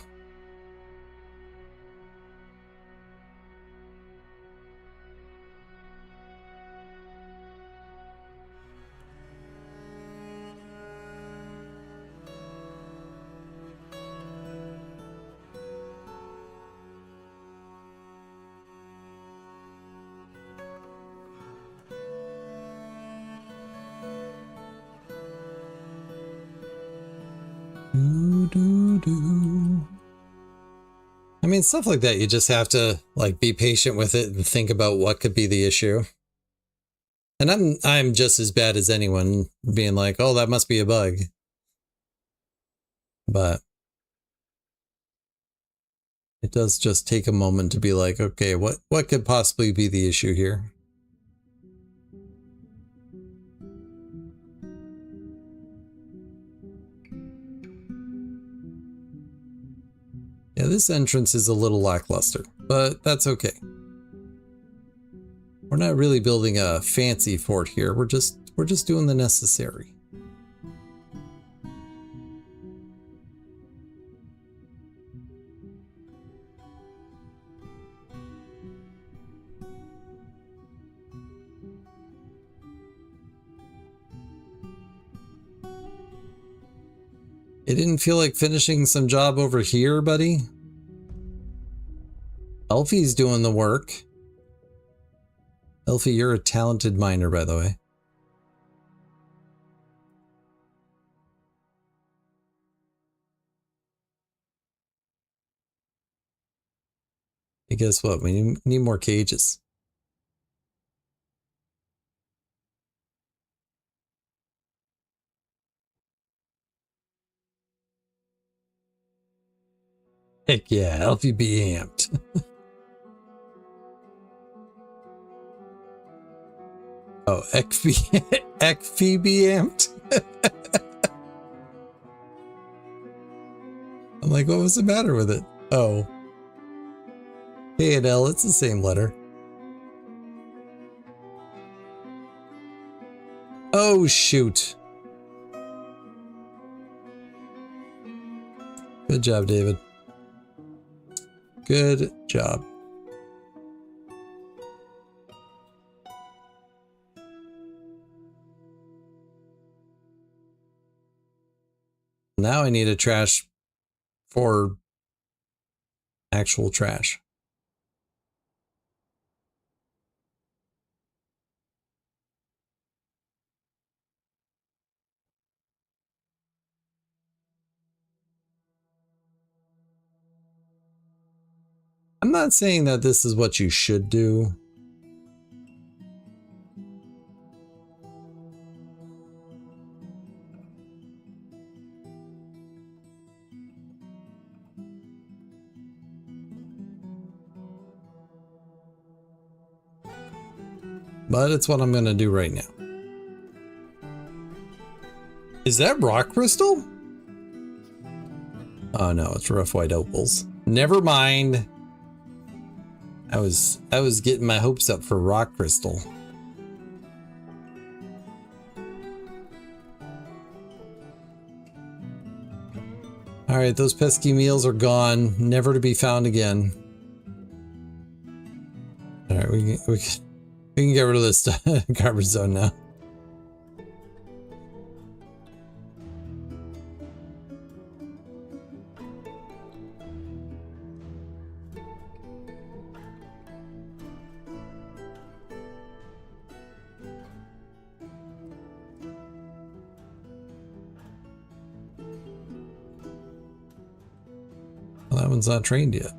I mean, stuff like that, you just have to like be patient with it and think about what could be the issue. And I'm just as bad as anyone being like, oh, that must be a bug. But it does just take a moment to be like, okay, what could possibly be the issue here? Yeah, this entrance is a little lackluster, but that's okay. We're not really building a fancy fort here. We're just doing the necessary. It didn't feel like finishing some job over here, buddy? Elfie's doing the work. Elfie, you're a talented miner, by the way. Hey, guess what? We need more cages. Heck yeah, Elfie be amped. Oh, Ekfie be amped? I'm like, what was the matter with it? Oh. K and L, it's the same letter. Oh, shoot. Good job, David. Good job. Now I need a trash for actual trash. I'm not saying that this is what you should do. But it's what I'm going to do right now. Is that rock crystal? Oh no, it's rough white opals. Never mind. I was getting my hopes up for rock crystal. All right, those pesky meals are gone, never to be found again. All right, we can get rid of this garbage zone now. Well, that one's not trained yet.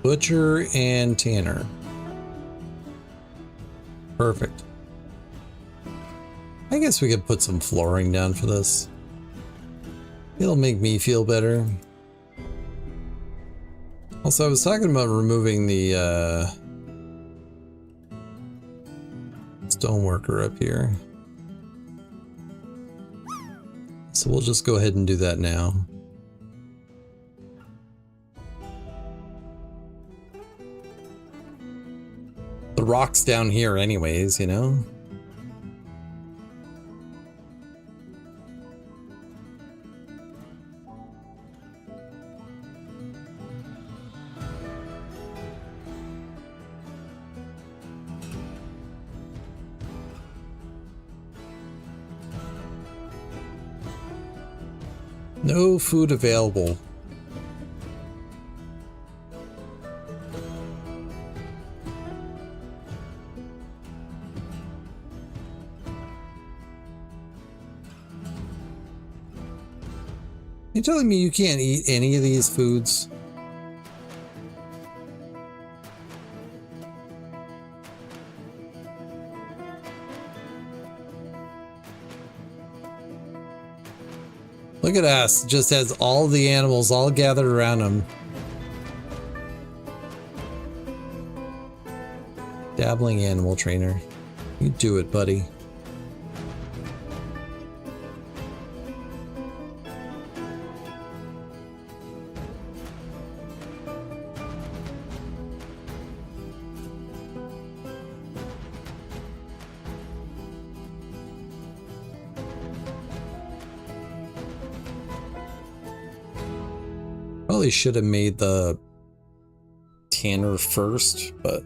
Butcher and Tanner. Perfect. I guess we could put some flooring down for this. It'll make me feel better. Also, I was talking about removing the stoneworker up here. So we'll just go ahead and do that now. The rock's down here anyways, you know? No food available. You're telling me you can't eat any of these foods? Look at us, just has all the animals all gathered around him. Dabbling animal trainer. You do it, buddy. Probably should have made the Tanner first, but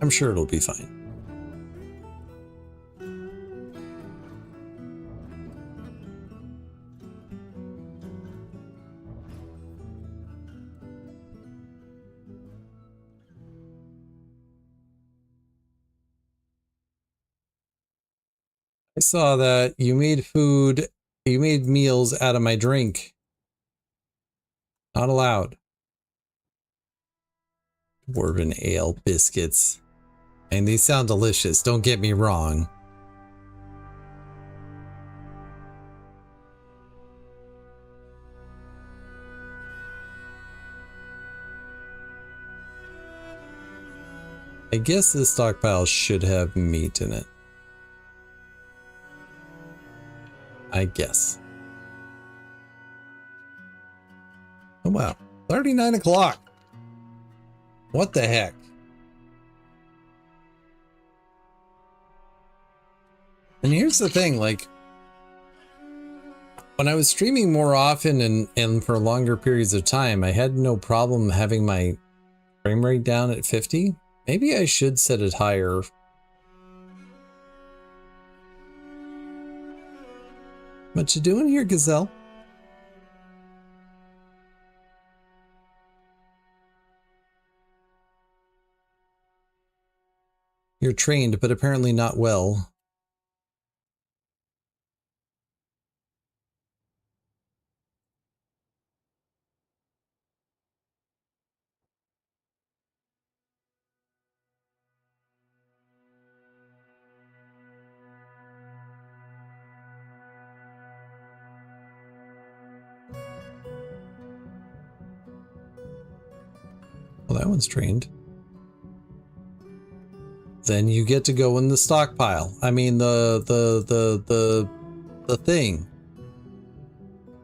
I'm sure it'll be fine. I saw that you made meals out of my drink. Not allowed. Dwarven ale biscuits. And these sound delicious, don't get me wrong. I guess this stockpile should have meat in it. I guess. Oh wow, 39 o'clock. What the heck? And here's the thing, like, when I was streaming more often and for longer periods of time, I had no problem having my frame rate down at 50. Maybe I should set it higher. What you doing here, Gazelle? You're trained, but apparently not well. Well, that one's trained. Then you get to go in the stockpile. I mean, the thing.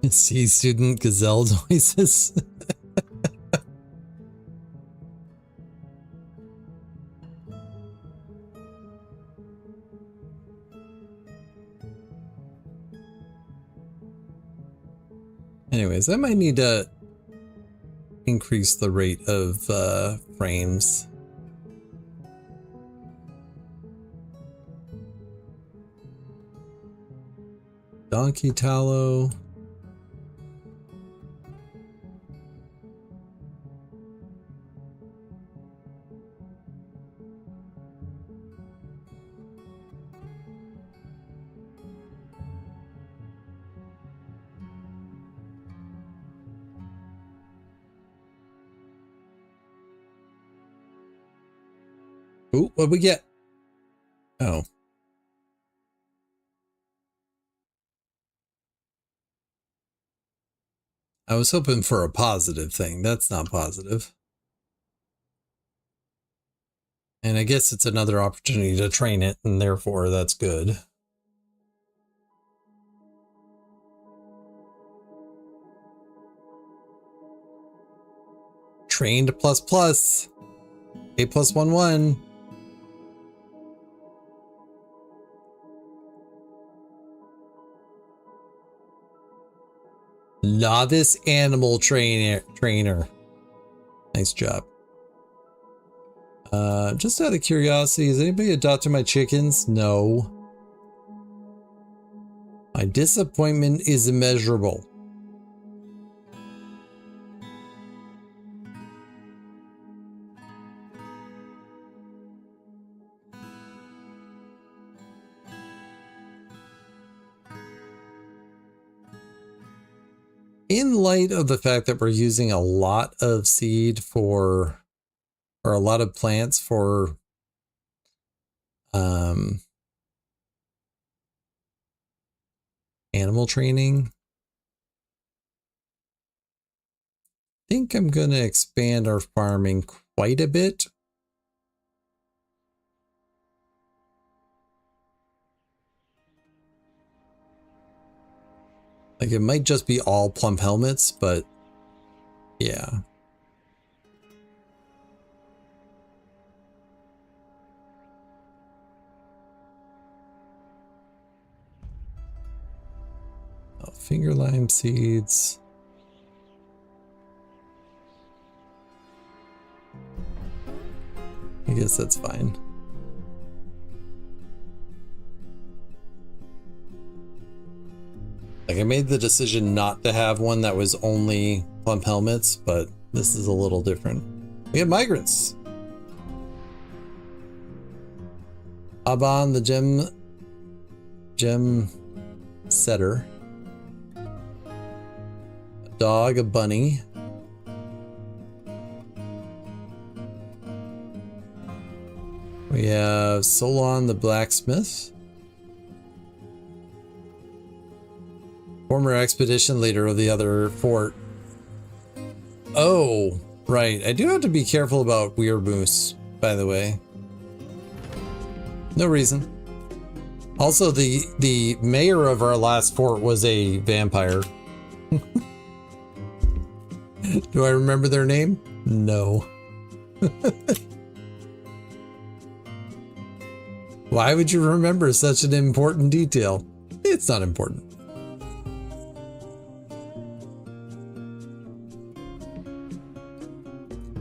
See, student Gazelle noises. Anyways, I might need to increase the rate of frames. Donkey tallow. Ooh, what'd we get? Oh. I was hoping for a positive thing. That's not positive. And I guess it's another opportunity to train it, and therefore that's good. Trained plus plus. A+1 Novice animal trainer. Nice job. Just out of curiosity, has anybody adopted my chickens? No. My disappointment is immeasurable. In light of the fact that we're using a lot of seed for, or a lot of plants for animal training, I think I'm going to expand our farming quite a bit. Like, it might just be all plump helmets, but yeah. Oh, finger lime seeds. I guess that's fine. Like, I made the decision not to have one that was only plump helmets, but this is a little different. We have migrants. Aban, the gem setter. A dog, a bunny. We have Solon, the blacksmith. Former expedition leader of the other fort. Oh, right. I do have to be careful about Weird Moose, by the way. No reason. Also, the mayor of our last fort was a vampire. Do I remember their name? No. Why would you remember such an important detail? It's not important.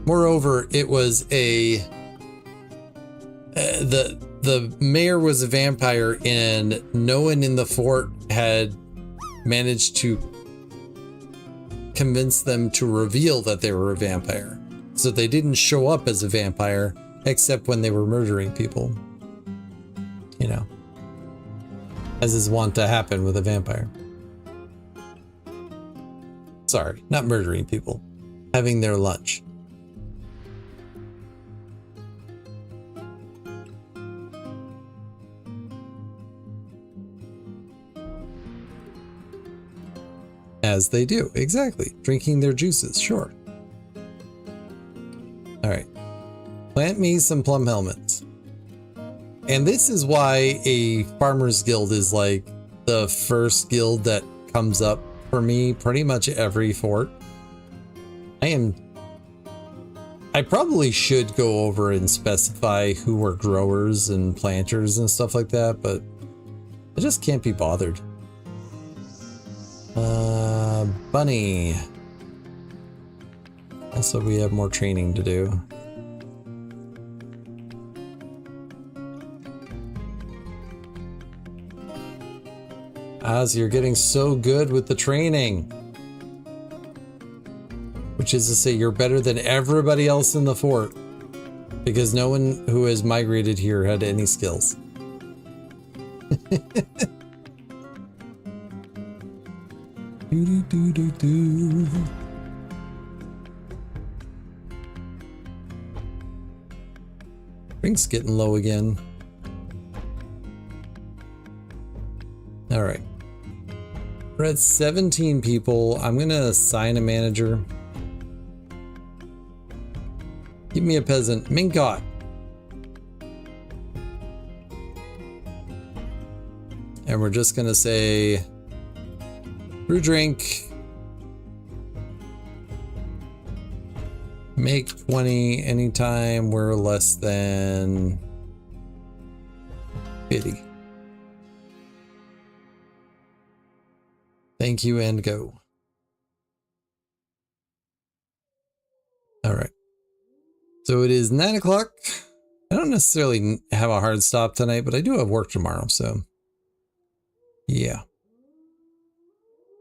Moreover, it was a the mayor was a vampire, and no one in the fort had managed to convince them to reveal that they were a vampire. So they didn't show up as a vampire except when they were murdering people. You know, as is wont to happen with a vampire. Sorry, not murdering people. Having their lunch. As they do, exactly. Drinking their juices, sure. Alright. Plant me some plum helmets. And this is why a farmer's guild is like the first guild that comes up for me pretty much every fort. I probably should go over and specify who are growers and planters and stuff like that, but I just can't be bothered. Bunny. Also, we have more training to do. As you're getting so good with the training. Which is to say, you're better than everybody else in the fort. Because no one who has migrated here had any skills. Do. Drink's getting low again. All right. We're at 17 people. I'm going to assign a manager. Give me a peasant. Minkot. And we're just going to say brew drink. Make 20 anytime we're less than 50. Thank you and go. All right. So it is 9 o'clock. I don't necessarily have a hard stop tonight, but I do have work tomorrow. So yeah.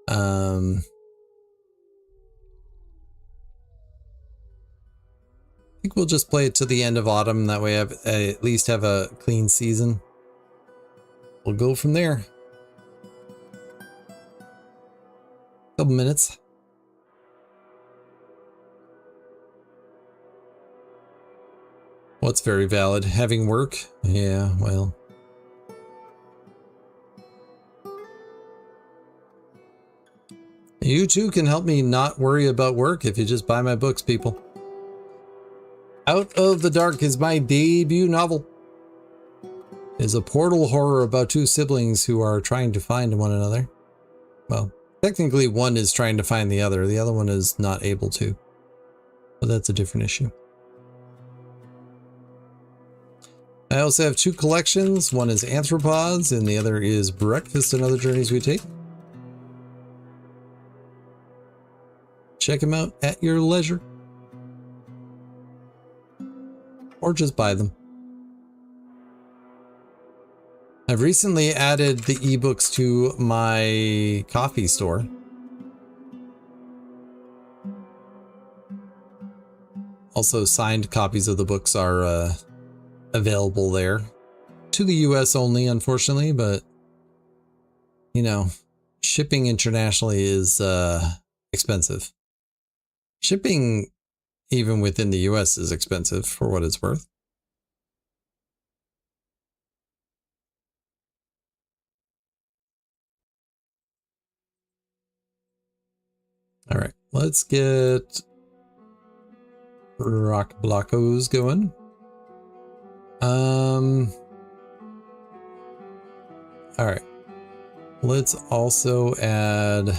I think we'll just play it to the end of autumn. That way I at least have a clean season. We'll go from there. Couple minutes. What's very valid? Having work? Yeah, well. You too can help me not worry about work if you just buy my books, people. Out of the Dark is my debut novel. It is a portal horror about two siblings who are trying to find one another. Well, technically one is trying to find the other one is not able to. But that's a different issue. I also have two collections. One is Anthropods and the other is Breakfast and Other Journeys We Take. Check them out at your leisure. Or just buy them. I've recently added the ebooks to my coffee store. Also, signed copies of the books are available there. To the US only, unfortunately, but you know, shipping internationally is expensive. Shipping even within the US is expensive for what it's worth. All right, let's get rock blockos going. All right, let's also add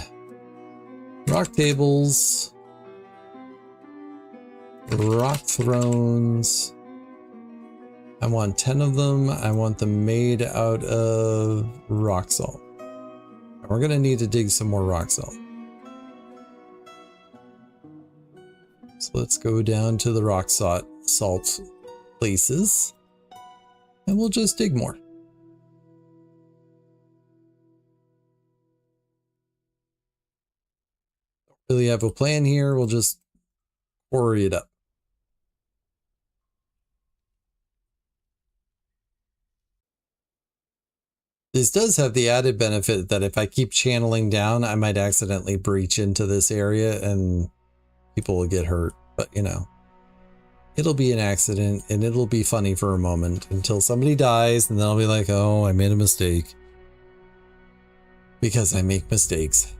rock tables, rock thrones. I want 10 of them. I want them made out of rock salt. And we're gonna need to dig some more rock salt. So let's go down to the rock salt places and we'll just dig more. really have a plan here. We'll just quarry it up. This does have the added benefit that if I keep channeling down, I might accidentally breach into this area and people will get hurt. But, you know, it'll be an accident and it'll be funny for a moment until somebody dies and then I'll be like, oh, I made a mistake. Because I make mistakes.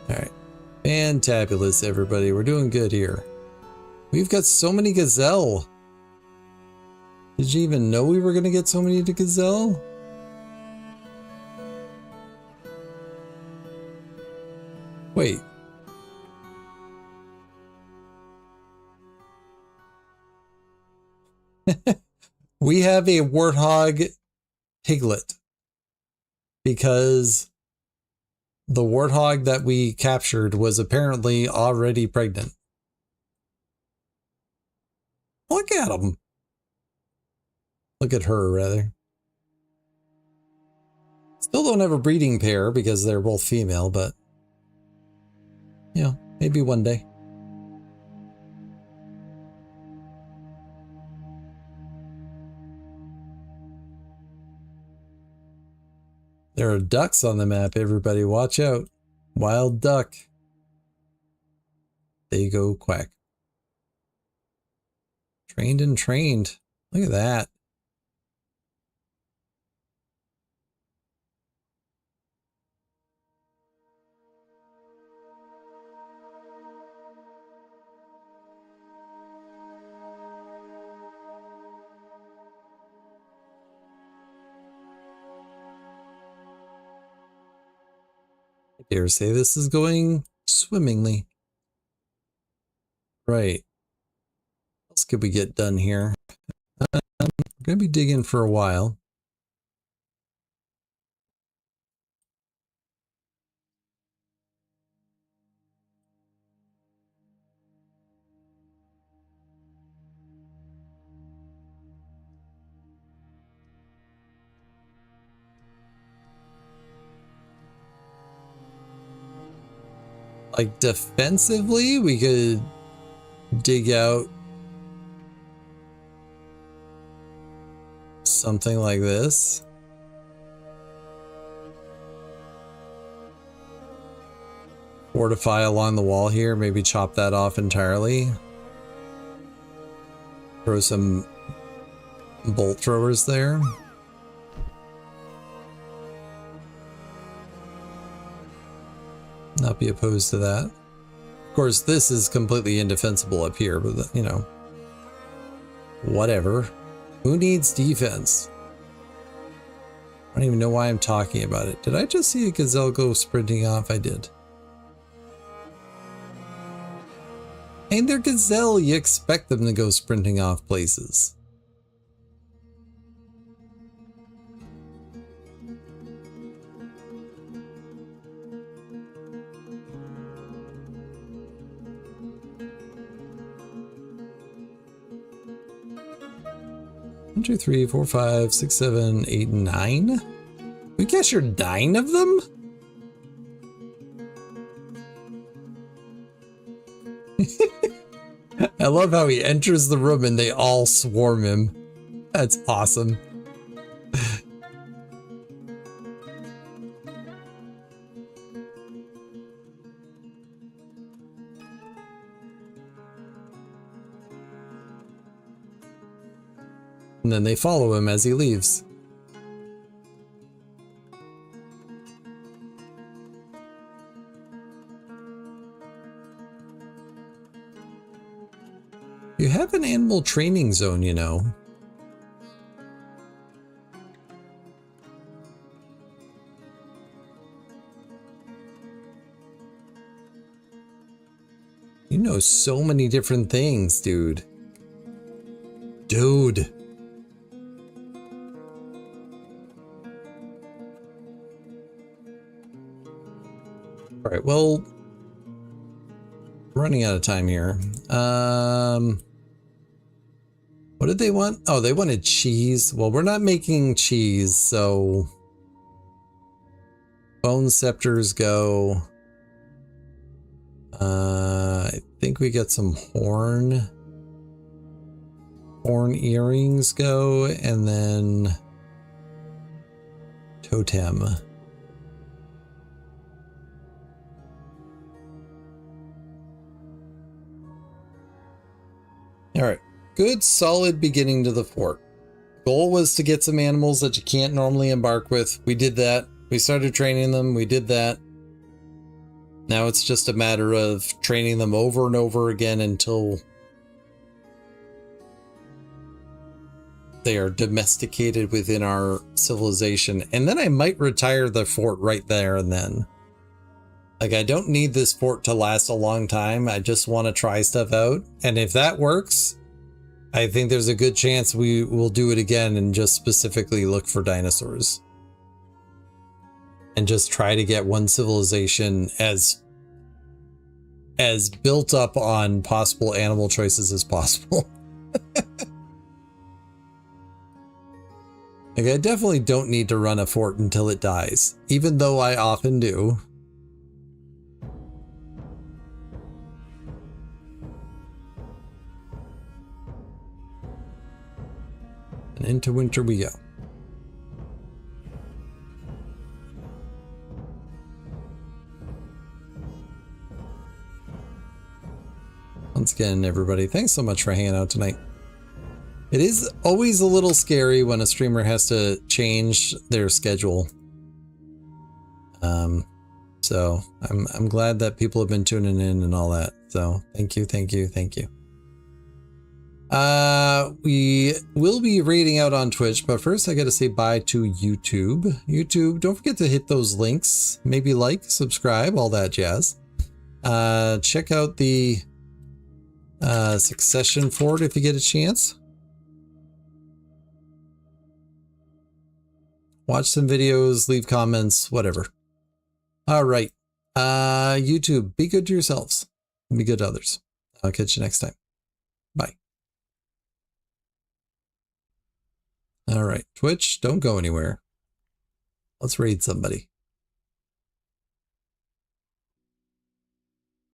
All right. Fantabulous, everybody. We're doing good here. We've got so many gazelle. Did you even know we were going to get so many to gazelle? Wait. We have a warthog piglet because the warthog that we captured was apparently already pregnant. Look at him. Look at her, rather. Still don't have a breeding pair because they're both female, but you know, maybe one day. There are ducks on the map, everybody. Watch out. Wild duck. They go quack. Trained and trained. Look at that. I dare say this is going swimmingly. Right. What else could we get done here? We're going to be digging for a while. Like defensively, we could dig out something like this. Fortify along the wall here, maybe chop that off entirely. Throw some bolt throwers there. Not be opposed to that. Of course, this is completely indefensible up here, but you know, whatever. Who needs defense? I don't even know why I'm talking about it. Did I just see a gazelle go sprinting off? I did. And they're gazelle, you expect them to go sprinting off places. One, two, three, four, five, six, seven, eight, 9. We captured 9 of them? I love how he enters the room and they all swarm him. That's awesome. And then they follow him as he leaves. You have an animal training zone, you know. You know so many different things, dude. Dude. All right, well, running out of time here. What did they want? Oh, they wanted cheese. Well, we're not making cheese, so bone scepters go. I think we get some horn earrings go, and then totem. All right, good solid beginning to the fort. Goal was to get some animals that you can't normally embark with. We did that. We started training them. We did that. Now it's just a matter of training them over and over again until they are domesticated within our civilization. And then I might retire the fort right there and then. Like, I don't need this fort to last a long time. I just want to try stuff out. And if that works, I think there's a good chance we will do it again and just specifically look for dinosaurs. And just try to get one civilization as built up on possible animal choices as possible. Like, I definitely don't need to run a fort until it dies, even though I often do. And into winter we go. Once again, everybody, thanks so much for hanging out tonight. It is always a little scary when a streamer has to change their schedule. So I'm glad that people have been tuning in and all that. So thank you. We will be raiding out on Twitch, but first I got to say bye to YouTube. YouTube, don't forget to hit those links. Maybe like, subscribe, all that jazz. Check out the Succession Fort if you get a chance. Watch some videos, leave comments, whatever. All right. YouTube, be good to yourselves and be good to others. I'll catch you next time. Bye. All right. Twitch, don't go anywhere. Let's raid somebody.